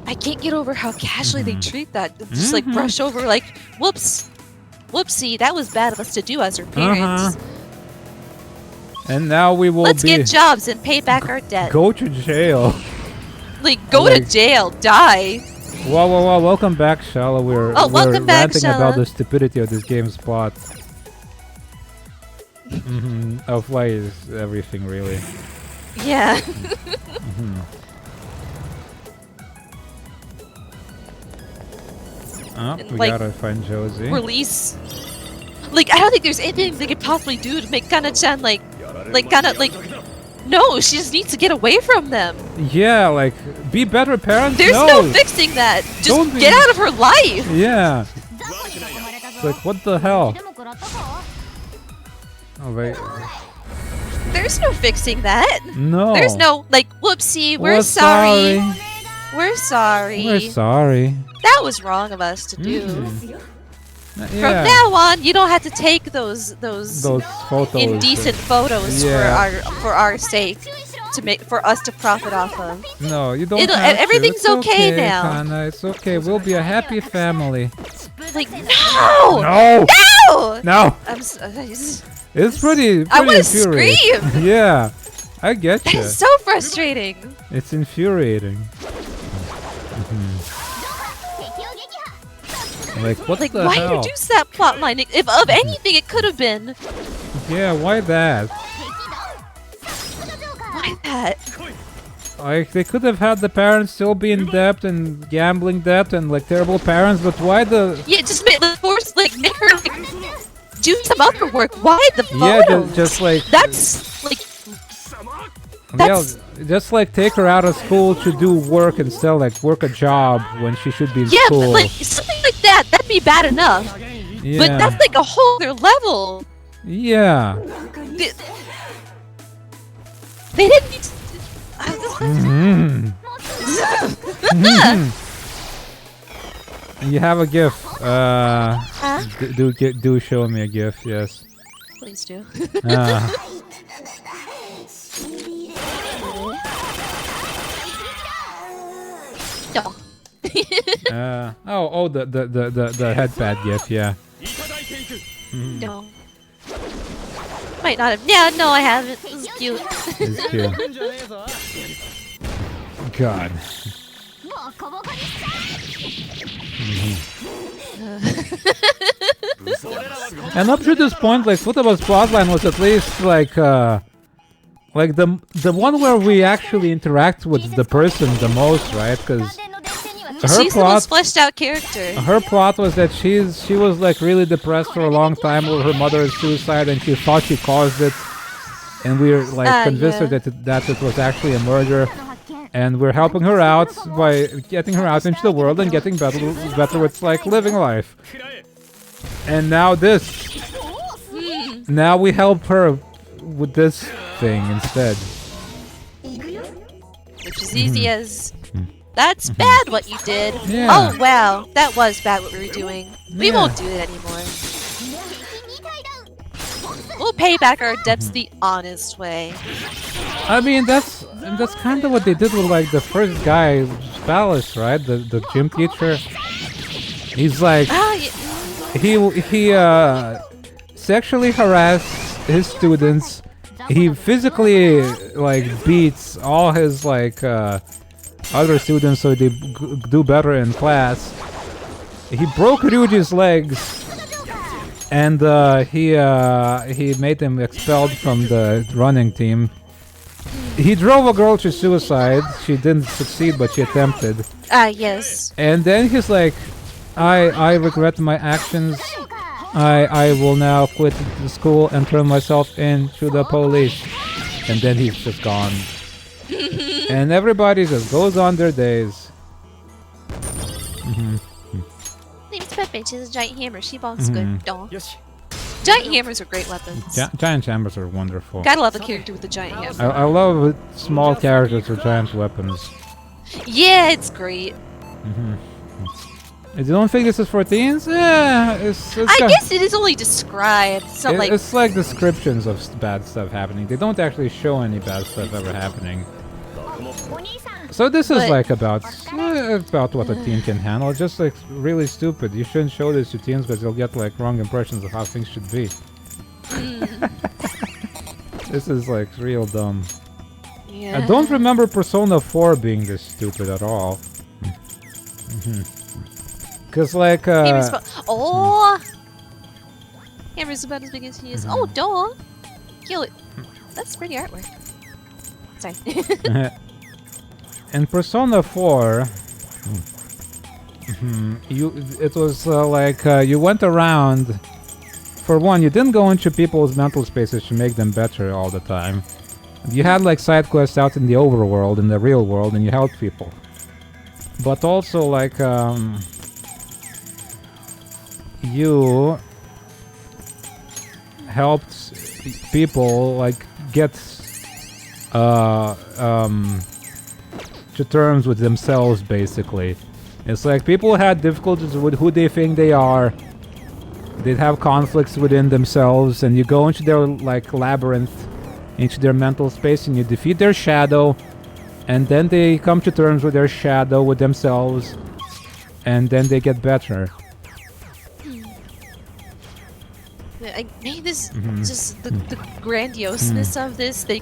I can't get over how casually they treat that. Just like brush over, like, whoopsie, that was bad of us to do as her parents. And now we will Let's get jobs and pay back our debt. Go to jail. Like, go to jail, die. Wow, welcome back, Shala. We're welcome back, ranting Shala. about the stupidity of this game's plot. Of why is everything really. Yeah. Oh, And, we like, gotta find Josie. Release. Like, I don't think there's anything they could possibly do to make Kana-chan, no, she just needs to get away from them. Yeah, like, be better parents? There's no fixing that. Just get out of her life. Yeah. It's like, what the hell? Oh, wait. There's no fixing that. No. There's no, like, whoopsie, we're sorry. We're sorry. We're sorry. That was wrong of us to do. Yeah. From now on, you don't have to take those photos. indecent photos for our sake for us to profit off of. No, you don't have to. Everything's It's okay now. Kana, it's okay. We'll be a happy family. Like no! No! No! No! It's pretty I want to infuriating. scream! Yeah, I get you. It's so frustrating. It's infuriating. Like, what the why hell? introduce that plot line? If of anything, it could have been. Yeah, why that? Why that? Like, they could have had the parents still be in debt and gambling debt and like terrible parents, but why the? Yeah, just make her do some other work. Why the photos? Yeah, just like that's like. That's... Yeah, just like take her out of school to do work instead, like work a job when she should be in school. Yeah, like something like that. That'd be bad enough. Yeah. But that's like a whole other level. Yeah. They didn't need to... You have a GIF. Do show me a GIF, yes. Please do. No. The headpad GIF, yeah. No. Might not have. Yeah, no, I haven't. It was cute. It's cute. God. And up to this point, like Futaba's plotline was at least like the one where we actually interact with the person the most, right? Because she's the most fleshed out character. Her plot was that she was like really depressed for a long time with her mother's suicide, and she thought she caused it, and we were like convinced her that it was actually a murder, and we're helping her out by getting her out into the world and getting better with like living life. And now this. Now we help her with this thing instead. Which is easy as... That's bad what you did. Yeah. Oh, wow. That was bad what we were doing. We won't do it anymore. We'll pay back our debts the honest way. I mean, that's kind of what they did with like the first guy, Spalice, right? The gym teacher. He's like, he sexually harassed his students. He physically like beats all his like other students so they do better in class. He broke Ryuji's legs. And he made him expelled from the running team. He drove a girl to suicide. She didn't succeed, but she attempted. Yes. And then he's like, I regret my actions. I will now quit the school and turn myself in to the police. And then he's just gone. And everybody just goes on their days. Name's Pepe. She has a giant hammer. She bonks good. Don't. Giant hammers are great weapons. Giant hammers are wonderful. Gotta love a character with a giant hammer. I love small characters with giant weapons. Yeah, it's great. You don't think this is for teens? Yeah, I guess it is only described. It's not like... It's like descriptions of bad stuff happening. They don't actually show any bad stuff ever happening. So this is like about what a teen can handle. It's just like really stupid. You shouldn't show this to teens because they'll get like wrong impressions of how things should be. This is like real dumb. Yeah. I don't remember Persona 4 being this stupid at all. Cause like Hammer's about as big as he is. Oh, duh! Kill it. That's pretty artwork. Sorry. In Persona 4, it was like you went around. For one, you didn't go into people's mental spaces to make them better all the time. You had like side quests out in the overworld, in the real world, and you helped people. But also like you helped people like get to terms with themselves, basically. It's like people had difficulties with who they think they are. They'd have conflicts within themselves, and you go into their like labyrinth, into their mental space, and you defeat their shadow, and then they come to terms with their shadow, with themselves, and then they get better. Maybe this just the grandioseness of this. They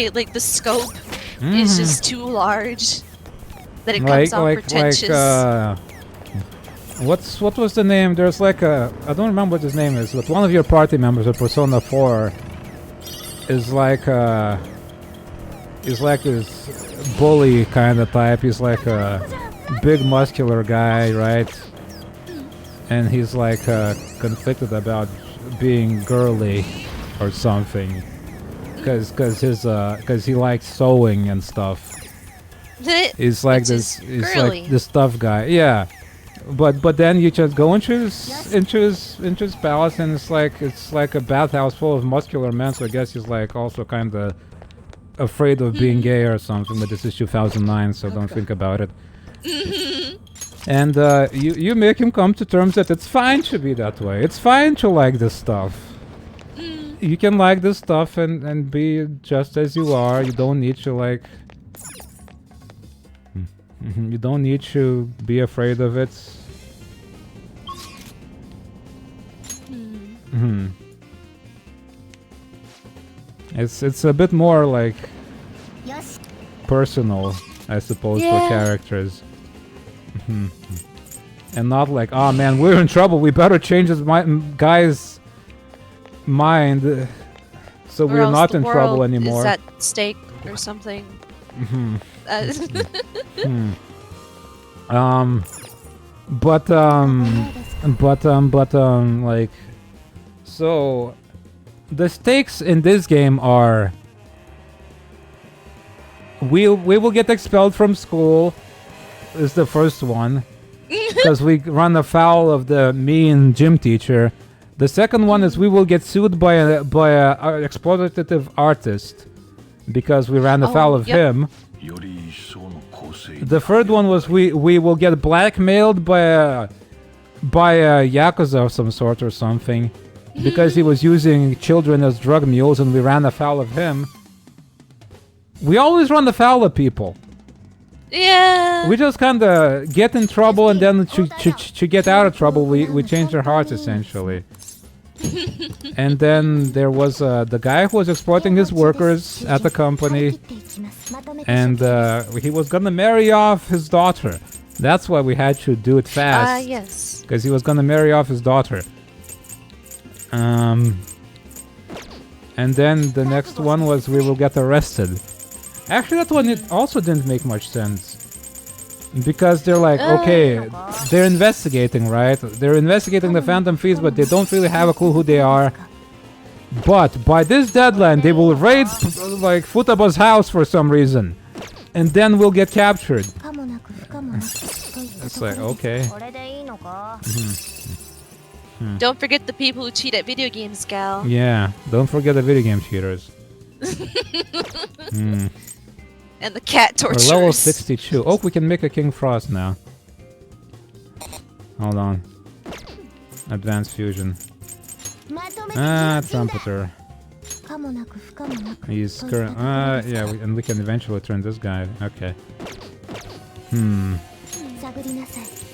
like the scope is just too large that it comes off pretentious. What was the name? There's like I don't remember what his name is, but one of your party members of Persona 4 is like this bully kind of type. He's like a big muscular guy, right? And he's like conflicted about being girly or something, because he likes sewing and stuff. He's like this tough guy, yeah. But then you just go into his palace, and it's like a bathhouse full of muscular men. So I guess he's like also kind of afraid of being gay or something. But this is 2009, so don't think about it. And you make him come to terms that it's fine to be that way. It's fine to like this stuff. You can like this stuff and be just as you are. You don't need to like... You don't need to be afraid of it. It's a bit more like personal, I suppose, for characters. And not like, oh man, we're in trouble, we better change this guy's mind so we're not in trouble anymore. Is at stake or something. Like, so the stakes in this game are we will get expelled from school is the first one. because we run afoul of the mean gym teacher. The second one is we will get sued by a exploitative artist because we ran afoul of him. The third one was we will get blackmailed by a yakuza of some sort or something because he was using children as drug mules and we ran afoul of him. We always run afoul of people. Yeah. We just kind of get in trouble and then to get out of trouble we change our hearts essentially. And then there was the guy who was exploiting his workers at the company, and he was gonna marry off his daughter. That's why we had to do it fast. Yes. Because he was gonna marry off his daughter. And then the next one was we will get arrested. Actually, that one it also didn't make much sense. Because they're like, okay, they're investigating, right? They're investigating the Phantom Thieves, but they don't really have a clue who they are. But by this deadline, they will raid like Futaba's house for some reason, and then we'll get captured. It's like, okay. Don't forget the people who cheat at video games, gal. Yeah, don't forget the video game cheaters. And the cat torturers. We're level 62. Oh, we can make a King Frost now. Hold on. Advanced fusion. Trumpeter. He's current. Yeah, and we can eventually turn this guy. Okay.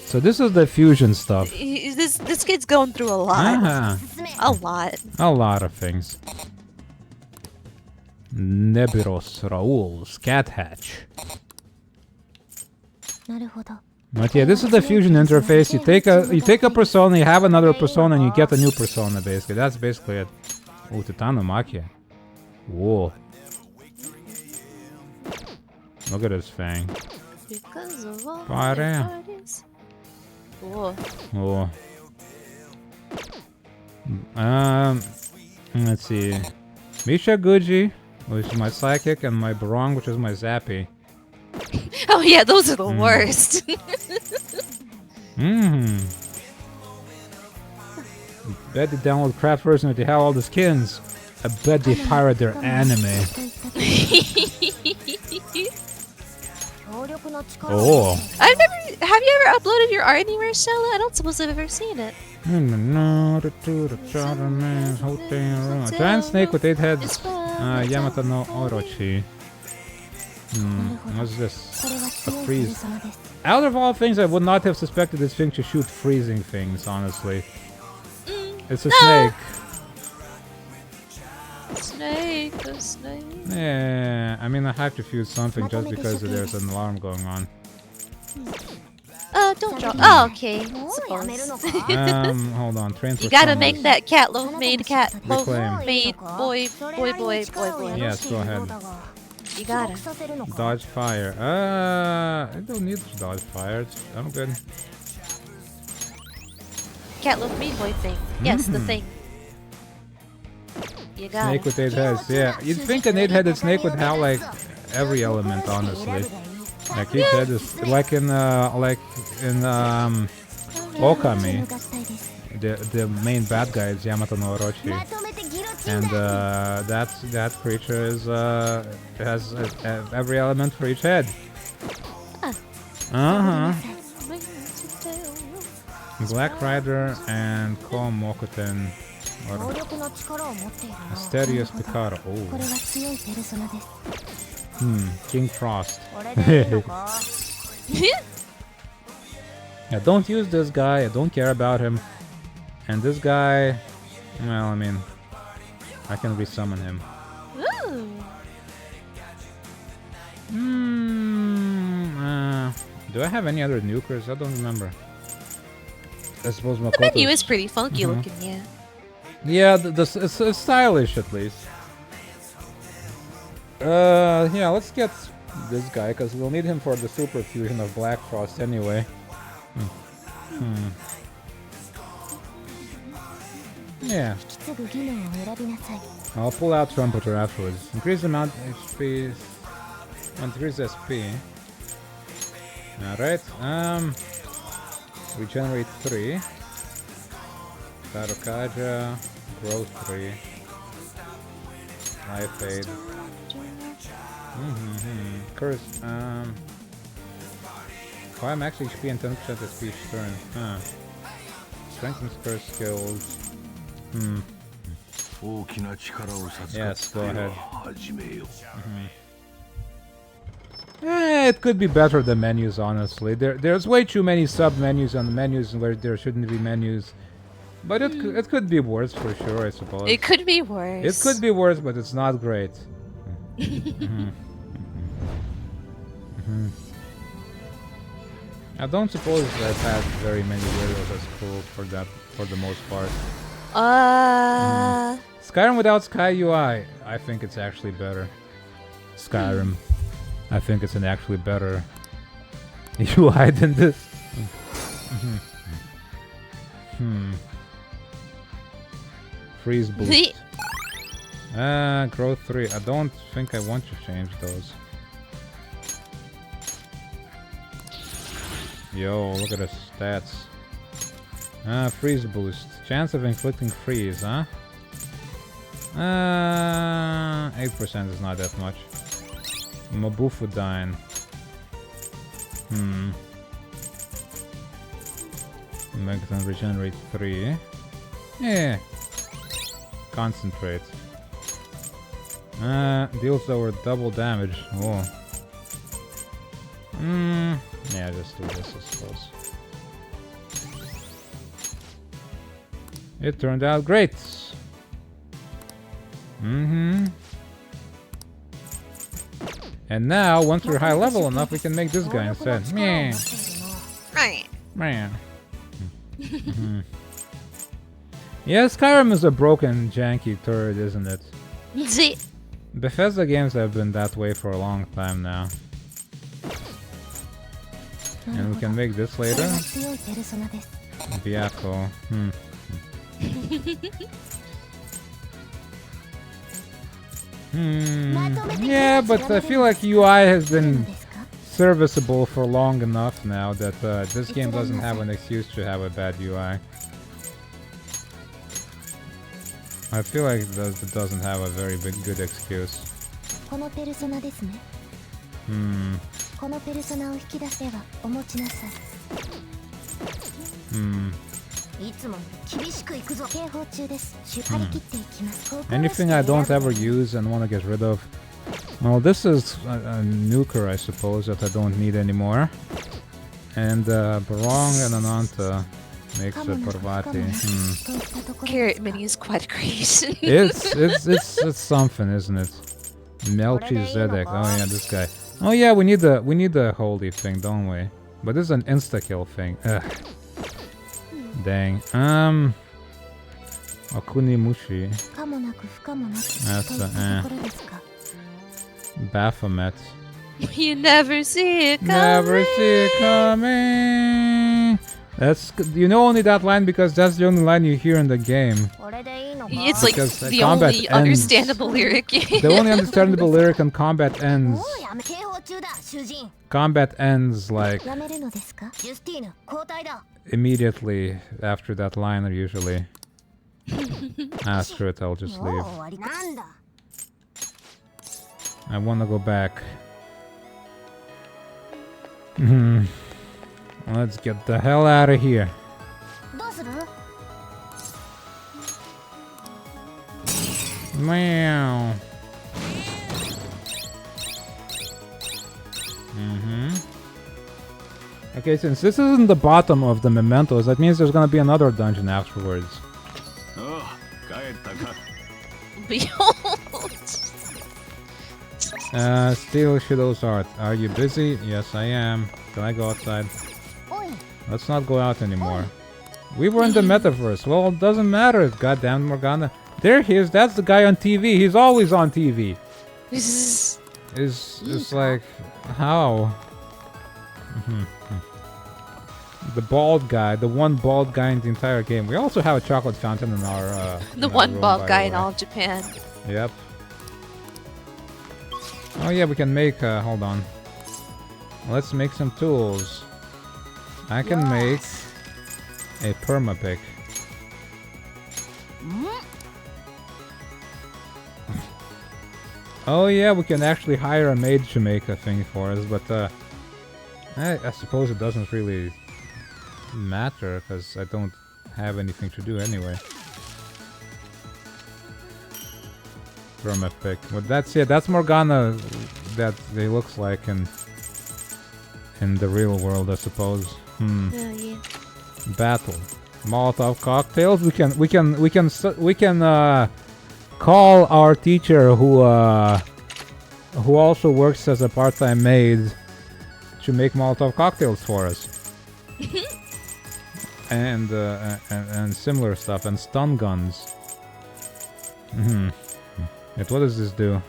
So this is the fusion stuff. This kid's going through a lot. A lot. A lot of things. Nebiros, Raoul, Scat Hatch. But yeah, this is the fusion interface. You take a persona, you have another persona, and you get a new persona. Basically, that's basically it. Oh, Titano Makia. Whoa! Look at his fang. Because of all Pare. Whoa. Oh. Let's see. Misha Guji, which is my psychic, and my Barong, which is my Zappy. Oh yeah, those are the worst. Bet they download crap version if they have all the skins. I bet they pirate their anime. Oh. Have you ever uploaded your art anywhere, Stella? I don't suppose I've ever seen it. Giant snake with 8 heads. Yamata no Orochi. What's this? A freeze. Out of all things, I would not have suspected this thing to shoot freezing things, honestly. It's a snake. A snake. Yeah, I mean, I have to fuse something just because there's an alarm going on. Don't drop. Oh, okay. Suppose. Hold on. Train You gotta make that cat loaf made cat loaf Reclaim. made boy. Yes, go ahead. You gotta. Dodge fire. I don't need to dodge fire. I'm good. Cat loaf made boy thing. Yes, the thing. You got Snake with 8 heads. Yeah, you'd think an 8-headed snake would have like every element, honestly. Like each head is like in Okami. The main bad guy is Yamato no Orochi, and that creature is has every element for each head. Black Rider and Ko Mokuten. Asterios Picaro. King Frost. Yeah, don't use this guy. I don't care about him. And this guy, well, I mean, I can resummon him. Do I have any other nukers? I don't remember. I suppose Makoto's... The menu is pretty funky looking, yeah. Yeah, it's stylish at least. Yeah, let's get this guy because we'll need him for the super fusion of Black Frost anyway. Yeah. I'll pull out Trumpeter afterwards. Increase the amount HP. Increase SP. Alright. Regenerate 3. Kadokaja. Growth 3. Life Aid. Curse. Oh, max HP and 10% SP each turn. Huh. Strengthens curse skills. Yes, go ahead. It could be better than menus, honestly. There's way too many sub-menus on the menus where there shouldn't be menus. But it could be worse for sure, I suppose. It could be worse. It could be worse, but it's not great. I don't suppose I've had very many videos as cool for the most part. Skyrim without Sky UI, I think it's actually better. Skyrim. I think it's an actually better UI than this. Freeze boost. Growth 3. I don't think I want to change those. Yo, look at the stats. Freeze boost. Chance of inflicting freeze, huh? 8% is not that much. Mabufudine. Make them regenerate 3. Yeah. Concentrate. Deals over double damage. Oh. Yeah, just do this, I suppose. It turned out great. And now, once we're high level enough, we can make this guy instead. Meh. Meh. Yeah, Skyrim is a broken, janky turret, isn't it? Bethesda games have been that way for a long time now. And we can make this later. Biako. Yeah, but I feel like UI has been serviceable for long enough now that this game doesn't have an excuse to have a bad UI. I feel like it doesn't have a very good excuse. Anything I don't ever use and want to get rid of? Well, this is a nuker, I suppose, that I don't need anymore. And Barong and Ananta makes a Parvati. Carrot mini is quite great. it's something, isn't it? Melchizedek. Oh yeah, this guy. Oh yeah, we need the holy thing, don't we? But this is an insta kill thing. Ugh. Dang. Okunimushi. That's Baphomet. You never see it coming. Never see it coming. That's only that line because that's the only line you hear in the game. It's like the only understandable lyric. The only understandable lyric in combat ends. Combat ends like immediately after that line, usually. Screw it, I'll just leave. I wanna go back. Let's get the hell out of here. Meow. Okay, since this isn't the bottom of the mementos, that means there's gonna be another dungeon afterwards. Steal Shadow's art. Are you busy? Yes, I am. Can I go outside? Let's not go out anymore. We were in the metaverse. Well, it doesn't matter. Goddamn Morgana. There he is. That's the guy on TV. He's always on TV. It's like, how? The bald guy. The one bald guy in the entire game. We also have a chocolate fountain in our the one bald guy in all of Japan. Yep. Oh yeah, we can make, hold on. Let's make some tools. I can make A permapic. Oh yeah, we can actually hire a maid to make a thing for us, but I suppose it doesn't really matter because I don't have anything to do anyway. Permapic, but that's Morgana that they looks like in the real world, I suppose. Yeah. Battle. Molotov cocktails. We can call our teacher who also works as a part-time maid to make Molotov cocktails for us. and similar stuff and stun guns. What does this do?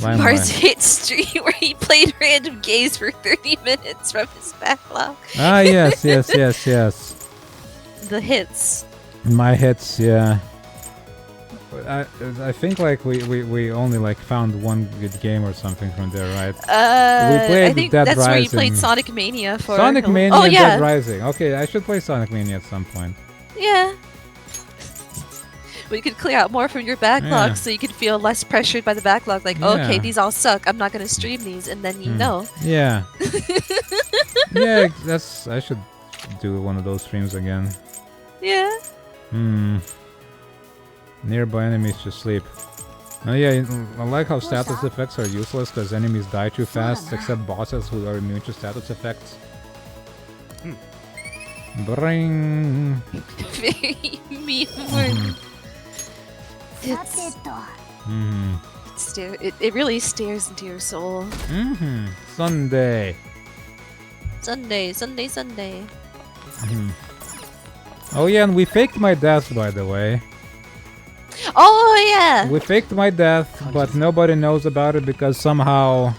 Mars hit stream where he played random games for 30 minutes from his backlog. Ah, yes. The hits. My hits, yeah. I think like we only like found one good game or something from there, right? We played I think Dead that's Rising. where you played Sonic Mania for. Sonic Mania oh, and yeah. Dead Rising. Okay, I should play Sonic Mania at some point. Yeah. We could clear out more from your backlog Yeah. so you could feel less pressured by the backlog. Like, okay, these all suck. I'm not going to stream these, and then you know. Yeah. Yeah, I should do one of those streams again. Yeah. Nearby enemies to sleep. Oh yeah, I like how status effects are useless because enemies die too fast, except bosses who are immune to status effects. Bring. Very meme. It really stares into your soul. Sunday. Sunday. Oh yeah, and we faked my death, by the way. Oh yeah. We faked my death, but nobody knows about it because somehow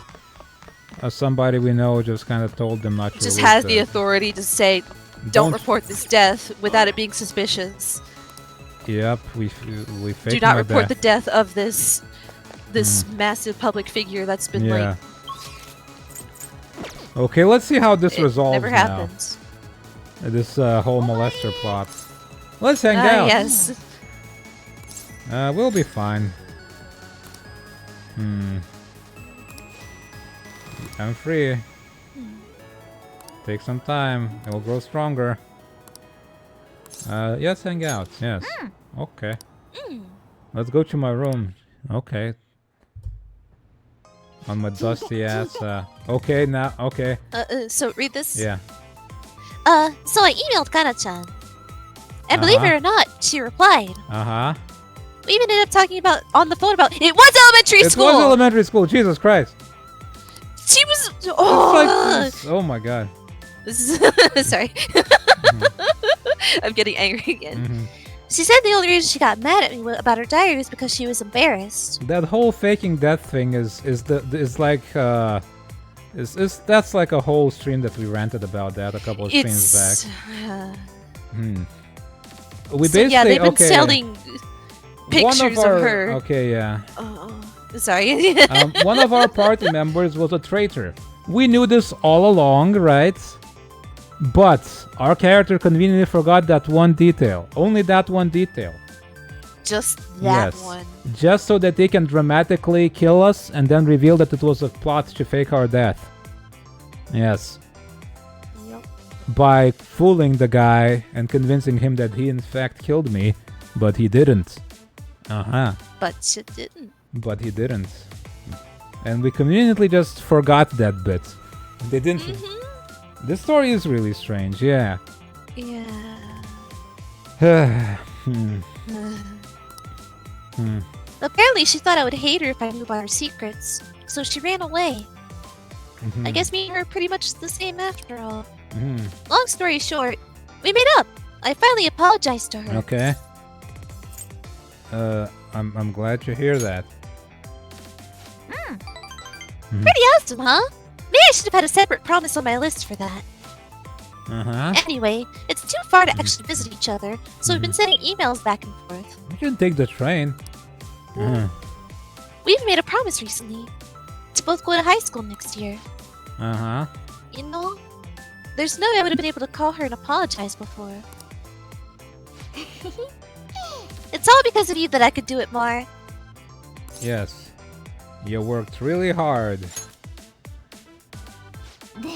somebody we know just kind of told them not to. Just has the authority to say, don't report this death without it being suspicious. Yep, we faked. Do not report the death of this massive public figure that's been like. Okay, let's see how this resolves never now. happens. This whole molester plot. Let's hang out. Yes. We'll be fine. I'm free. Take some time. It will grow stronger. Let's hang out. Yes. Okay. Let's go to my room. Okay. On my dusty ass. Okay, now. Okay. So read this. Yeah. So I emailed Kana-chan. And believe it or not, she replied. We even ended up talking on the phone about it was elementary school. It was elementary school. Jesus Christ. She was. Oh my God. Sorry. I'm getting angry again. She said the only reason she got mad at me about her diary was because she was embarrassed. That whole faking death thing is like that's like a whole stream that we ranted about that a couple of streams back. We basically they've been selling pictures of her. Okay, yeah. Sorry. One of our party members was a traitor. We knew this all along, right? But our character conveniently forgot that one detail. Only that one detail. Just that one. Just so that they can dramatically kill us and then reveal that it was a plot to fake our death. Yes. Yep. By fooling the guy and convincing him that he in fact killed me, but he didn't. But she didn't. But he didn't. And we conveniently just forgot that bit. They didn't. This story is really strange, yeah. Yeah. Apparently she thought I would hate her if I knew about her secrets, so she ran away. I guess me and her are pretty much the same after all. Long story short, we made up. I finally apologized to her. Okay. I'm glad to hear that. Pretty awesome, huh? Maybe I should have had a separate promise on my list for that. Anyway, it's too far to actually visit each other, so we've been sending emails back and forth. We can take the train. We've made a promise recently to both go to high school next year. Uh-huh. You know? There's no way I would have been able to call her and apologize before. It's all because of you that I could do it, Mar. Yes. You worked really hard. Yeah,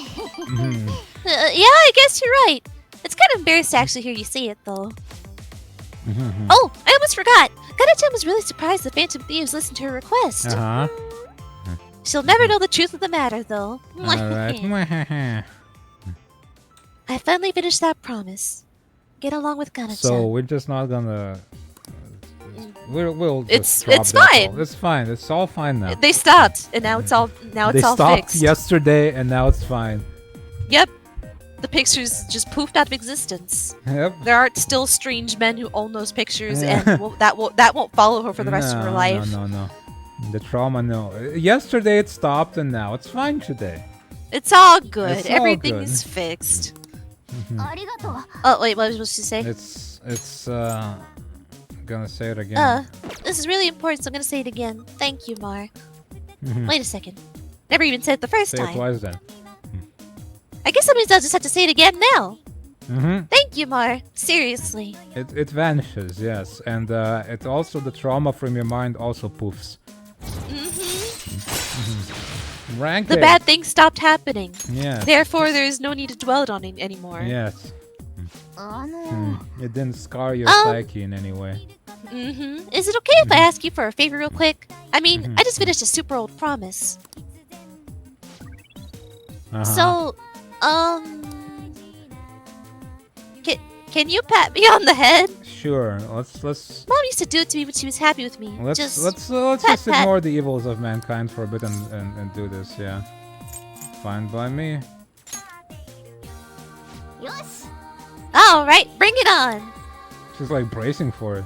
I guess you're right. It's kind of embarrassed to actually hear you say it, though. Oh, I almost forgot. Gana-chan was really surprised that Phantom Thieves listened to her request. Uh-huh. She'll never know the truth of the matter, though. Alright. I finally finished that promise. Get along with Gana-chan. So we're just not gonna... We'll just It's drop that fine. all. It's fine. It's all fine now. They stopped, and now it's all They stopped fixed. yesterday, and now it's fine. Yep. The pictures just poofed out of existence. Yep. There aren't still strange men who own those pictures, and that won't follow her for the rest of her life. No. The trauma, no. Yesterday it stopped, and now it's fine today. It's all good. It's all Everything good. is fixed. Oh wait, what was she say? It's gonna say it again. This is really important, so I'm gonna say it again. Thank you, Mar. Wait a second. Never even said it the first Say time. it twice then. I guess somebody does just have to say it again now. Mm-hmm. Thank you, Mar. Seriously. It vanishes, yes, and it also the trauma from your mind also poofs. Rank The it. bad things stopped happening. Yes. Therefore, there is no need to dwell on it anymore. Yes. It didn't scar your psyche in any way. Is it okay if I ask you for a favor real quick? I mean, I just finished a super old promise. So, can you pat me on the head? Sure. Let's Mom used to do it to me when she was happy with me. let's pat, just pat. ignore the evils of mankind for a bit and do this. Yeah. Fine by me. All right, bring it on. She's like bracing for it.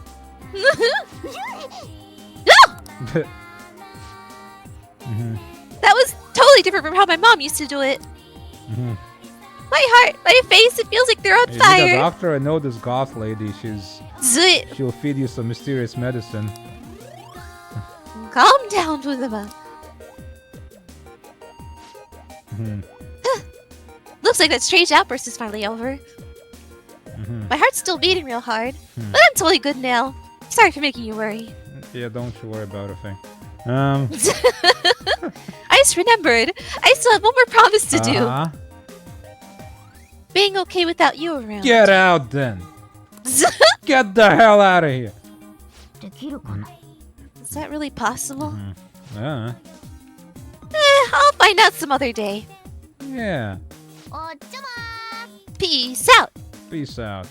That was totally different from how my mom used to do it. My heart, my face, it feels like they're on You need a fire. doctor. I know this goth lady. Zit. She'll feed you some mysterious medicine. Calm down, Budama. Looks like that strange outburst is finally over. My heart's still beating real hard, but I'm totally good now. Sorry for making you worry. Yeah, don't you worry about a thing. I just remembered. I still have one more promise to do. Being okay without you around. Get out then. Get the hell out of here. Is that really possible? Yeah. I'll find out some other day. Yeah. Peace out. Peace out.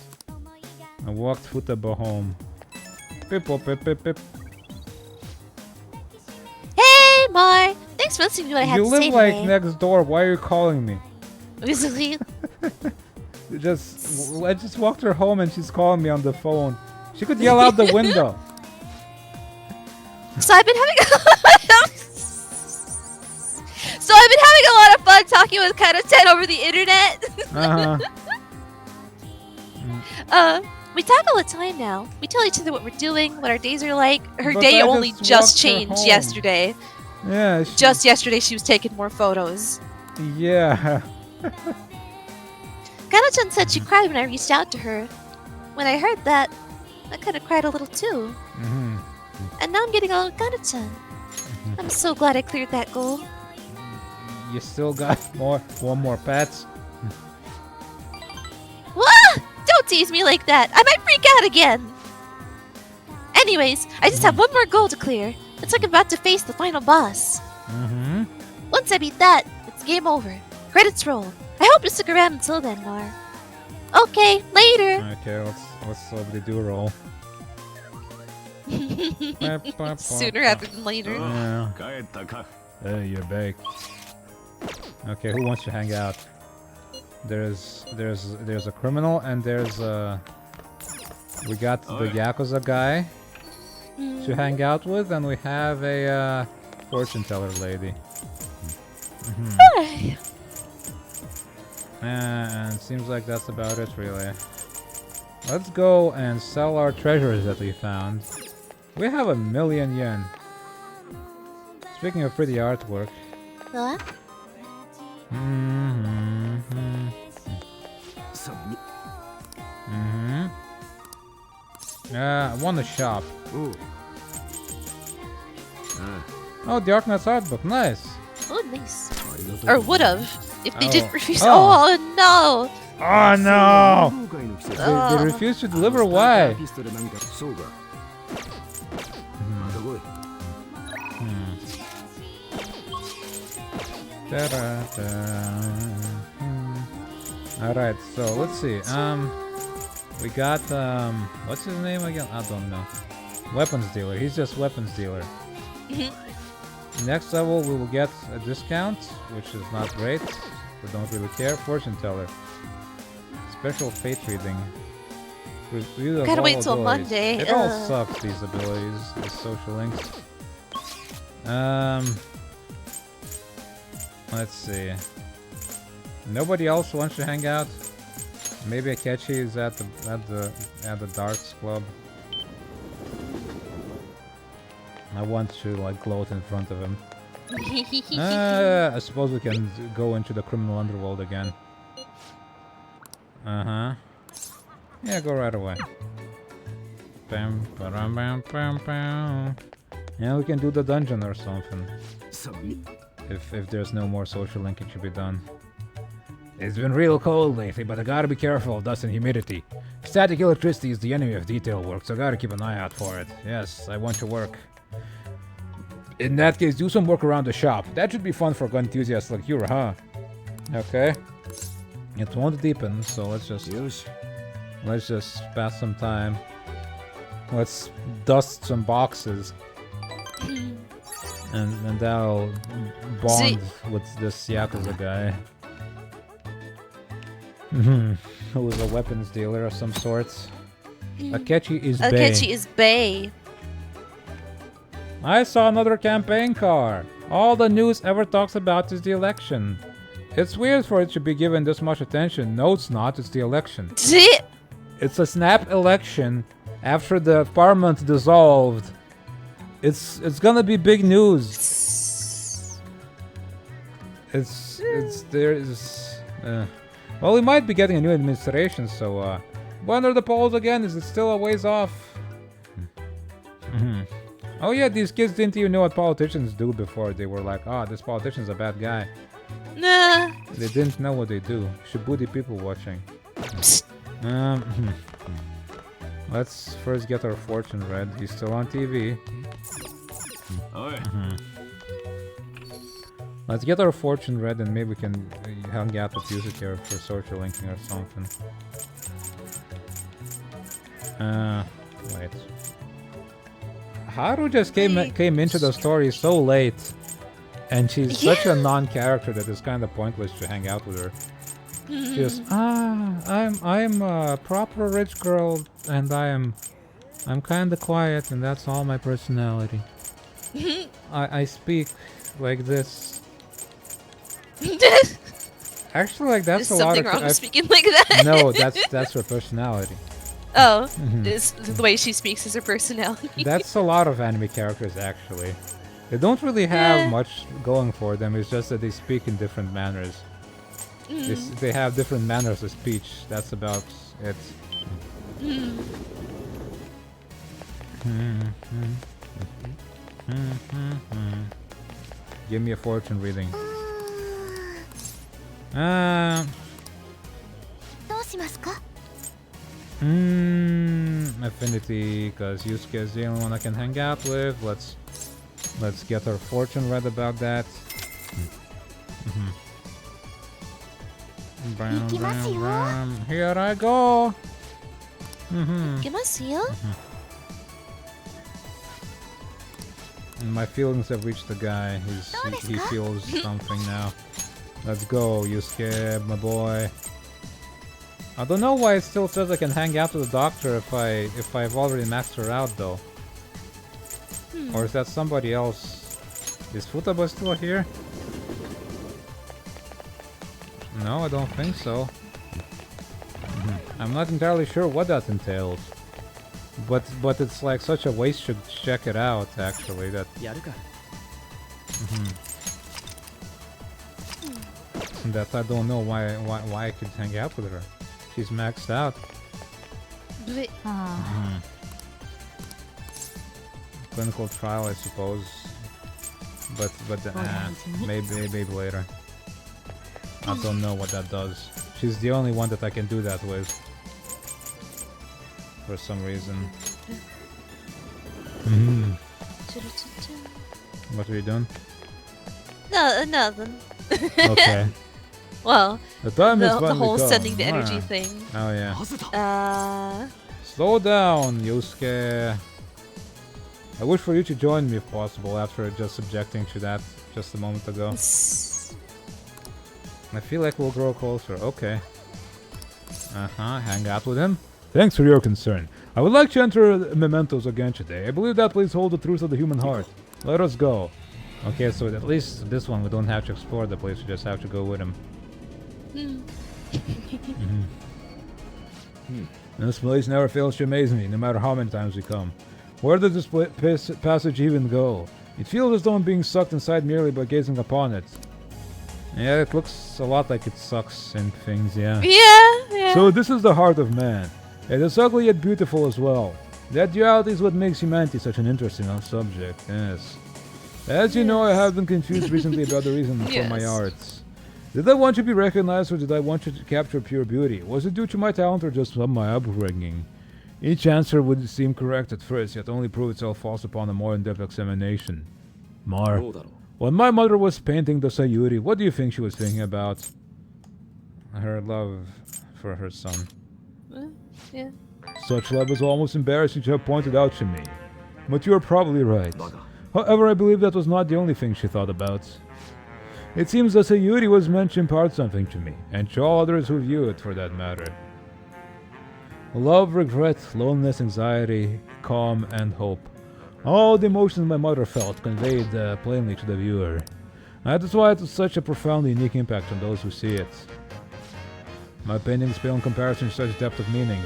I walked Vtuber home. Pip pip pip pip. Hey, Mar. Thanks for listening to what I had You to say live like today. next door. Why are you calling me? Basically, I just walked her home and she's calling me on the phone. She could yell out the window. So I've been having a lot of fun talking with Kana-chan over the internet. We talk all the time now. We tell each other what we're doing, what our days are like. Her But day I only just just walked her changed home. yesterday. Yeah. Just yesterday she was taking more photos. Yeah. Kana-chan said she cried when I reached out to her. When I heard that, I kind of cried a little too. And now I'm getting along with Kana-chan. I'm so glad I cleared that goal. You still got one more pets? What? Don't tease me like that. I might freak out again. Anyways, I just have one more goal to clear. It's like I'm about to face the final boss. Once I beat that, it's game over. Credits roll. I hope you stick around until then, Mar. Okay, later. Okay, let's slowly do roll. Sooner rather than later. Yeah. You're back. Okay, who wants to hang out? There's a criminal and there's we got the Yakuza guy to hang out with, and we have a fortune teller lady. And seems like that's about it, really. Let's go and sell our treasures that we found. We have 1,000,000 yen. Speaking of pretty artwork. What? want to shop. Oh, the Arknight's art book. Nice. Oh, nice. Or would have if they didn't refuse. Oh. Oh no! Oh no! They refused to deliver. Why? Alright, so let's see. We got what's his name again? I don't know. Weapons dealer. He's just weapons dealer. Next level we will get a discount, which is not great. We don't really care. Fortune teller. Special fate reading. Gotta wait till Monday. It all sucks, these abilities, these social links. Let's see. Nobody else wants to hang out. Maybe Akechi is at the darts club. I want to like gloat in front of him. I suppose we can go into the criminal underworld again. Yeah, go right away. Bam, bam, bam, bam, bam. Yeah, we can do the dungeon or something. If there's no more social linkage to be done. It's been real cold lately, but I gotta be careful of dust and humidity. Static electricity is the enemy of detail work, so I gotta keep an eye out for it. Yes, I want to work. In that case, do some work around the shop. That should be fun for gun enthusiasts like you, huh? Okay. It won't deepen, so let's just pass some time. Let's dust some boxes. And that'll bond with this Yakuza guy. Who is a weapons dealer of some sorts. Akechi is Bay. Akechi is Bay. I saw another campaign car. All the news ever talks about is the election. It's weird for it to be given this much attention. No, it's not. It's the election. It's a snap election after the parliament dissolved. It's gonna be big news. Well, we might be getting a new administration, so when are the polls again? Is it still a ways off? Oh yeah, these kids didn't even know what politicians do before. They were like, oh, this politician's a bad guy. Nah. They didn't know what they do. Shibuya people watching. Let's first get our fortune read. He's still on TV. Let's get our fortune read and maybe we can hang out with Yuzuki here for social linking or something. Wait. Haru just came into the story so late, and she's such a non-character that it's kind of pointless to hang out with her. She goes, I'm a proper rich girl, and I'm kind of quiet, and that's all my personality. I speak like this. Actually, like that's There's a lot of. something wrong with speaking like that. No, that's her personality. Oh, is the way she speaks is her personality. That's a lot of anime characters, actually. They don't really have much going for them. It's just that they speak in different manners. They have different manners of speech. That's about it. Give me a fortune reading. Affinity, because Yusuke is the only one I can hang out with. Let's get our fortune read about that. Here I go. My feelings have reached the guy. He feels something now. Let's go, Yusuke, my boy. I don't know why it still says I can hang out with the doctor if I've already maxed her out though. Or is that somebody else? Is Futaba still here? No, I don't think so. I'm not entirely sure what that entails. But it's like such a waste to check it out actually that that I don't know why I could hang out with her. She's maxed out. clinical trial, I suppose. But maybe later. I don't know what that does. She's the only one that I can do that with. For some reason. What are you doing? No, nothing. Okay. Well, the time is the whole come. sending the energy thing. Oh yeah. Slow down, Yusuke. I wish for you to join me if possible after just subjecting to that just a moment ago. I feel like we'll grow closer. Okay. Hang out with him. Thanks for your concern. I would like to enter Mementos again today. I believe that place holds the truth of the human heart. Let us go. Okay, so at least this one we don't have to explore the place, we just have to go with him. This place never fails to amaze me, no matter how many times we come. Where does this passage even go? It feels as though I'm being sucked inside merely by gazing upon it. Yeah, it looks a lot like it sucks in things, yeah. Yeah. So this is the heart of man. It is ugly yet beautiful as well. That duality is what makes humanity such an interesting subject, yes. As you know, I have been confused recently about the reason for my arts. Did I want to be recognized or did I want to capture pure beauty? Was it due to my talent or just my upbringing? Each answer would seem correct at first, yet only prove itself false upon a more in-depth examination. Mar, when my mother was painting the Sayuri, what do you think she was thinking about? Her love for her son. Yeah. Such love is almost embarrassing to have pointed out to me. But you are probably right. However, I believe that was not the only thing she thought about. It seems that Sayuri was meant to impart something to me, and to all others who view it for that matter. Love, regret, loneliness, anxiety, calm, and hope. All the emotions my mother felt conveyed plainly to the viewer. That is why it has such a profoundly unique impact on those who see it. My paintings pale in comparison to such depth of meaning.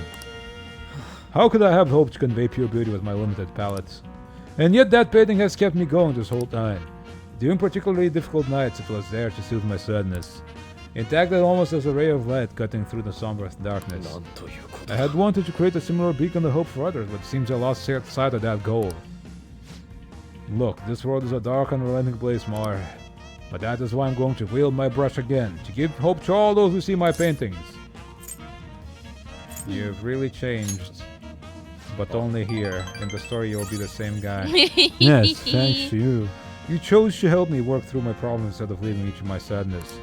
How could I have hoped to convey pure beauty with my limited palette? And yet that painting has kept me going this whole time. During particularly difficult nights, it was there to soothe my sadness. It acted almost as a ray of light cutting through the somber darkness. I had wanted to create a similar beacon of hope for others, but it seems I lost sight of that goal. Look, this world is a dark and unrelenting place, Mar. But that is why I'm going to wield my brush again, to give hope to all those who see my paintings. You've really changed. But only here. In the story you'll be the same guy. Yes, thanks to you. You chose to help me work through my problems instead of leaving me to my sadness.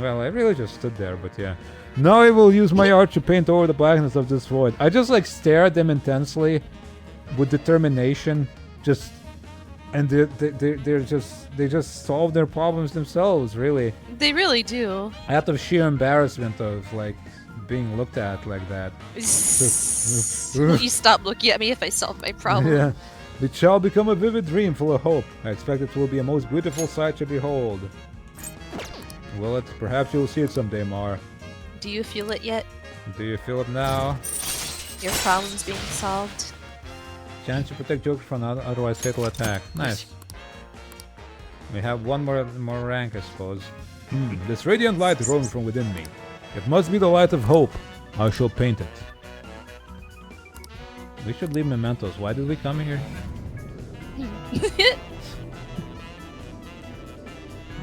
Well, I really just stood there, but yeah. Now I will use my art to paint over the blackness of this void. I just like stare at them intensely with determination. And they just solve their problems themselves, really. They really do. Out of sheer embarrassment of like being looked at like that. Will you stop looking at me if I solve my problem? Yeah. It shall become a vivid dream full of hope. I expect it will be a most beautiful sight to behold. Will it? Perhaps you'll see it someday, Mar. Do you feel it yet? Do you feel it now? Your problem's being solved. Chance to protect Joker from an otherwise fatal attack. Nice. We have one more rank, I suppose. This radiant light is rolling from within me. It must be the light of hope. I shall paint it. We should leave mementos. Why did we come here?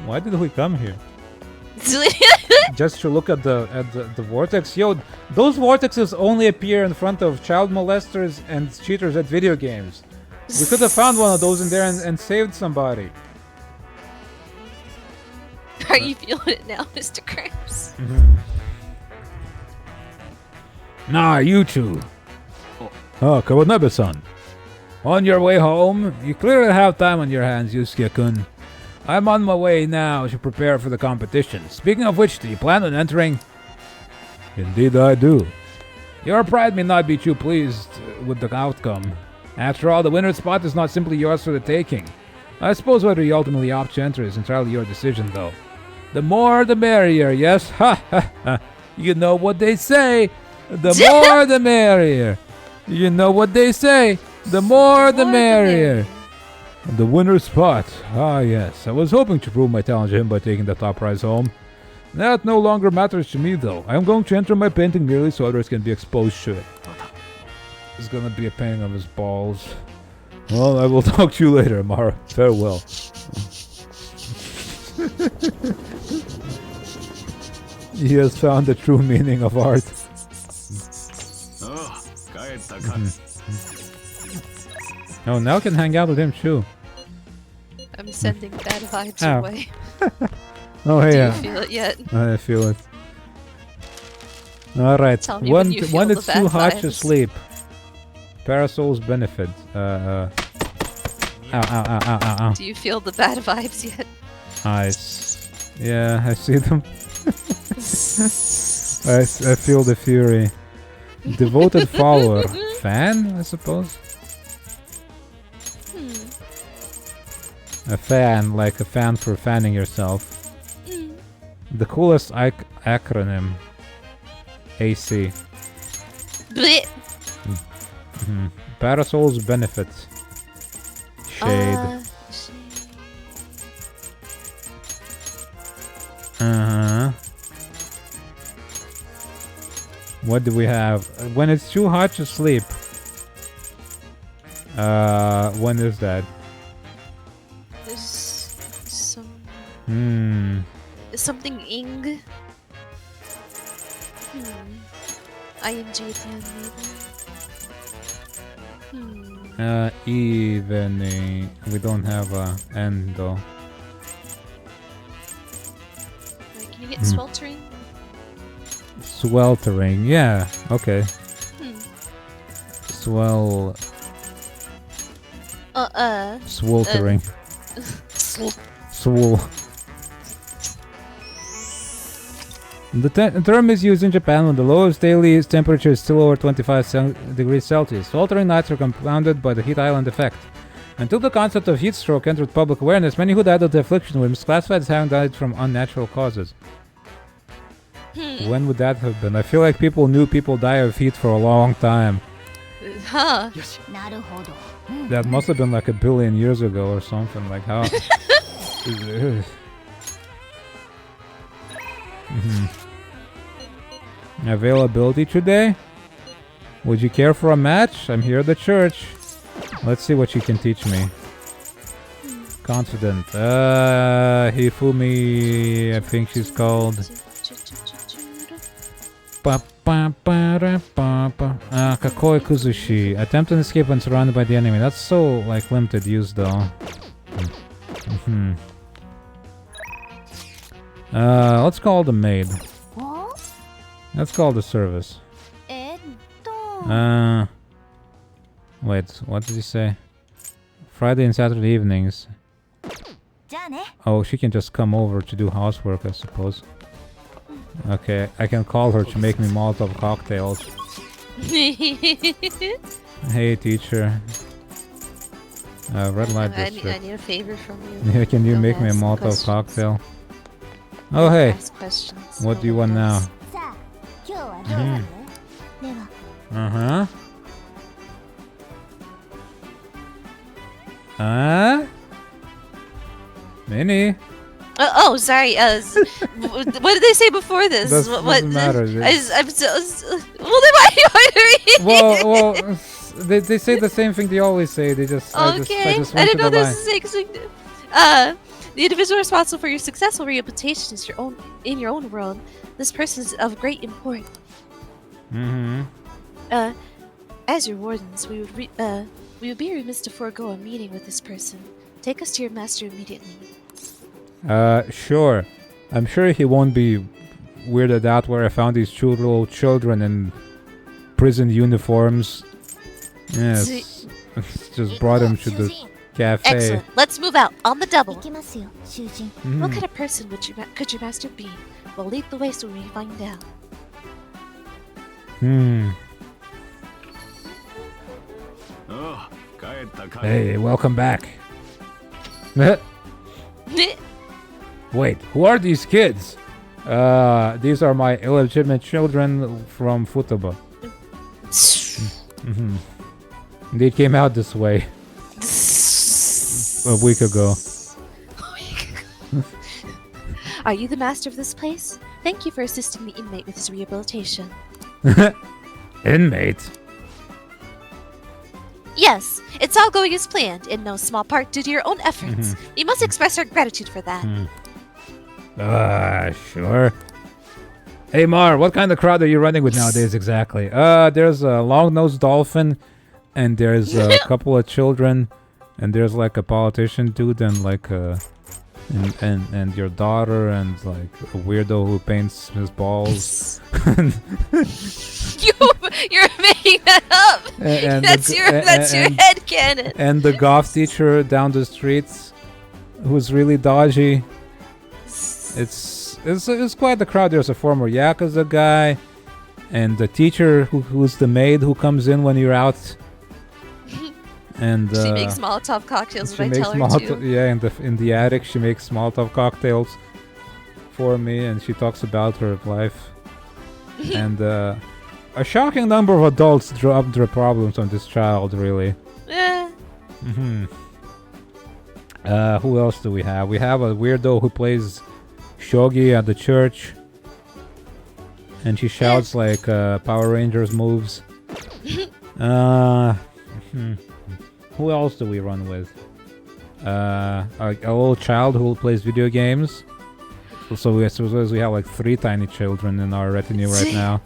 Why did we come here? Just to look at the vortex. Yo, those vortexes only appear in front of child molesters and cheaters at video games. We could have found one of those in there and saved somebody. Are you feeling it now, Mr. Krabs? Nah, you two. Oh, Kawanabe-san. On your way home? You clearly have time on your hands, Yusuke-kun. I'm on my way now to prepare for the competition. Speaking of which, do you plan on entering? Indeed I do. Your pride may not be too pleased with the outcome. After all, the winner's spot is not simply yours for the taking. I suppose whether you ultimately opt to enter is entirely your decision, though. The more the merrier, yes? Ha ha ha. You know what they say. The more the merrier. You know what they say. The more the merrier. The winner's spot. Ah, yes. I was hoping to prove my talent to him by taking the top prize home. That no longer matters to me, though. I am going to enter my painting merely so others can be exposed to it. It's gonna be a painting of his balls. Well, I will talk to you later, Mara. Farewell. He has found the true meaning of art. Oh, now I can hang out with him too. I'm sending bad vibes Ow. away. Oh, Do yeah. you feel it yet? I feel it. Alright, Tell me when when you feel the it's bad too hot to vibes. sleep, parasols benefit. Ow, ow, ow, ow, ow, ow. Do you feel the bad vibes yet? Eyes. Yeah, I see them. I feel the fury. Devoted follower. Fan, I suppose? A fan, like a fan for fanning yourself. The coolest acronym. AC. Blech. Parasols benefit. Shade. What do we have? When it's too hot to sleep. When is that? There's some something ing. ING again, maybe. Evening. We don't have a end though. Like, can you get sweltering? Sweltering, yeah, okay. Sweltering. Swole. The term is used in Japan when the lowest daily temperature is still over 25 degrees Celsius. Sweltering nights are compounded by the heat island effect. Until the concept of heat stroke entered public awareness, many who died of the affliction were misclassified as having died from unnatural causes. When would that have been? I feel like people knew people die of heat for a long time. Huh. That must have been like 1 billion years ago or something. Like how... Availability today? Would you care for a match? I'm here at the church. Let's see what you can teach me. Confident. Hifumi, I think she's called. Kakoi Kuzushi. Attempt an escape when surrounded by the enemy. That's so, like, limited use, though. Let's call the maid. Let's call the service. Wait, what did he say? Friday and Saturday evenings. Oh, she can just come over to do housework, I suppose. Okay, I can call her to make me Molotov cocktails. Hey, teacher. Red light district. I need a favor from you. Yeah, can you Don't make me a ask Molotov questions. cocktail? Oh, hey. Ask questions. What do you want now? Minnie? Oh, sorry. What did they say before this? Doesn't matter. I'm so. Well, then why are you ordering? Well, they say the same thing they always say. They just. Okay. I just I didn't know wanted this to is the individual responsible for your successful rehabilitation is in your own world. This person is of great import. As your wardens, we would be remiss to forego a meeting with this person. Take us to your master immediately. Sure. I'm sure he won't be weirded out where I found these two little children in prison uniforms. Yes. Just brought him to the cafe. Excellent. Let's move out on the double. What kind of person could your master be? We'll lead the way so we find out. Hey, welcome back. Wait, who are these kids? These are my illegitimate children from Vtuber. They came out this way a week ago. Are you the master of this place? Thank you for assisting the inmate with his rehabilitation. Inmate? Yes, it's all going as planned, in no small part due to your own efforts. We must express our gratitude for that. Sure. Hey Mar, what kind of crowd are you running with nowadays exactly? There's a long-nosed dolphin, and there's a couple of children, and there's like a politician dude, and like and your daughter, and like a weirdo who paints his balls. You're making that up. That's your headcanon. And the goth teacher down the streets, who's really dodgy. It's quite the crowd. There's a former Yakuza guy, and the teacher who's the maid who comes in when you're out. And she makes Molotov cocktails when I tell her to. Yeah, in the attic she makes Molotov cocktails for me, and she talks about her life. And a shocking number of adults dropped their problems on this child, really. Who else do we have? We have a weirdo who plays shogi at the church, and she shouts like Power Rangers moves. Who else do we run with? A little child who plays video games. So we have like 3 tiny children in our retinue right now.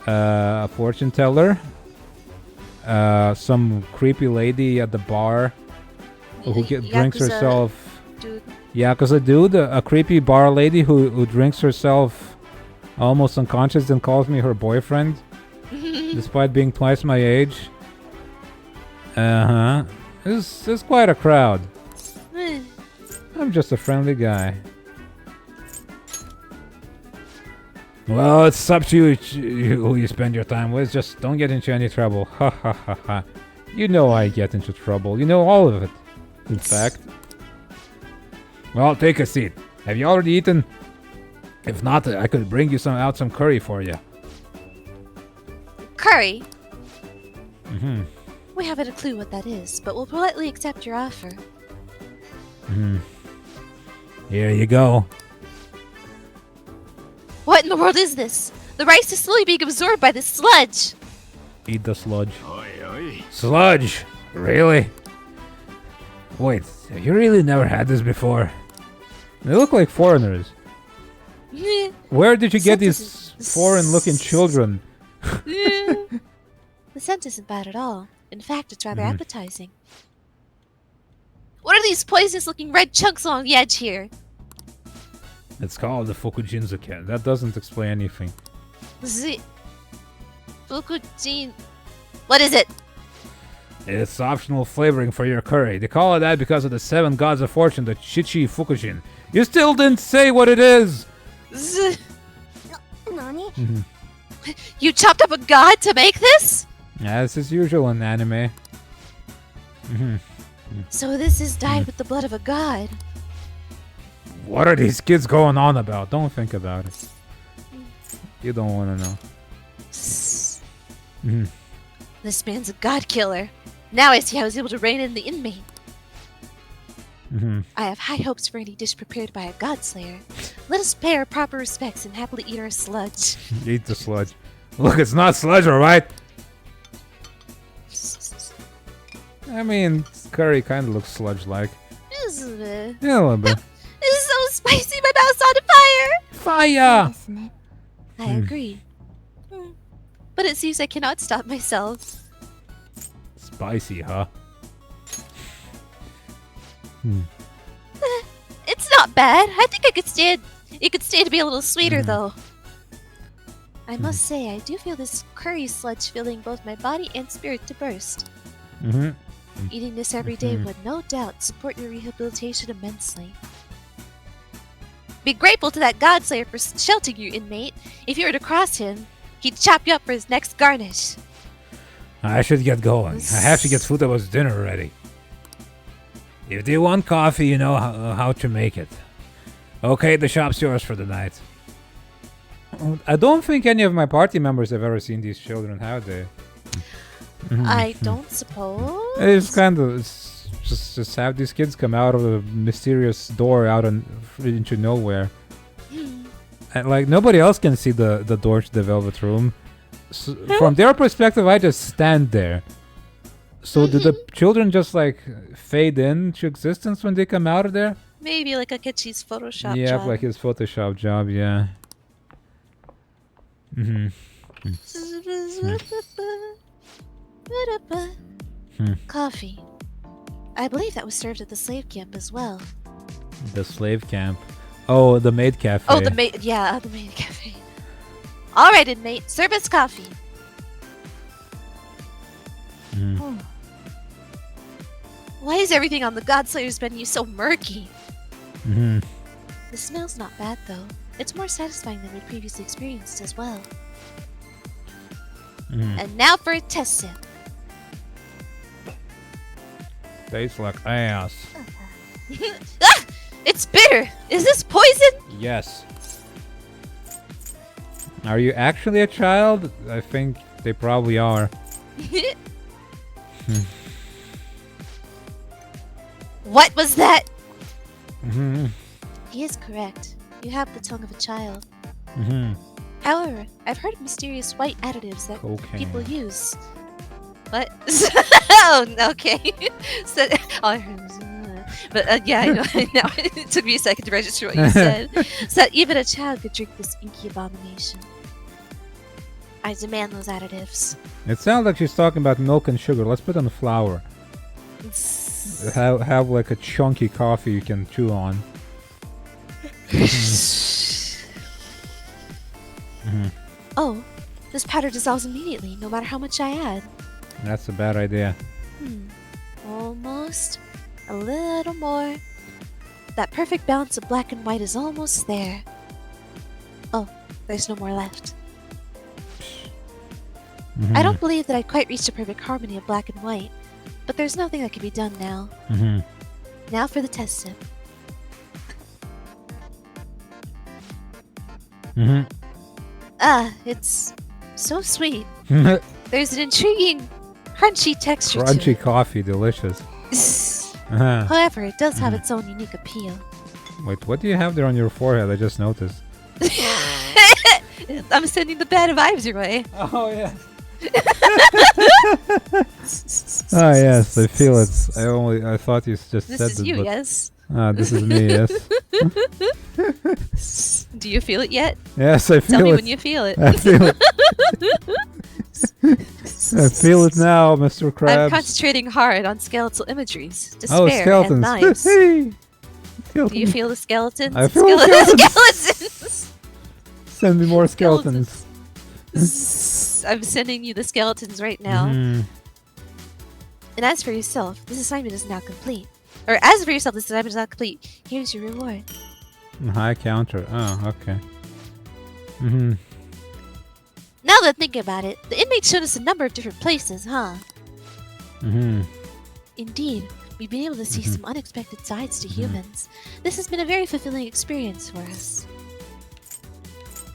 A fortune teller. Some creepy lady at the bar who drinks herself. Dude. Yakuza dude, a creepy bar lady who drinks herself almost unconscious and calls me her boyfriend, despite being twice my age. It's quite a crowd. I'm just a friendly guy. Well, it's up to you who you spend your time with. Just don't get into any trouble. Ha ha ha ha. You know I get into trouble. You know all of it, in fact. Well, take a seat. Have you already eaten? If not, I could bring you some curry for you. Curry? We haven't a clue what that is, but we'll politely accept your offer. Here you go. What in the world is this? The rice is slowly being absorbed by this sludge. Eat the sludge. Sludge? Really? Wait, have you really never had this before? They look like foreigners. Where did you get these foreign-looking children? The scent isn't bad at all. In fact, it's rather appetizing. What are these poisonous-looking red chunks along the edge here? It's called the Fukujinzuke. That doesn't explain anything. Fukujin... What is it? It's optional flavoring for your curry. They call it that because of the 7 gods of fortune, the Chichi Fukujin. You still didn't say what it is! You chopped up a god to make this? As is usual in anime. So this is dyed with the blood of a god. What are these kids going on about? Don't think about it. You don't want to know. This man's a god killer. Now I see how he's able to rein in the inmate. I have high hopes for any dish prepared by a god slayer. Let us pay our proper respects and happily eat our sludge. Eat the sludge. Look, it's not sludge, alright? I mean, curry kind of looks sludge-like. Yeah, a little bit. This is so spicy, my mouth's on fire! Fire! I agree. But it seems I cannot stop myself. Spicy, huh? It's not bad. I think I could stand. It could stand to be a little sweeter, though. I must say, I do feel this curry sludge filling both my body and spirit to burst. Eating this every day would no doubt support your rehabilitation immensely. Be grateful to that Godslayer for sheltering you, inmate. If you were to cross him, he'd chop you up for his next garnish. I should get going. I have to get Futaba's dinner ready. If they want coffee, you know how to make it. Okay, the shop's yours for the night. I don't think any of my party members have ever seen these children, have they? I don't suppose. It's kind of just have these kids come out of a mysterious door out into nowhere, and like nobody else can see the door to the Velvet Room. So, from their perspective, I just stand there, So did the children just like fade into existence when they come out of there? Maybe like a Ketchi's Photoshop Yeah, job. like his Photoshop job, yeah. Coffee. I believe that was served at the slave camp as well. The slave camp. Oh, the maid cafe. Oh, the maid. Yeah, the maid cafe. All right, inmate. Serve us coffee. Why is everything on the Godslayer's menu so murky? The smell's not bad, though. It's more satisfying than we previously experienced as well. And now for a test sip. Tastes like ass. Ah! It's bitter! Is this poison? Yes. Are you actually a child? I think they probably are. What was that? He is correct. You have the tongue of a child. However, I've heard of mysterious white additives that people use. What? Oh, okay. So, all I heard was, but yeah, I know. Now it took me a second to register what you said. So that even a child could drink this inky abomination. I demand those additives. It sounds like she's talking about milk and sugar. Let's put on flour. Have like a chunky coffee you can chew on. Oh, this powder dissolves immediately, no matter how much I add. That's a bad idea. Almost. A little more. That perfect balance of black and white is almost there. Oh, there's no more left. I don't believe that I'd quite reached a perfect harmony of black and white, but there's nothing that can be done now. Now for the test sip. Ah, it's so sweet. There's an intriguing, crunchy texture to Crunchy it. coffee, delicious. However, it does have its own unique appeal. Wait, what do you have there on your forehead? I just noticed. I'm sending the bad vibes your way. Oh, yeah. Ah, yes, I feel it. I thought you just said This is it, you, but... yes? Ah, this is me, yes. Do you feel it yet? Yes, I feel Tell me it. when you feel it. I feel it. I feel it now, Mr. Krabs. I'm concentrating hard on skeletal imageries, despair, Oh, and skeletons. knives. Hey! Do you feel the skeletons? I feel skeletons! Send me more skeletons. I'm sending you the skeletons right now. Mhm. And as for yourself, this assignment is now complete. Or as for yourself, this assignment is not complete. Here's your reward. High counter. Oh, okay. Now that I think about it, the inmates showed us a number of different places, huh? Indeed, we've been able to see some unexpected sides to humans. This has been a very fulfilling experience for us.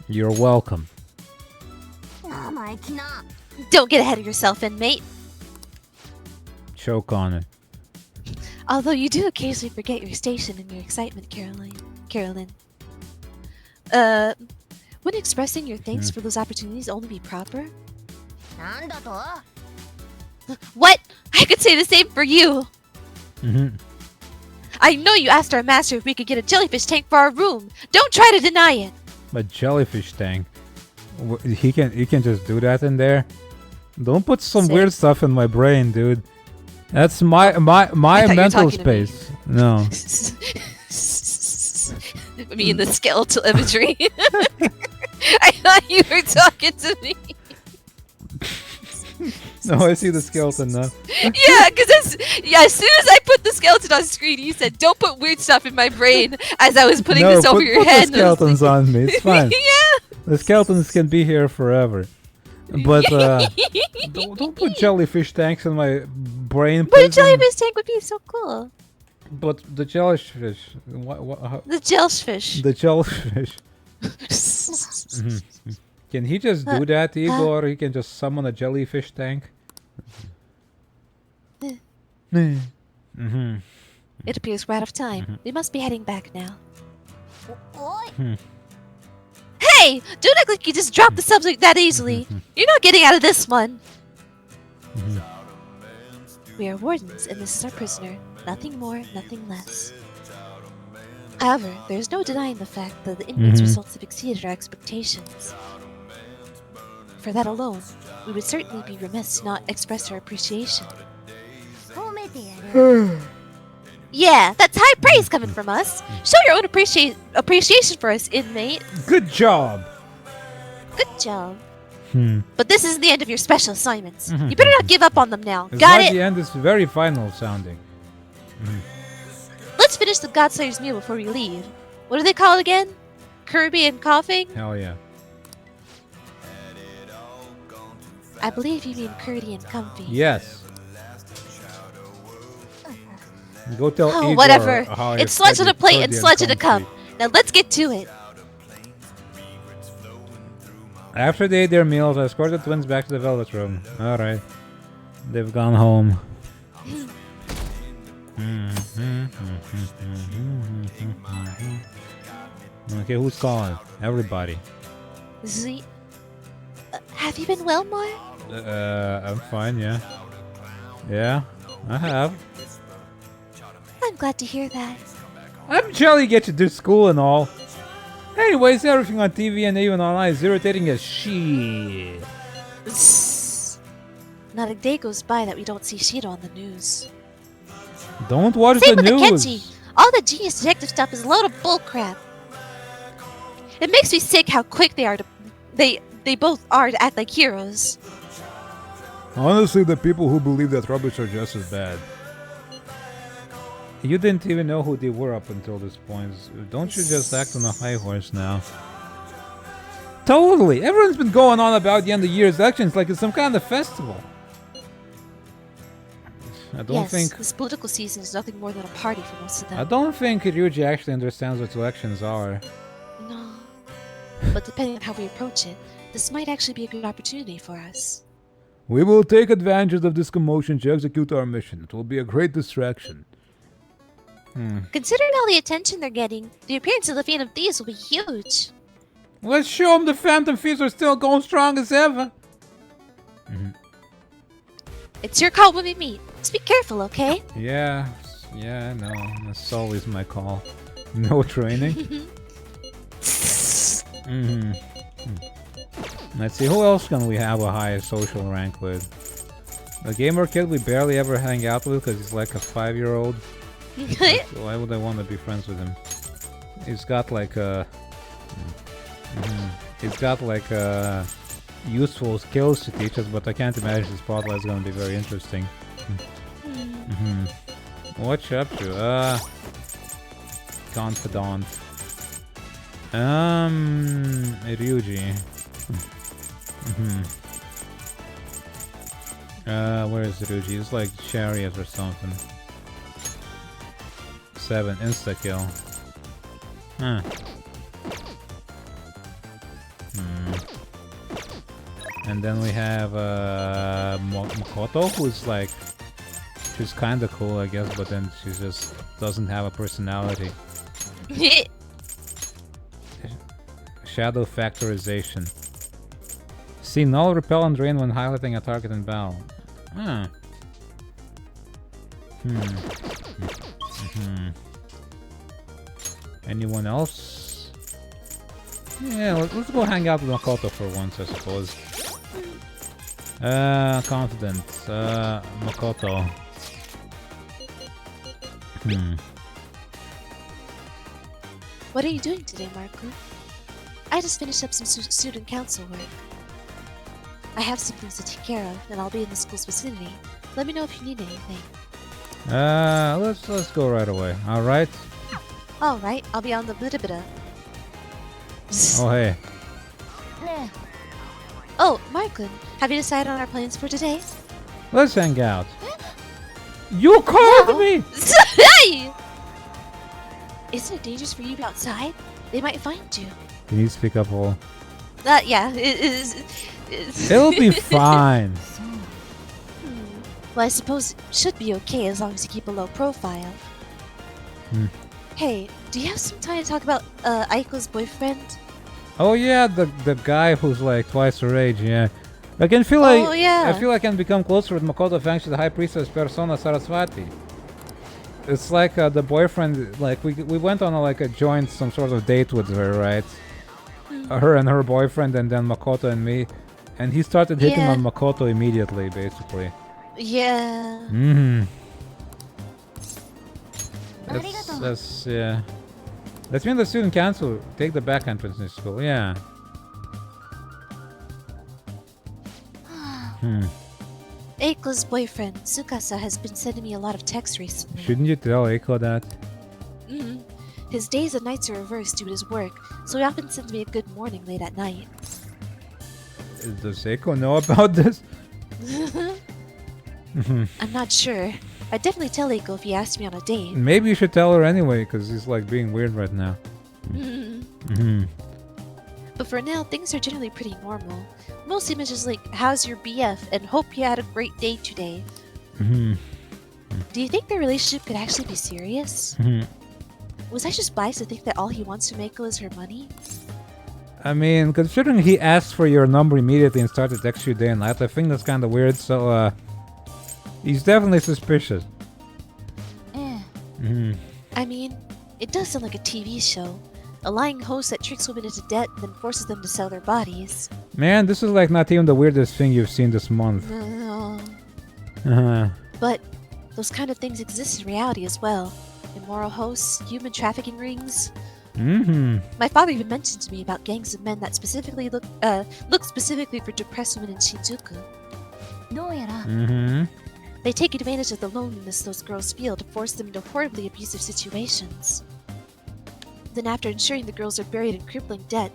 You're welcome. Don't get ahead of yourself, inmate. Choke on it. Although you do occasionally forget your station in your excitement, Carolyn. Wouldn't expressing your thanks for those opportunities only be proper? What? I could say the same for you! I know you asked our master if we could get a jellyfish tank for our room! Don't try to deny it! But jellyfish tank. He can just do that in there? Don't put some weird stuff in my brain, dude. That's my mental space. No. Me and the skeletal imagery. I thought you were talking to me. No, I see the skeleton now. Yeah, because as soon as I put the skeleton on screen, you said, "Don't put weird stuff in my brain." As I was putting this over your head. The skeletons on me. It's fine. Yeah. The skeletons can be here forever. But don't put jellyfish tanks in my brain. But a jellyfish tank would be so cool. But the jellyfish. The jellyfish. The jellyfish. Can he just do that, Eagle, or he can just summon a jellyfish tank? It appears we're out of time. We must be heading back now. Hey! Don't act like you just dropped the subject that easily. You're not getting out of this one. We are wardens, and this is our prisoner. Nothing more, nothing less. However, there is no denying the fact that the inmates' results have exceeded our expectations. For that alone, we would certainly be remiss to not express our appreciation. Yeah, that's high praise coming from us. Show your own appreciation for us, inmate. Good job. Good job. But this isn't the end of your special assignments. You better not give up on them now. It's Got like it? the end is very final sounding. Let's finish the Godslayer's meal before we leave. What do they call it again? Kirby and coughing? Hell yeah. I believe you mean curdy and comfy. Yes. Go tell Oh, Igor whatever. how It's sludge on a plate and sludge in a cup. comfy. Now let's get to it. After they ate their meals, I escorted the twins back to the Velvet Room. Alright. They've gone home. Okay, who's calling? Everybody. Z. Have you been well, Mar? I'm fine, yeah. Yeah, I have. I'm glad to hear that. I'm jolly get you to school and all. Anyways, everything on TV and even online is irritating as shit. Not a day goes by that we don't see Shiro on the news. Don't watch Same the with news. the Kenji. All the genius detective stuff is a load of bullcrap. It makes me sick how quick they are to they both are to act like heroes. Honestly, the people who believe that rubbish are just as bad. You didn't even know who they were up until this point. Don't you just act on a high horse now? Totally! Everyone's been going on about the end of the year's elections like it's some kind of festival. I don't think... this political season is nothing more than a party for most of them. I don't think Ryuji actually understands what elections are. No. But depending on how we approach it, this might actually be a good opportunity for us. We will take advantage of this commotion to execute our mission. It will be a great distraction. Considering all the attention they're getting, the appearance of the Phantom Thieves will be huge. Let's show them the Phantom Thieves are still going strong as ever. It's your call when we meet. Just be careful, okay? Yeah, I know. That's always my call. No training. Let's see, who else can we have a high social rank with? The gamer kid we barely ever hang out with because he's like a 5-year-old. So why would I want to be friends with him? He's got like a... He's got like useful skills to teach us, but I can't imagine his spotlight is going to be very interesting. What you up to? Confidant. Ryuji. Where is Ryuji? He's like Chariot or something. 7 insta kill. And then we have Makoto, who's like, she's kind of cool, I guess, but then she just doesn't have a personality. Shadow factorization. See null, repel, and drain when highlighting a target in battle. Anyone else? Yeah, let's go hang out with Makoto for once, I suppose. Confident. Makoto. What are you doing today, Marco? I just finished up some student council work. I have some things to take care of, and I'll be in the school's vicinity. Let me know if you need anything. Let's go right away. All right. All right, I'll be on the bida. Oh hey. Oh, Marklin, have you decided on our plans for today? Let's hang out. You called me. Hey! Isn't it dangerous for you to be outside? They might find you. Can you speak up all? Yeah, it is. It'll be fine. Well, I suppose it should be okay as long as you keep a low profile. Hey, do you have some time to talk about Aiko's boyfriend? Oh yeah, the guy who's like twice her age, yeah. I can feel like yeah. I feel I can become closer with Makoto thanks to the High Priestess Persona Saraswati. It's like the boyfriend, like we went on a joint some sort of date with her, right? Her and her boyfriend, and then Makoto and me, and he started hitting on Makoto immediately, basically. Yeah. That's yeah. That's when the student council take the back entrance in school. Yeah. Eiko's boyfriend, Tsukasa, has been sending me a lot of texts recently. Shouldn't you tell Eiko that? His days and nights are reversed due to his work, so he often sends me a good morning late at night. Does Eiko know about this? I'm not sure. I'd definitely tell Eiko if he asked me on a date. Maybe you should tell her anyway, because he's like being weird right now. But for now, things are generally pretty normal. Mostly messages like, how's your BF, and hope you had a great day today. Do you think their relationship could actually be serious? Was I just biased to think that all he wants from Eiko is her money? I mean, considering he asked for your number immediately and started texting you day and night, I think that's kind of weird, so he's definitely suspicious. I mean, it does sound like a TV show. A lying host that tricks women into debt and then forces them to sell their bodies. Man, this is like not even the weirdest thing you've seen this month. No. But those kind of things exist in reality as well. Immoral hosts, human trafficking rings. My father even mentioned to me about gangs of men that specifically look specifically for depressed women in Shinjuku. They take advantage of the loneliness those girls feel to force them into horribly abusive situations. Then after ensuring the girls are buried in crippling debt,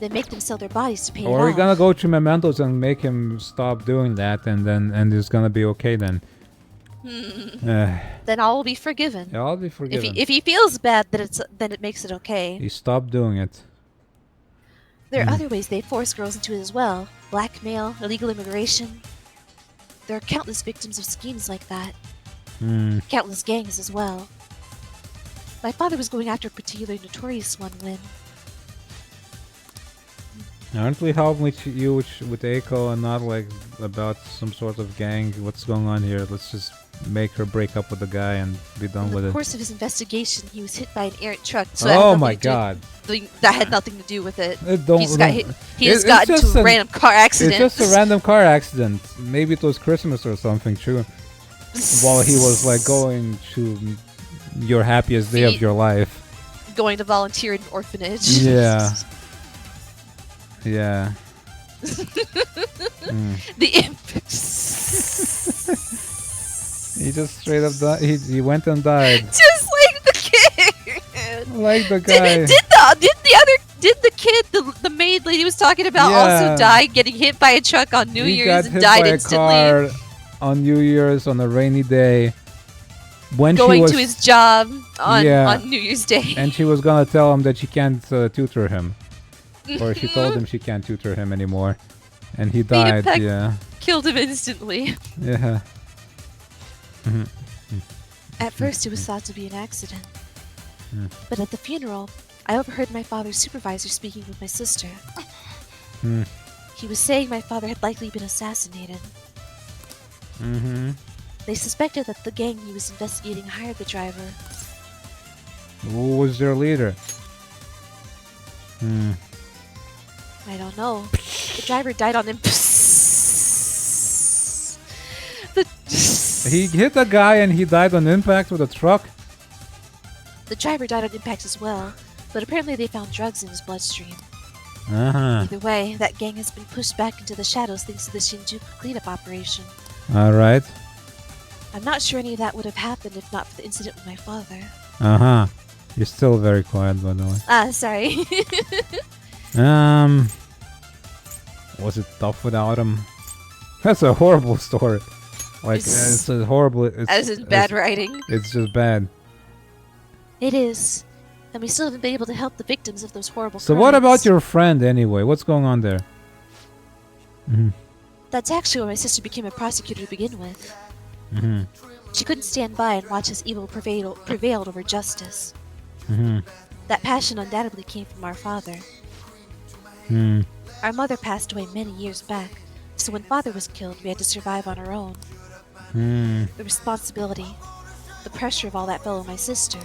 they make them sell their bodies to pay it off. Or we're gonna go to Mementos and make him stop doing that, and it's gonna be okay then. Then all will be forgiven. Yeah, I'll be forgiven. If he feels bad, then it makes it okay. He stopped doing it. There are other ways they force girls into it as well. Blackmail, illegal immigration. There are countless victims of schemes like that. Countless gangs as well. My father was going after a particularly notorious one when... Aren't we helping you with Eiko and not like about some sort of gang? What's going on here? Let's just make her break up with the guy and be done with it. In the course of his investigation, he was hit by an errant truck. So oh my god. That had nothing to do with it. He just got into a random car accident. It's just a random car accident. Maybe it was Christmas or something, true. While he was like going to your happiest day of your life. Going to volunteer in an orphanage. Yeah. Yeah. The imp. He just straight up died. He went and died. Just like the kid. Like the guy. Did the kid, the maid lady was talking about, also die getting hit by a truck on New Year's and died instantly? He got hit by a car on New Year's on a rainy day. When going to his job on New Year's Day. And she was gonna tell him that she can't tutor him. Or she told him she can't tutor him anymore. And he died, yeah. Killed him instantly. Yeah. At first it was thought to be an accident. But at the funeral, I overheard my father's supervisor speaking with my sister. He was saying my father had likely been assassinated. They suspected that the gang he was investigating hired the driver. Who was their leader? I don't know. The driver died on impact. He hit a guy and he died on impact with a truck? The driver died on impact as well, but apparently they found drugs in his bloodstream. Either way, that gang has been pushed back into the shadows thanks to the Shinjuku cleanup operation. Alright. I'm not sure any of that would have happened if not for the incident with my father. You're still very quiet, by the way. Sorry. Was it tough without him? That's a horrible story. Like, it's a horrible... As in bad writing. It's just bad. It is. And we still haven't been able to help the victims of those horrible crimes. So what about your friend, anyway? What's going on there? That's actually why my sister became a prosecutor to begin with. She couldn't stand by and watch as evil prevailed over justice. That passion undoubtedly came from our father. Our mother passed away many years back, So when father was killed, we had to survive on our own. The responsibility, the pressure of all that fell on my sister.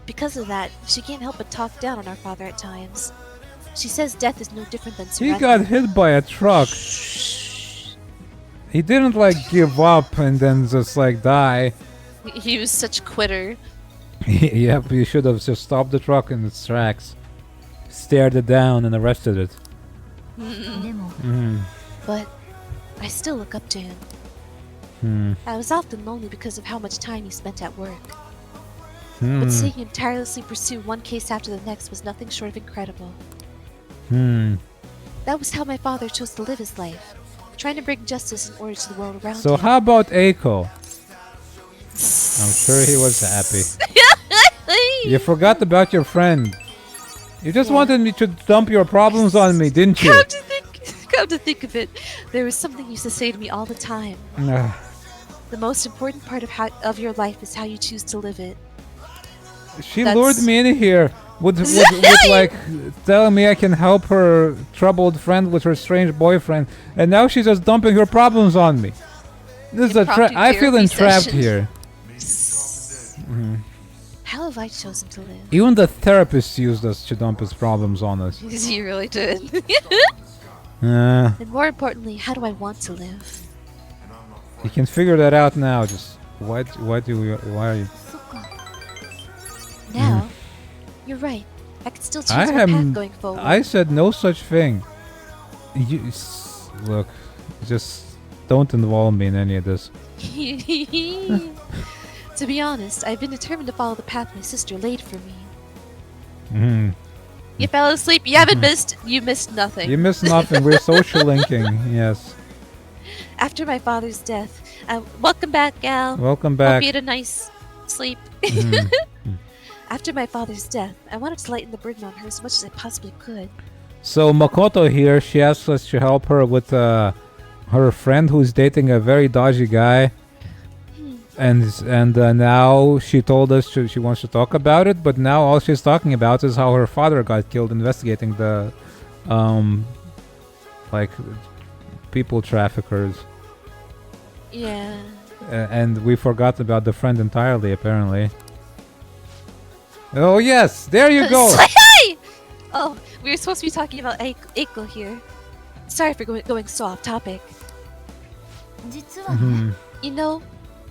Because of that, she can't help but talk down on our father at times. She says death is no different than surrender. He got hit by a truck. He didn't like give up and then just like die. He was such a quitter. Yep, you should have just stopped the truck in its tracks, stared it down, and arrested it. But I still look up to him. I was often lonely because of how much time he spent at work. But seeing him tirelessly pursue one case after the next was nothing short of incredible. That was how my father chose to live his life, trying to bring justice in order to the world around him. So how about Eiko? I'm sure he was happy. You forgot about your friend. You just wanted me to dump your problems on me, didn't you? Come to think of it, there was something you used to say to me all the time. The most important part of your life is how you choose to live it. She lured me in here with like telling me I can help her troubled friend with her strange boyfriend, and now she's just dumping her problems on me. This is a trap. I feel entrapped here. How have I chosen to live? Even the therapist used us to dump his problems on us. He really did. And more importantly, how do I want to live? You can figure that out now. Just why are you? Now, you're right. I can still choose my path going forward. I said no such thing. Look, just don't involve me in any of this. To be honest, I've been determined to follow the path my sister laid for me. You fell asleep. You haven't missed. You missed nothing. You missed nothing. We're social linking. Yes. After my father's death, welcome back, Gal. Welcome back. Hope you had a nice sleep. After my father's death, I wanted to lighten the burden on her as much as I possibly could. So Makoto here, she asked us to help her with her friend who's dating a very dodgy guy. And now she told us she wants to talk about it, but now all she's talking about is how her father got killed investigating the like people traffickers. Yeah. And we forgot about the friend entirely, apparently. Oh yes, there you go. Oh, we were supposed to be talking about Eiko here. Sorry for going so off topic. You know,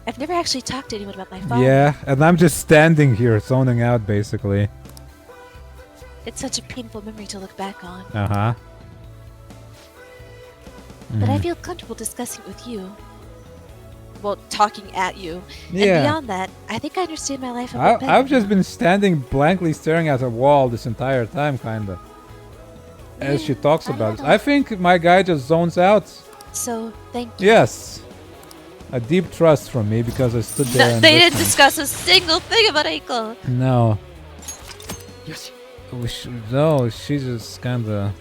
I've never actually talked to anyone about my father. Yeah, and I'm just standing here zoning out, basically. It's such a painful memory to look back on. But I feel comfortable discussing it with you. Well, talking at you. Yeah. And beyond that, I think I understand my life a bit better. I've just been standing blankly staring at a wall this entire time, kinda. As she talks about it. I think my guy just zones out. So, thank you. Yes. A deep trust from me because I stood there and they didn't discuss a single thing about Eiko. No. No, she's just kinda...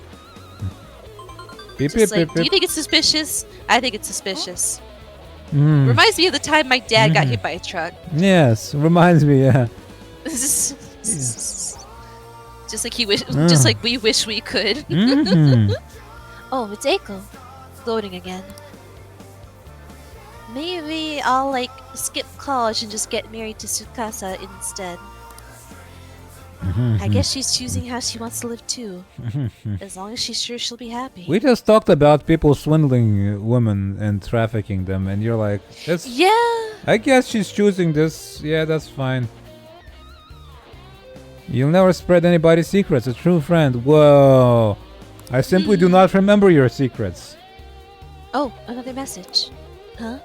Beep, beep, Like, beep, do you beep. think it's suspicious? I think it's suspicious. Reminds me of the time my dad got hit by a truck. Yes, reminds me, yeah. Just like just like we wish we could. Oh, it's Eiko. Loading again. Maybe I'll like skip college and just get married to Tsukasa instead. I guess she's choosing how she wants to live too. As long as she's sure she'll be happy. We just talked about people swindling women and trafficking them, and you're like, that's... Yeah. I guess she's choosing this. Yeah, that's fine. You'll never spread anybody's secrets, a true friend. Whoa. I simply do not remember your secrets. Oh, another message. Huh?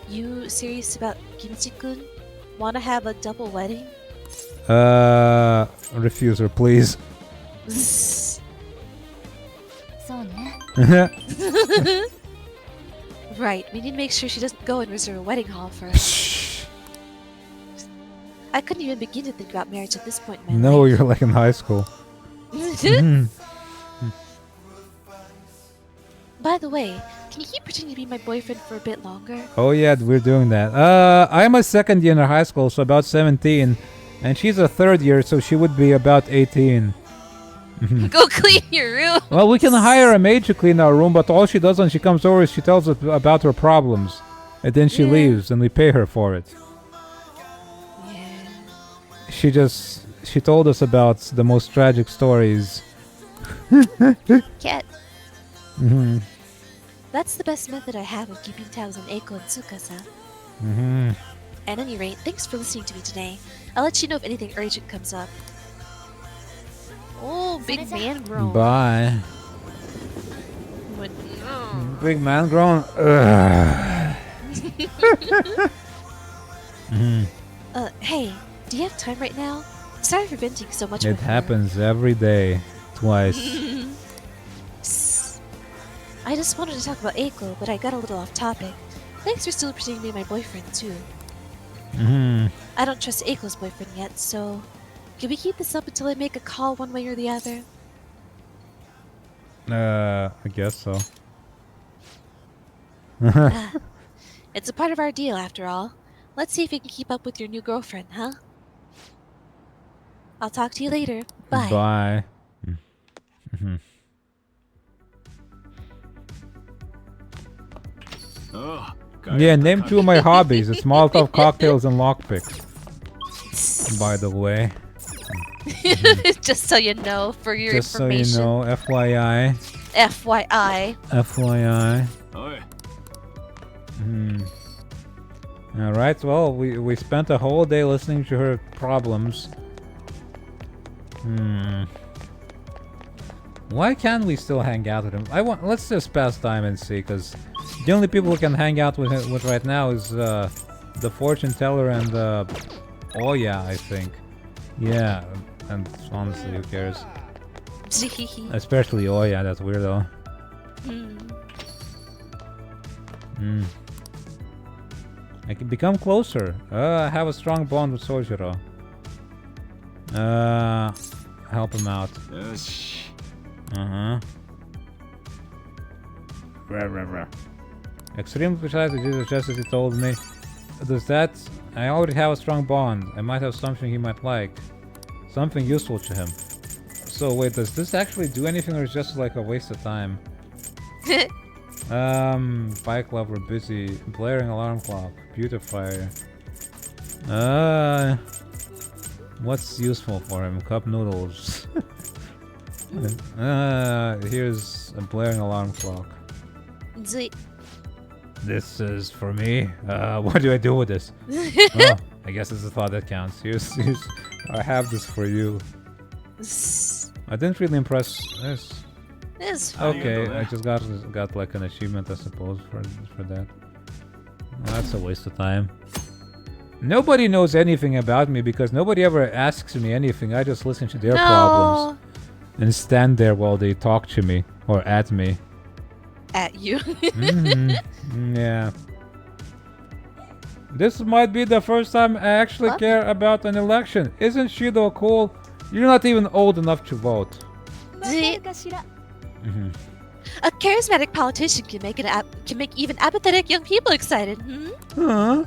You serious about Kimchi-kun? Wanna have a double wedding? Refuser, please. Right, we need to make sure she doesn't go and reserve a wedding hall for us. I couldn't even begin to think about marriage at this point in my life. No, you're like in high school. By the way, can you keep pretending to be my boyfriend for a bit longer? Oh yeah, we're doing that. I'm a second year in high school, so about 17. And she's a third year, so she would be about 18. Go clean your room. Well, we can hire a maid to clean our room, but all she does when she comes over is she tells us about her problems. And then she leaves, and we pay her for it. Yeah. She told us about the most tragic stories. Cat. That's the best method I have of keeping tabs on Eiko and Tsukasa. At any rate, thanks for listening to me today. I'll let you know if anything urgent comes up. Oh, big man grown. Bye. But no. Big man grown. Hey, do you have time right now? Sorry for venting so much. It happens every day. Twice. I just wanted to talk about Eiko, but I got a little off topic. Thanks for still pretending to be my boyfriend, too. I don't trust Eiko's boyfriend yet, so... Can we keep this up until I make a call one way or the other? I guess so. It's a part of our deal, after all. Let's see if you can keep up with your new girlfriend, huh? I'll talk to you later. Bye. Bye. Yeah, name 2 of my hobbies. It's Molotov cocktails and lockpicks. By the way. Just so you know, for your Just information. so you know, FYI. FYI. FYI. Alright, well, we spent a whole day listening to her problems. Why can't we still hang out with him? Let's just pass time and see, because the only people who can hang out with right now is the fortune teller and Oya, I think. Yeah, and honestly, who cares? Especially Oya, that's weirdo. I can become closer. I have a strong bond with Sojiro. Help him out. Extreme precise, just as he told me. Does that... I already have a strong bond. I might have something he might like. Something useful to him. So wait, does this actually do anything or is just like a waste of time? Bike lover busy. Blaring alarm clock. Beautifier. What's useful for him? Cup noodles. Here's a blaring alarm clock. This is for me. What do I do with this? Oh, I guess it's a thought that counts. Here's I have this for you. I didn't really impress this. Okay, I just got like an achievement, I suppose, for that. That's a waste of time. Nobody knows anything about me because nobody ever asks me anything. I just listen to their problems and stand there while they talk to me or at me. At you. Yeah. This might be the first time I actually care about an election. Isn't she though cool? You're not even old enough to vote. A charismatic politician can make even apathetic young people excited. Not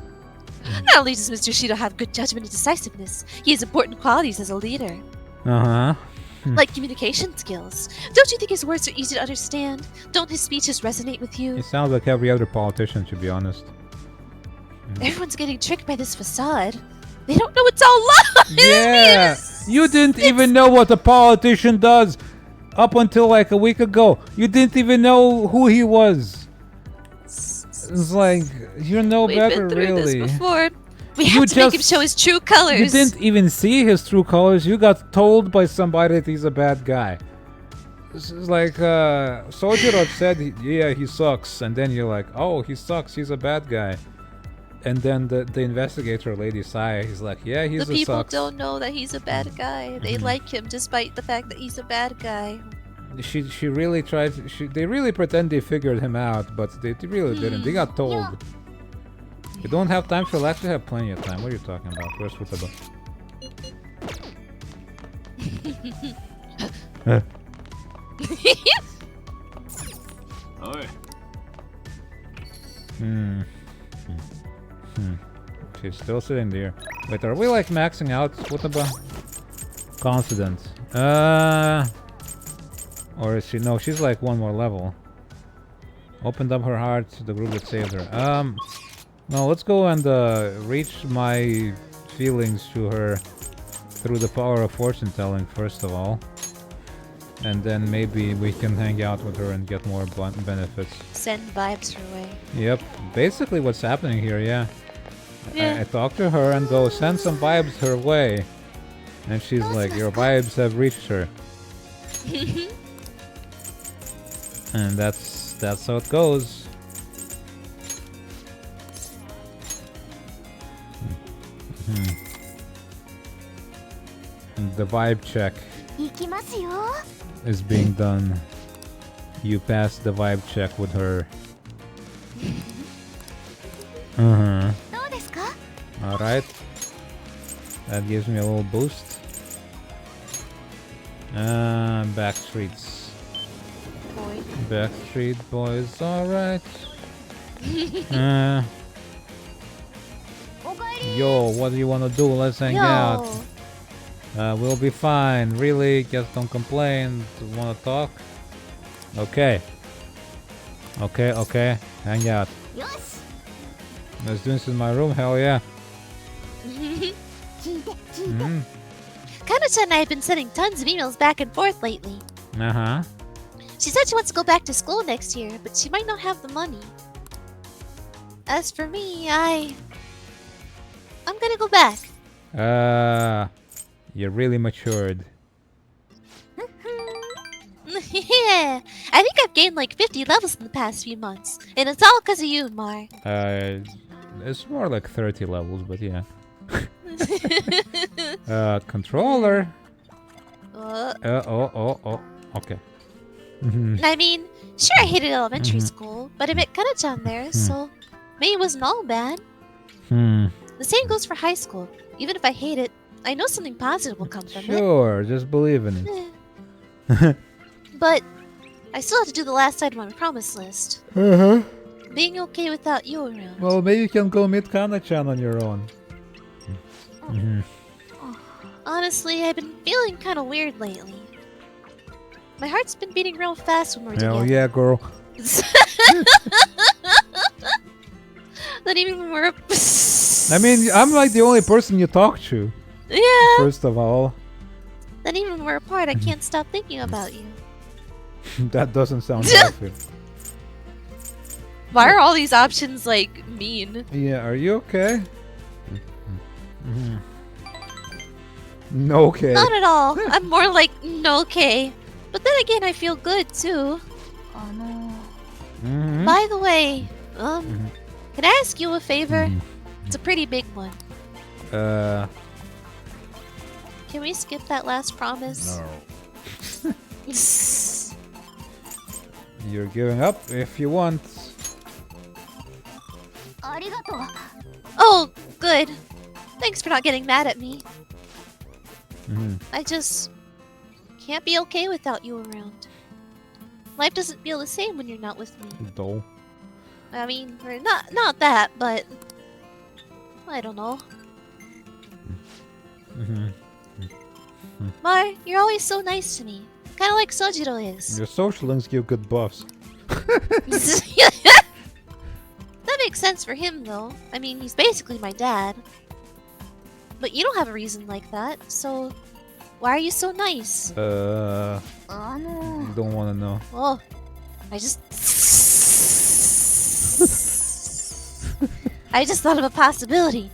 only does Mr. Shido have good judgment and decisiveness, he has important qualities as a leader. Like communication skills. Don't you think his words are easy to understand? Don't his speeches resonate with you? It sounds like every other politician, to be honest. Everyone's getting tricked by this facade. They don't know it's all lies! Yeah! You didn't even know what a politician does! Up until like a week ago. You didn't even know who he was. It's like, you know better, We've been through really. this before. We have to make him show his true colors. You didn't even see his true colors. You got told by somebody that he's a bad guy. This is like, Sojiro said, yeah, he sucks. And then you're like, oh, he sucks. He's a bad guy. And then the investigator, Lady Sai, he's like, yeah, he's a sucks. The people don't know that he's a bad guy. They like him despite the fact that he's a bad guy. She really tried. They really pretend they figured him out, but they really didn't. They got told. Yeah. You don't have time for that? You have plenty of time. What are you talking about? Where's Futaba? She's still sitting there. Wait, are we like maxing out Futaba? Confident. Or is she? No, she's like one more level. Opened up her heart to the group that saved her. No, let's go and reach my feelings to her through the power of fortune telling first of all. And then maybe we can hang out with her and get more benefits. Send vibes her way. Yep, basically what's happening here, yeah. I talk to her and go, send some vibes her way. And she's like, your vibes have reached her. And that's how it goes. The vibe check is being done. You passed the vibe check with her. Alright. That gives me a little boost. Backstreets. Backstreet Boys, alright. Yo, what do you wanna do? Let's hang out. We'll be fine. Really? Just don't complain. Wanna talk? Okay. Okay. Hang out. Let's do this in my room. Hell yeah. Kana-chan and I have been sending tons of emails back and forth lately. She said she wants to go back to school next year, but she might not have the money. As for me, I'm gonna go back. You're really matured. Yeah, I think I've gained like 50 levels in the past few months, and it's all because of you, Mar. It's more like 30 levels, but yeah. Controller. Okay. I mean, sure, I hated elementary school, but I met Kana-chan there, so maybe it wasn't all bad. The same goes for high school. Even if I hate it, I know something positive will come from it. Sure, just believe in it. But I still have to do the last item on my promise list. Being okay without you around. Well, maybe you can go meet Kana-chan on your own. Honestly, I've been feeling kind of weird lately. My heart's been beating real fast when we're together. Oh yeah, girl. Not even when we're... I mean, I'm like the only person you talk to. Yeah. First of all. Then even when we're apart, I can't stop thinking about you. That doesn't sound healthy. Why are all these options like mean? Yeah, are you okay? No okay. Not at all. I'm more like no okay. But then again, I feel good too. By the way, can I ask you a favor? It's a pretty big one. Can we skip that last promise? No. You're giving up if you want. Oh, good. Thanks for not getting mad at me. I just can't be okay without you around. Life doesn't feel the same when you're not with me. Dull. I mean, or not that, but I don't know. Mar, you're always so nice to me. Kind of like Sojiro is. Your social links give good buffs. That makes sense for him, though. I mean, he's basically my dad. But you don't have a reason like that, so why are you so nice? Don't want to know. Oh, I just thought of a possibility.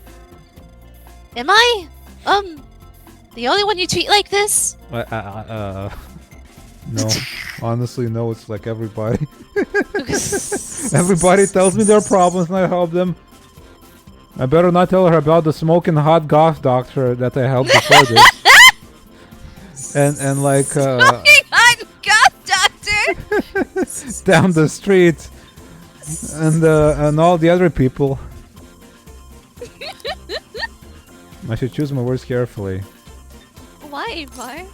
Am I, the only one you treat like this? No. Honestly, no, it's like everybody. Everybody tells me their problems and I help them. I better not tell her about the smoking hot goth doctor that I helped before this. and like Smoking hot goth doctor down the street and all the other people. I should choose my words carefully. Why, Mar?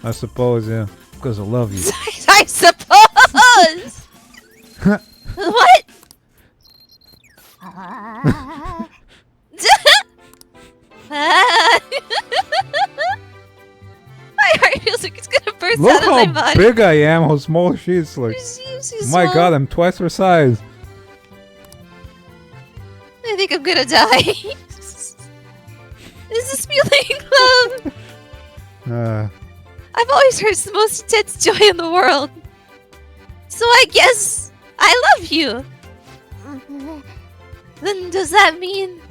I suppose, yeah, because I love you. I suppose. What? My heart feels like it's gonna burst Look out of my how body. big I am, how small she is. Like, She's my small. god, I'm twice her size. I think I'm gonna die. Is this feeling love? I've always heard it's the most intense joy in the world. So I guess I love you. Then does that mean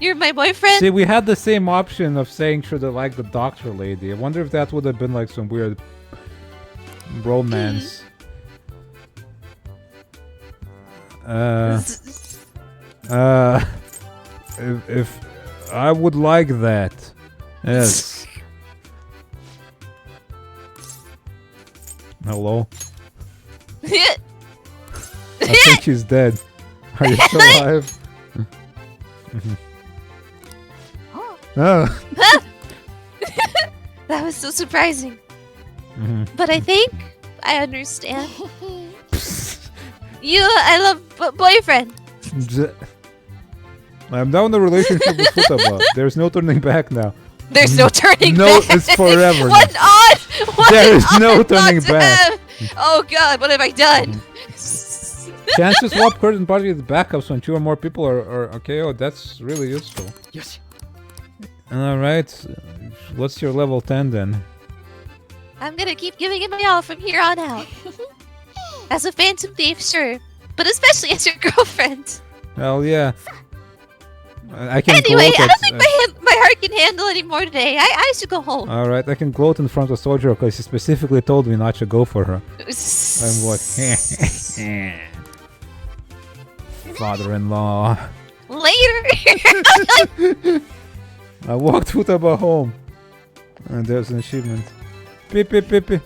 you're my boyfriend? See, we had the same option of saying should I like the doctor lady. I wonder if that would have been like some weird romance. If I would like that. Yes. Hello? I think she's dead. Are you still alive? Oh. That was so surprising. But I think I understand. I love boyfriend. I'm now in a relationship with Futaba. There's no turning back now. There's no turning No, back. it's forever. What odd! What There is an no odd turning thought to back. have. Oh god, what have I done? Chance to swap curtain party with backups when 2 or more people are okay. Oh, that's really useful. Yes. Alright. What's your level 10 then? I'm gonna keep giving it my all from here on out. As a phantom thief, sure. But especially as your girlfriend. Hell yeah. I can Anyway, gloat I at, don't think my heart can handle anymore today. I should go home. Alright, I can gloat in front of Soldier because he specifically told me not to go for her. I'm what? Father-in-law. Later! I walked Futaba home. And there's an achievement. Pip pip pip pip.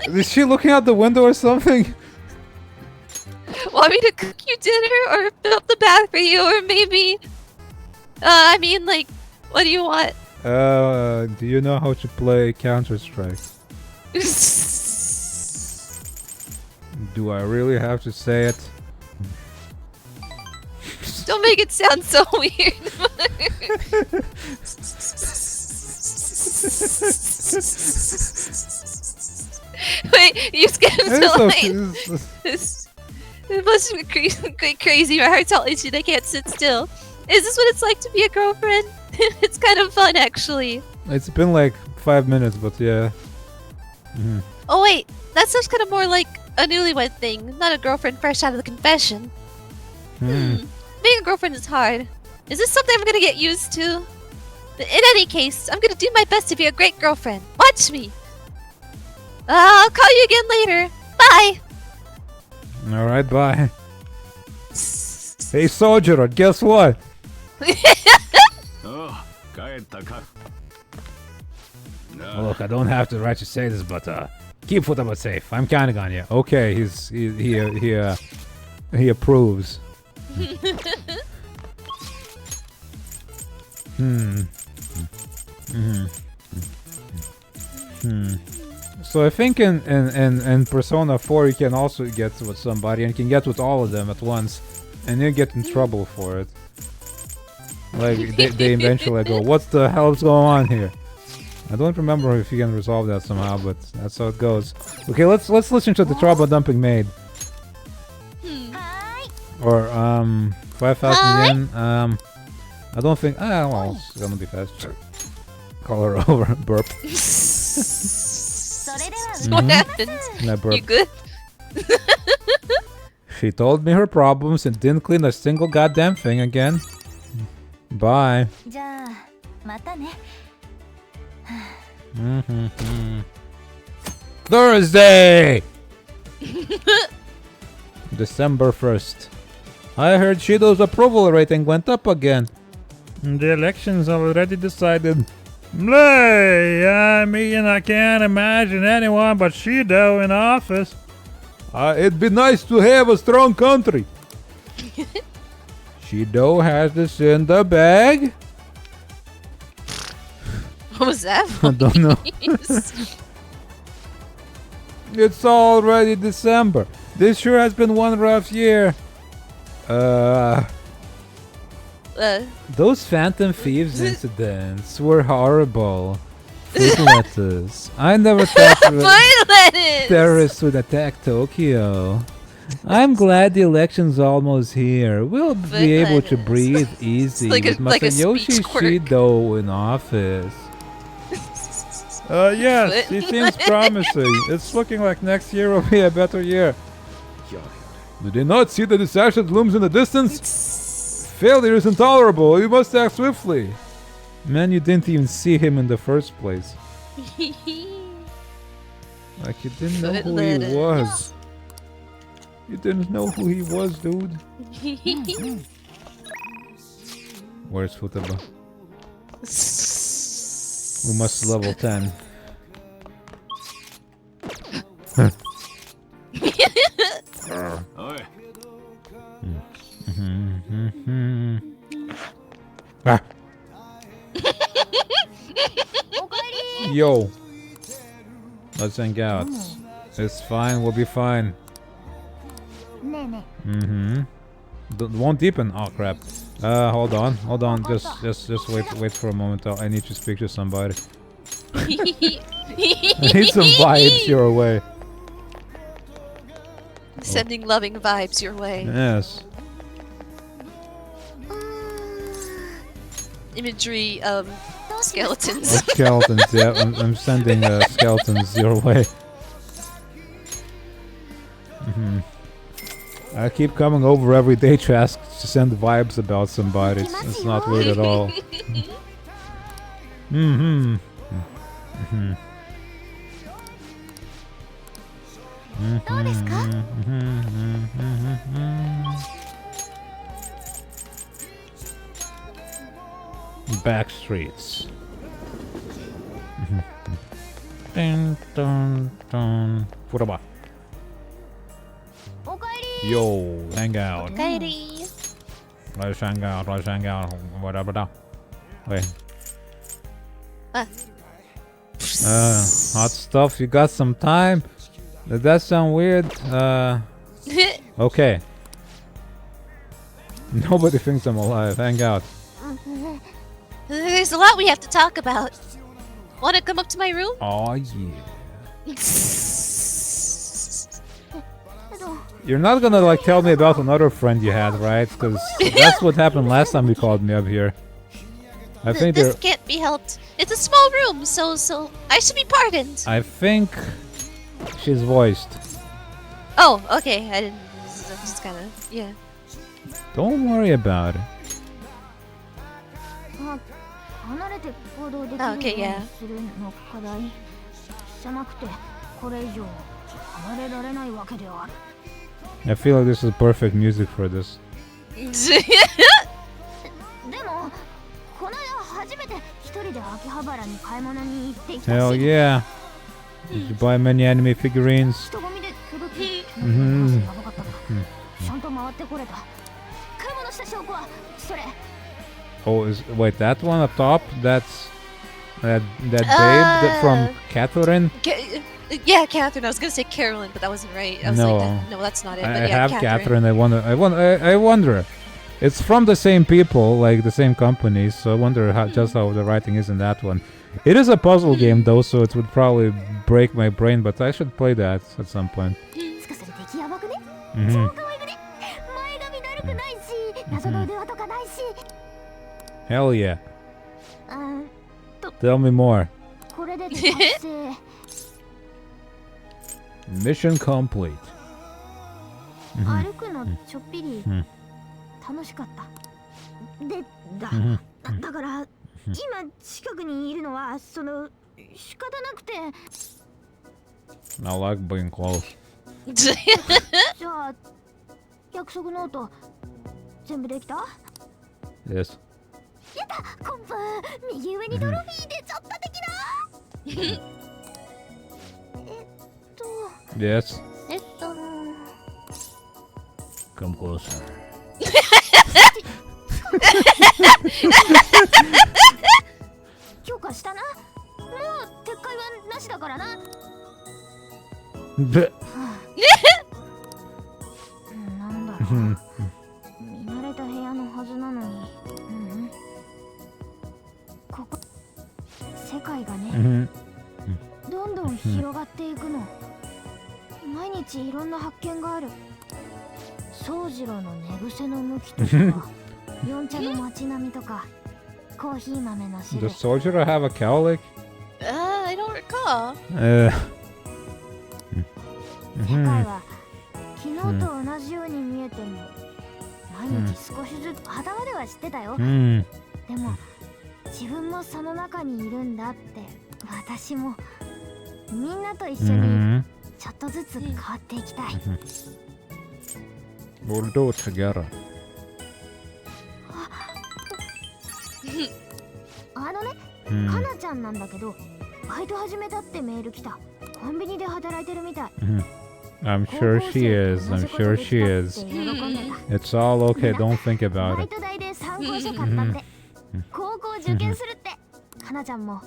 Is she looking out the window or something? Want me to cook you dinner or fill up the bath for you or maybe... I mean, like, what do you want? Do you know how to play Counter-Strike? Do I really have to say it? Don't make it sound so weird. Wait, you skipped the line. It must be crazy. My heart's all itchy. I can't sit still. Is this what it's like to be a girlfriend? It's kind of fun, actually. It's been like 5 minutes, but yeah. Oh wait, that sounds kind of more like a newlywed thing, not a girlfriend fresh out of the confession. Being a girlfriend is hard. Is this something I'm gonna get used to? In any case, I'm gonna do my best to be a great girlfriend. Watch me! I'll call you again later. Bye! Alright, bye. Hey, Soldier, guess what? Look, I don't have the right to say this, but keep Futaba safe. I'm counting on you. Okay, he approves. So I think in Persona 4 you can also get with somebody and you can get with all of them at once, and you get in trouble for it. Like they eventually go, what the hell's going on here? I don't remember if you can resolve that somehow, but that's how it goes. Okay, let's listen to the trouble dumping maid. Or 5,000 yen. I don't think. Well, it's gonna be fast. Call her over. Burp. What happened? No, burp. You good? She told me her problems and didn't clean a single goddamn thing again. Bye. Thursday! December 1st. I heard Shido's approval rating went up again. The election's already decided. I mean, I can't imagine anyone but Shido in office. It'd be nice to have a strong country. Shido has this in the bag. What was that? I don't know. It's already December. This sure has been one rough year. Those Phantom Thieves incidents were horrible. Food lettuce. I never thought terrorists would attack Tokyo. I'm glad the election's almost here. We'll be able to breathe easy with Masayoshi Shido in office. Yes, he seems promising. It's looking like next year will be a better year. Did they not see the disaster that looms in the distance? Failure is intolerable. You must act swiftly. Man, you didn't even see him in the first place. Like, you didn't know who he was. You didn't know who he was, dude. Where's Futaba? We must level 10. Ah. Yo, let's hang out. It's fine. We'll be fine. Won't deepen. Oh crap. Hold on. Just wait for a moment. I need to speak to somebody. I need some vibes your way. Sending loving vibes your way. Yes. Imagery of skeletons. Skeletons, yeah. I'm sending skeletons your way. I keep coming over every day to ask to send vibes about somebody. It's not weird at all. Back streets. Dun, dun, dun. Futaba. Yo, hang out. Let's hang out. Whatever. Wait. Hot stuff. You got some time? Did that sound weird? Okay. Nobody thinks I'm alive. Hang out. There's a lot we have to talk about. Wanna come up to my room? Oh yeah. You're not gonna like tell me about another friend you had, right? Because that's what happened last time you called me up here. I think this can't be helped. It's a small room, so I should be pardoned. I think she's voiced. Oh, okay. I didn't. I'm just kind of yeah. Don't worry about it. Oh, okay, yeah. I feel like this is perfect music for this. Hell yeah. Did you buy many anime figurines? Oh, wait, that one up top? That's that babe from Catherine? Yeah, Catherine. I was gonna say Carolyn, but that wasn't right. I was no, like, no, that's not it. But I yeah, have Catherine. I wonder. It's from the same people, like the same companies. So I wonder just how the writing is in that one. It is a puzzle game though, so it would probably break my brain. But I should play that at some point. Hell yeah. Tell me more. Mission complete. I like being close. Yes. Yes. Come closer. Bleh. なんだろう。見慣れた部屋のはずなのに。ここ世界がね、どんどん広がっていくの。毎日いろんな発見がある。宗次郎の寝癖の向きとか、四茶の街並みとか、コーヒー豆の種類。Does Sojiro have a cowlick? I don't recall. 世界は昨日と同じように見えても、毎日少しずつ頭では知ってたよ。でも自分もその中にいるんだって、私もみんなと一緒にちょっとずつ変わっていきたい。We'll do it together. あのね、かなちゃんなんだけど、バイト始めたってメール来た。コンビニで働いてるみたい。I'm sure she is. I'm sure she is. It's all okay. Don't think バ about イ it. ト代で参考書買ったって。高校受験するって。かなちゃんも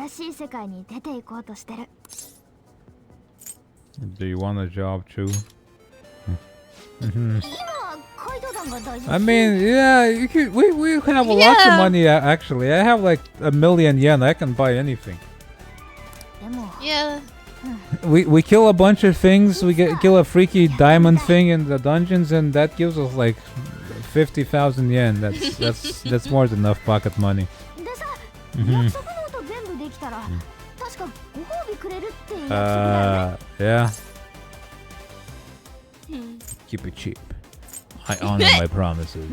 新しい世界に出ていこうとしてる。Do you want a job too? 今カイト団が大事。 I mean, yeah, we have lots of money actually. I have like 1,000,000 yen. I can buy anything. でも Yeah. We kill a bunch of things. We kill a freaky diamond thing in the dungeons, and that gives us like 50,000 yen. That's more than enough pocket money. でさ、約束のこと全部できたら、確かご褒美くれるって約束だよね。Yeah. Keep it cheap. I honor my promises.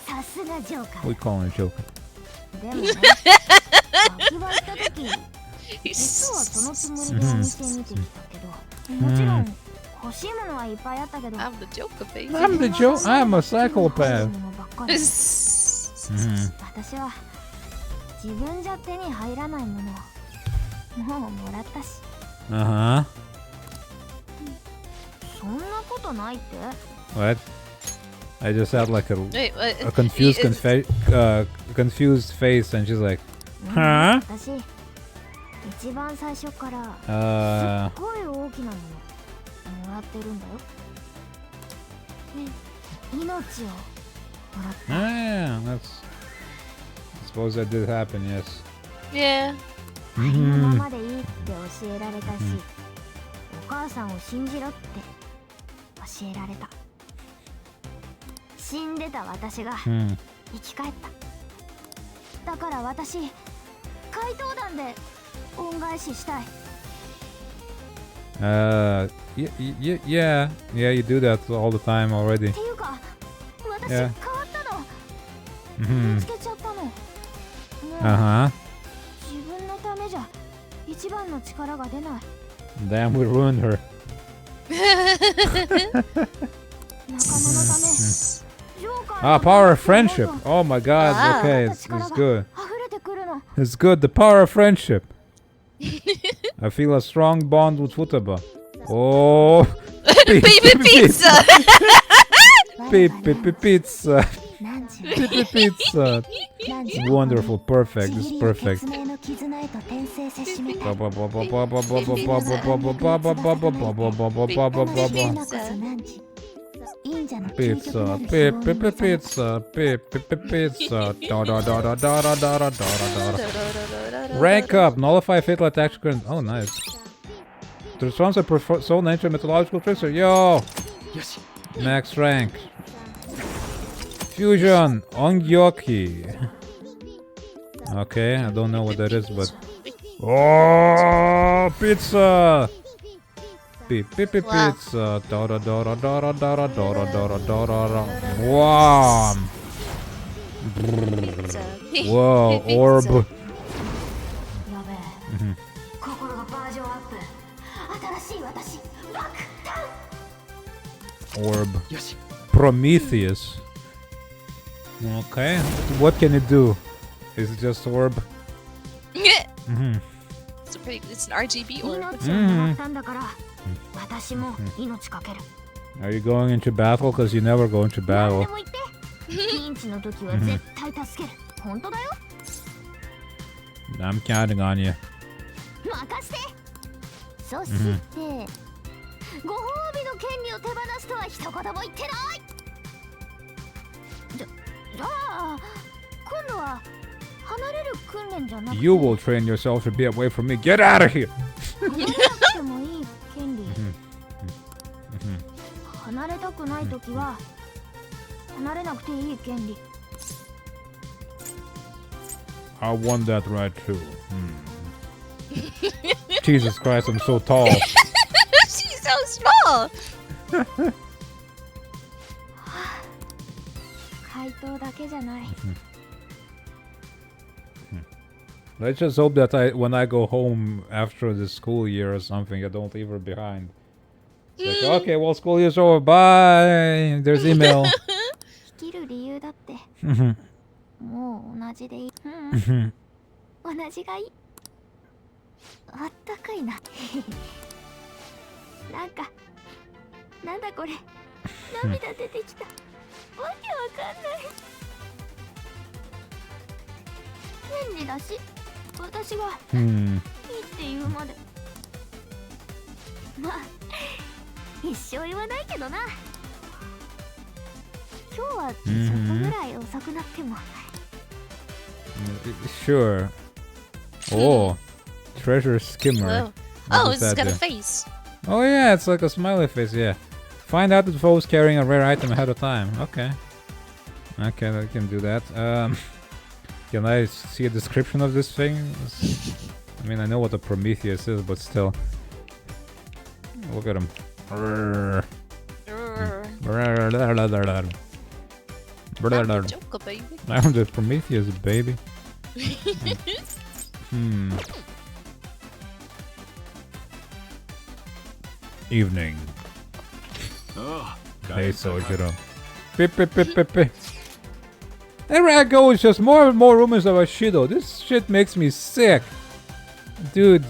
さすがジョーカー。 We call him Joker. でもね、秋葉行った時、実はそのつもりでお店見てきたけど、もちろん欲しいものはいっぱいあったけど、 I'm the Joker, baby. I'm the Joker. I'm a psychopath. 私は自分じゃ手に入らないものをもうもらったし。Uh huh. そんなことないって。 What? I just had like Wait, what? a confused face, and she's like, huh? 私一番最初からすっごい大きなものもらってるんだよ。命をもらった。Yeah, that's. I suppose that did happen, yes. Yeah. ありのままでいいって教えられたし、お母さんを信じろって教えられた。死んでた私が生き返った。だから私、怪盗団で恩返ししたい。Yeah, you do that all the time already. っていうか、私 Yeah. 変わったの。見つけちゃったの。もう Uh huh. 自分のためじゃ一番の力が出ない。 Damn, we ruined her. 仲間のため。Ah, power of friendship. Oh my god, okay, it's good. 溢れてくるの。 It's good, the power of friendship. I feel a strong bond with Futaba. Oh, Baby pizza. Baby pizza. なんちゅう Baby pizza. なんちゅ It's う wonderful, perfect, it's ちぎりを perfect. 血明の絆へと転生せしめた。 Ba- ba- ba- ba- ba- ba- ba- ba- ba- ba- ba- ba- ba- ba- ba- ba- ba- ba- ba- 魂の中そなんち。忍者の究極 Pizza, なる pizza, 非業 pizza, pizza, da da da da da da da da da da. Rank up, nullify fatal attacks. Oh, nice. Transforms a soul nature mythological trickster. Yo! Max rank. Fusion, Ongyoki. Okay, I don't know what that is, but. Oh, pizza! Pizza. Da da da da da da da da da da da da da. Wow! Whoa, orb. やべえ。心がバージョンアップ。新しい私。バックダウン。 Orb. Prometheus. Okay, what can it do? Is it just orb? It's an RGB orb. 命をもらったんだから、私も命かける。 Are you going into battle? Because you never go into 何 battle. でも言って。ピンチの時は絶対助ける。本当だよ。 I'm counting on you. 任して。そして、ご褒美の権利を手放すとは一言も言ってない。じゃあ今度は離れる訓練じゃなくて You will train yourself to be away from me. Get out of here! 離れなくてもいい権利。離れたくないときは離れなくていい権利。I want that right too. Jesus Christ, I'm so tall. She's so small. 回答だけじゃない。 Let's just hope that when I go home after the school year or something, I don't leave her behind. It's like, okay, well, school year's over. Bye. There's email. 生きる理由だって。もう同じでいい。同じがいい。あったかいな。なんだこれ。涙出てきた。わけわかんない。権利だし、私がいいって言うまで。まあ、一生言わないけどな。今日はちょっとぐらい遅くなっても。Sure. Oh, treasure skimmer. Oh, it's got a face. Oh yeah, it's like a smiley face. Yeah. Find out if the foe's carrying a rare item ahead of time. Okay. Okay, I can do that. Can I see a description of this thing? I mean, I know what a Prometheus is, but still. Look at him. Joker, baby. I'm the Prometheus, baby. Evening. Hey, Sojiro. Pip, pip, pip, pip, pip. There I go, it's just more and more rumors about Shido. This shit makes me sick. Dude,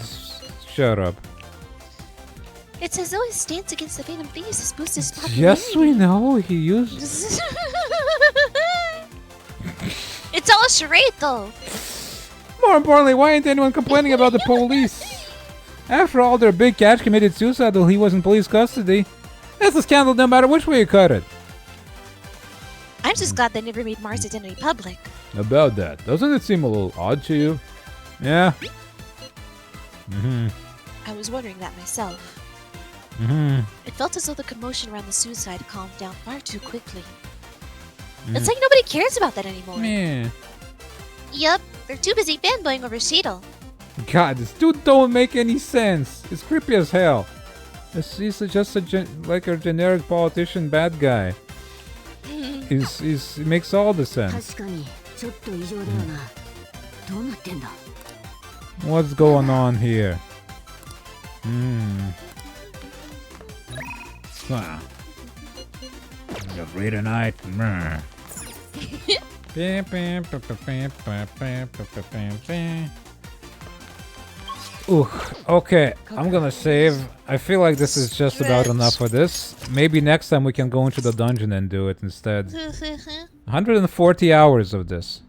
shut up. It's as though his stance against the Phantom Thieves has boosted his popularity. Yes, we know, he used... It's all a charade, though. More importantly, why ain't anyone complaining about the police? After all, their big catch committed suicide while he was in police custody. That's a scandal no matter which way you cut it. I'm just glad they never made Mars' identity public. About that, doesn't it seem a little odd to you? Yeah. I was wondering that myself. It felt as though the commotion around the suicide calmed down far too quickly. It's like nobody cares about that anymore. Yeah. Yup, they're too busy fanboying over Sheetal. God, this dude don't make any sense. It's creepy as hell. He's just like a generic politician bad guy. He makes all the sense. What's going on here? Just read a night. Okay, I'm gonna save. I feel like this is just about enough for this. Maybe next time we can go into the dungeon and do it instead. 140 hours of this.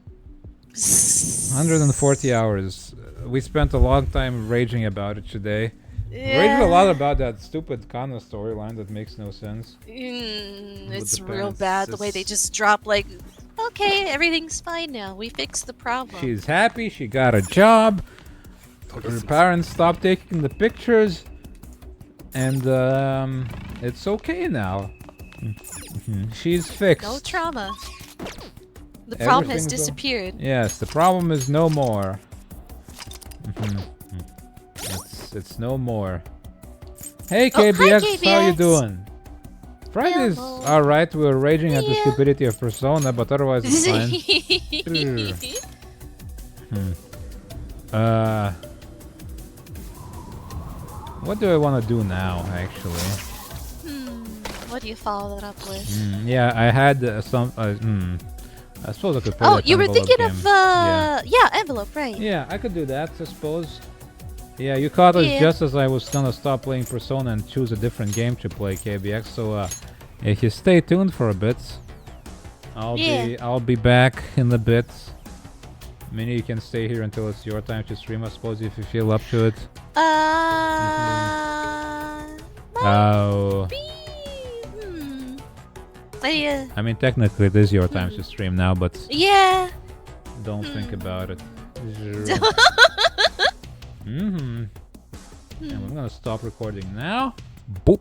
140 hours. We spent a long time raging about it today. Raging a lot about that stupid Kana storyline that makes no sense. It's real bad the way they just drop like, okay, everything's fine now. We fixed the problem. She's happy. She got a job. Her parents stopped taking the pictures. And it's okay now. She's fixed. No trauma. The problem has disappeared. Yes, the problem is no more. It's no more. Hey KBX, hi, KBX. how you doing? Friday's alright, we were raging at the stupidity of Persona, but otherwise it's fine. What do I want to do now, actually? What do you follow that up with? Yeah, I had some... I suppose I could play that you were envelope thinking game. of, yeah, envelope, right. Yeah, I could do that, I suppose. Yeah, you caught us just as I was gonna stop playing Persona and choose a different game to play, KBX. So, if you stay tuned for a bit, I'll be back in a bit. Minnie, you can stay here until it's your time to stream, I suppose, if you feel up to it. Oh. I mean, technically, it is your time to stream now, but yeah. don't think about it. And we're gonna stop recording now. Boop.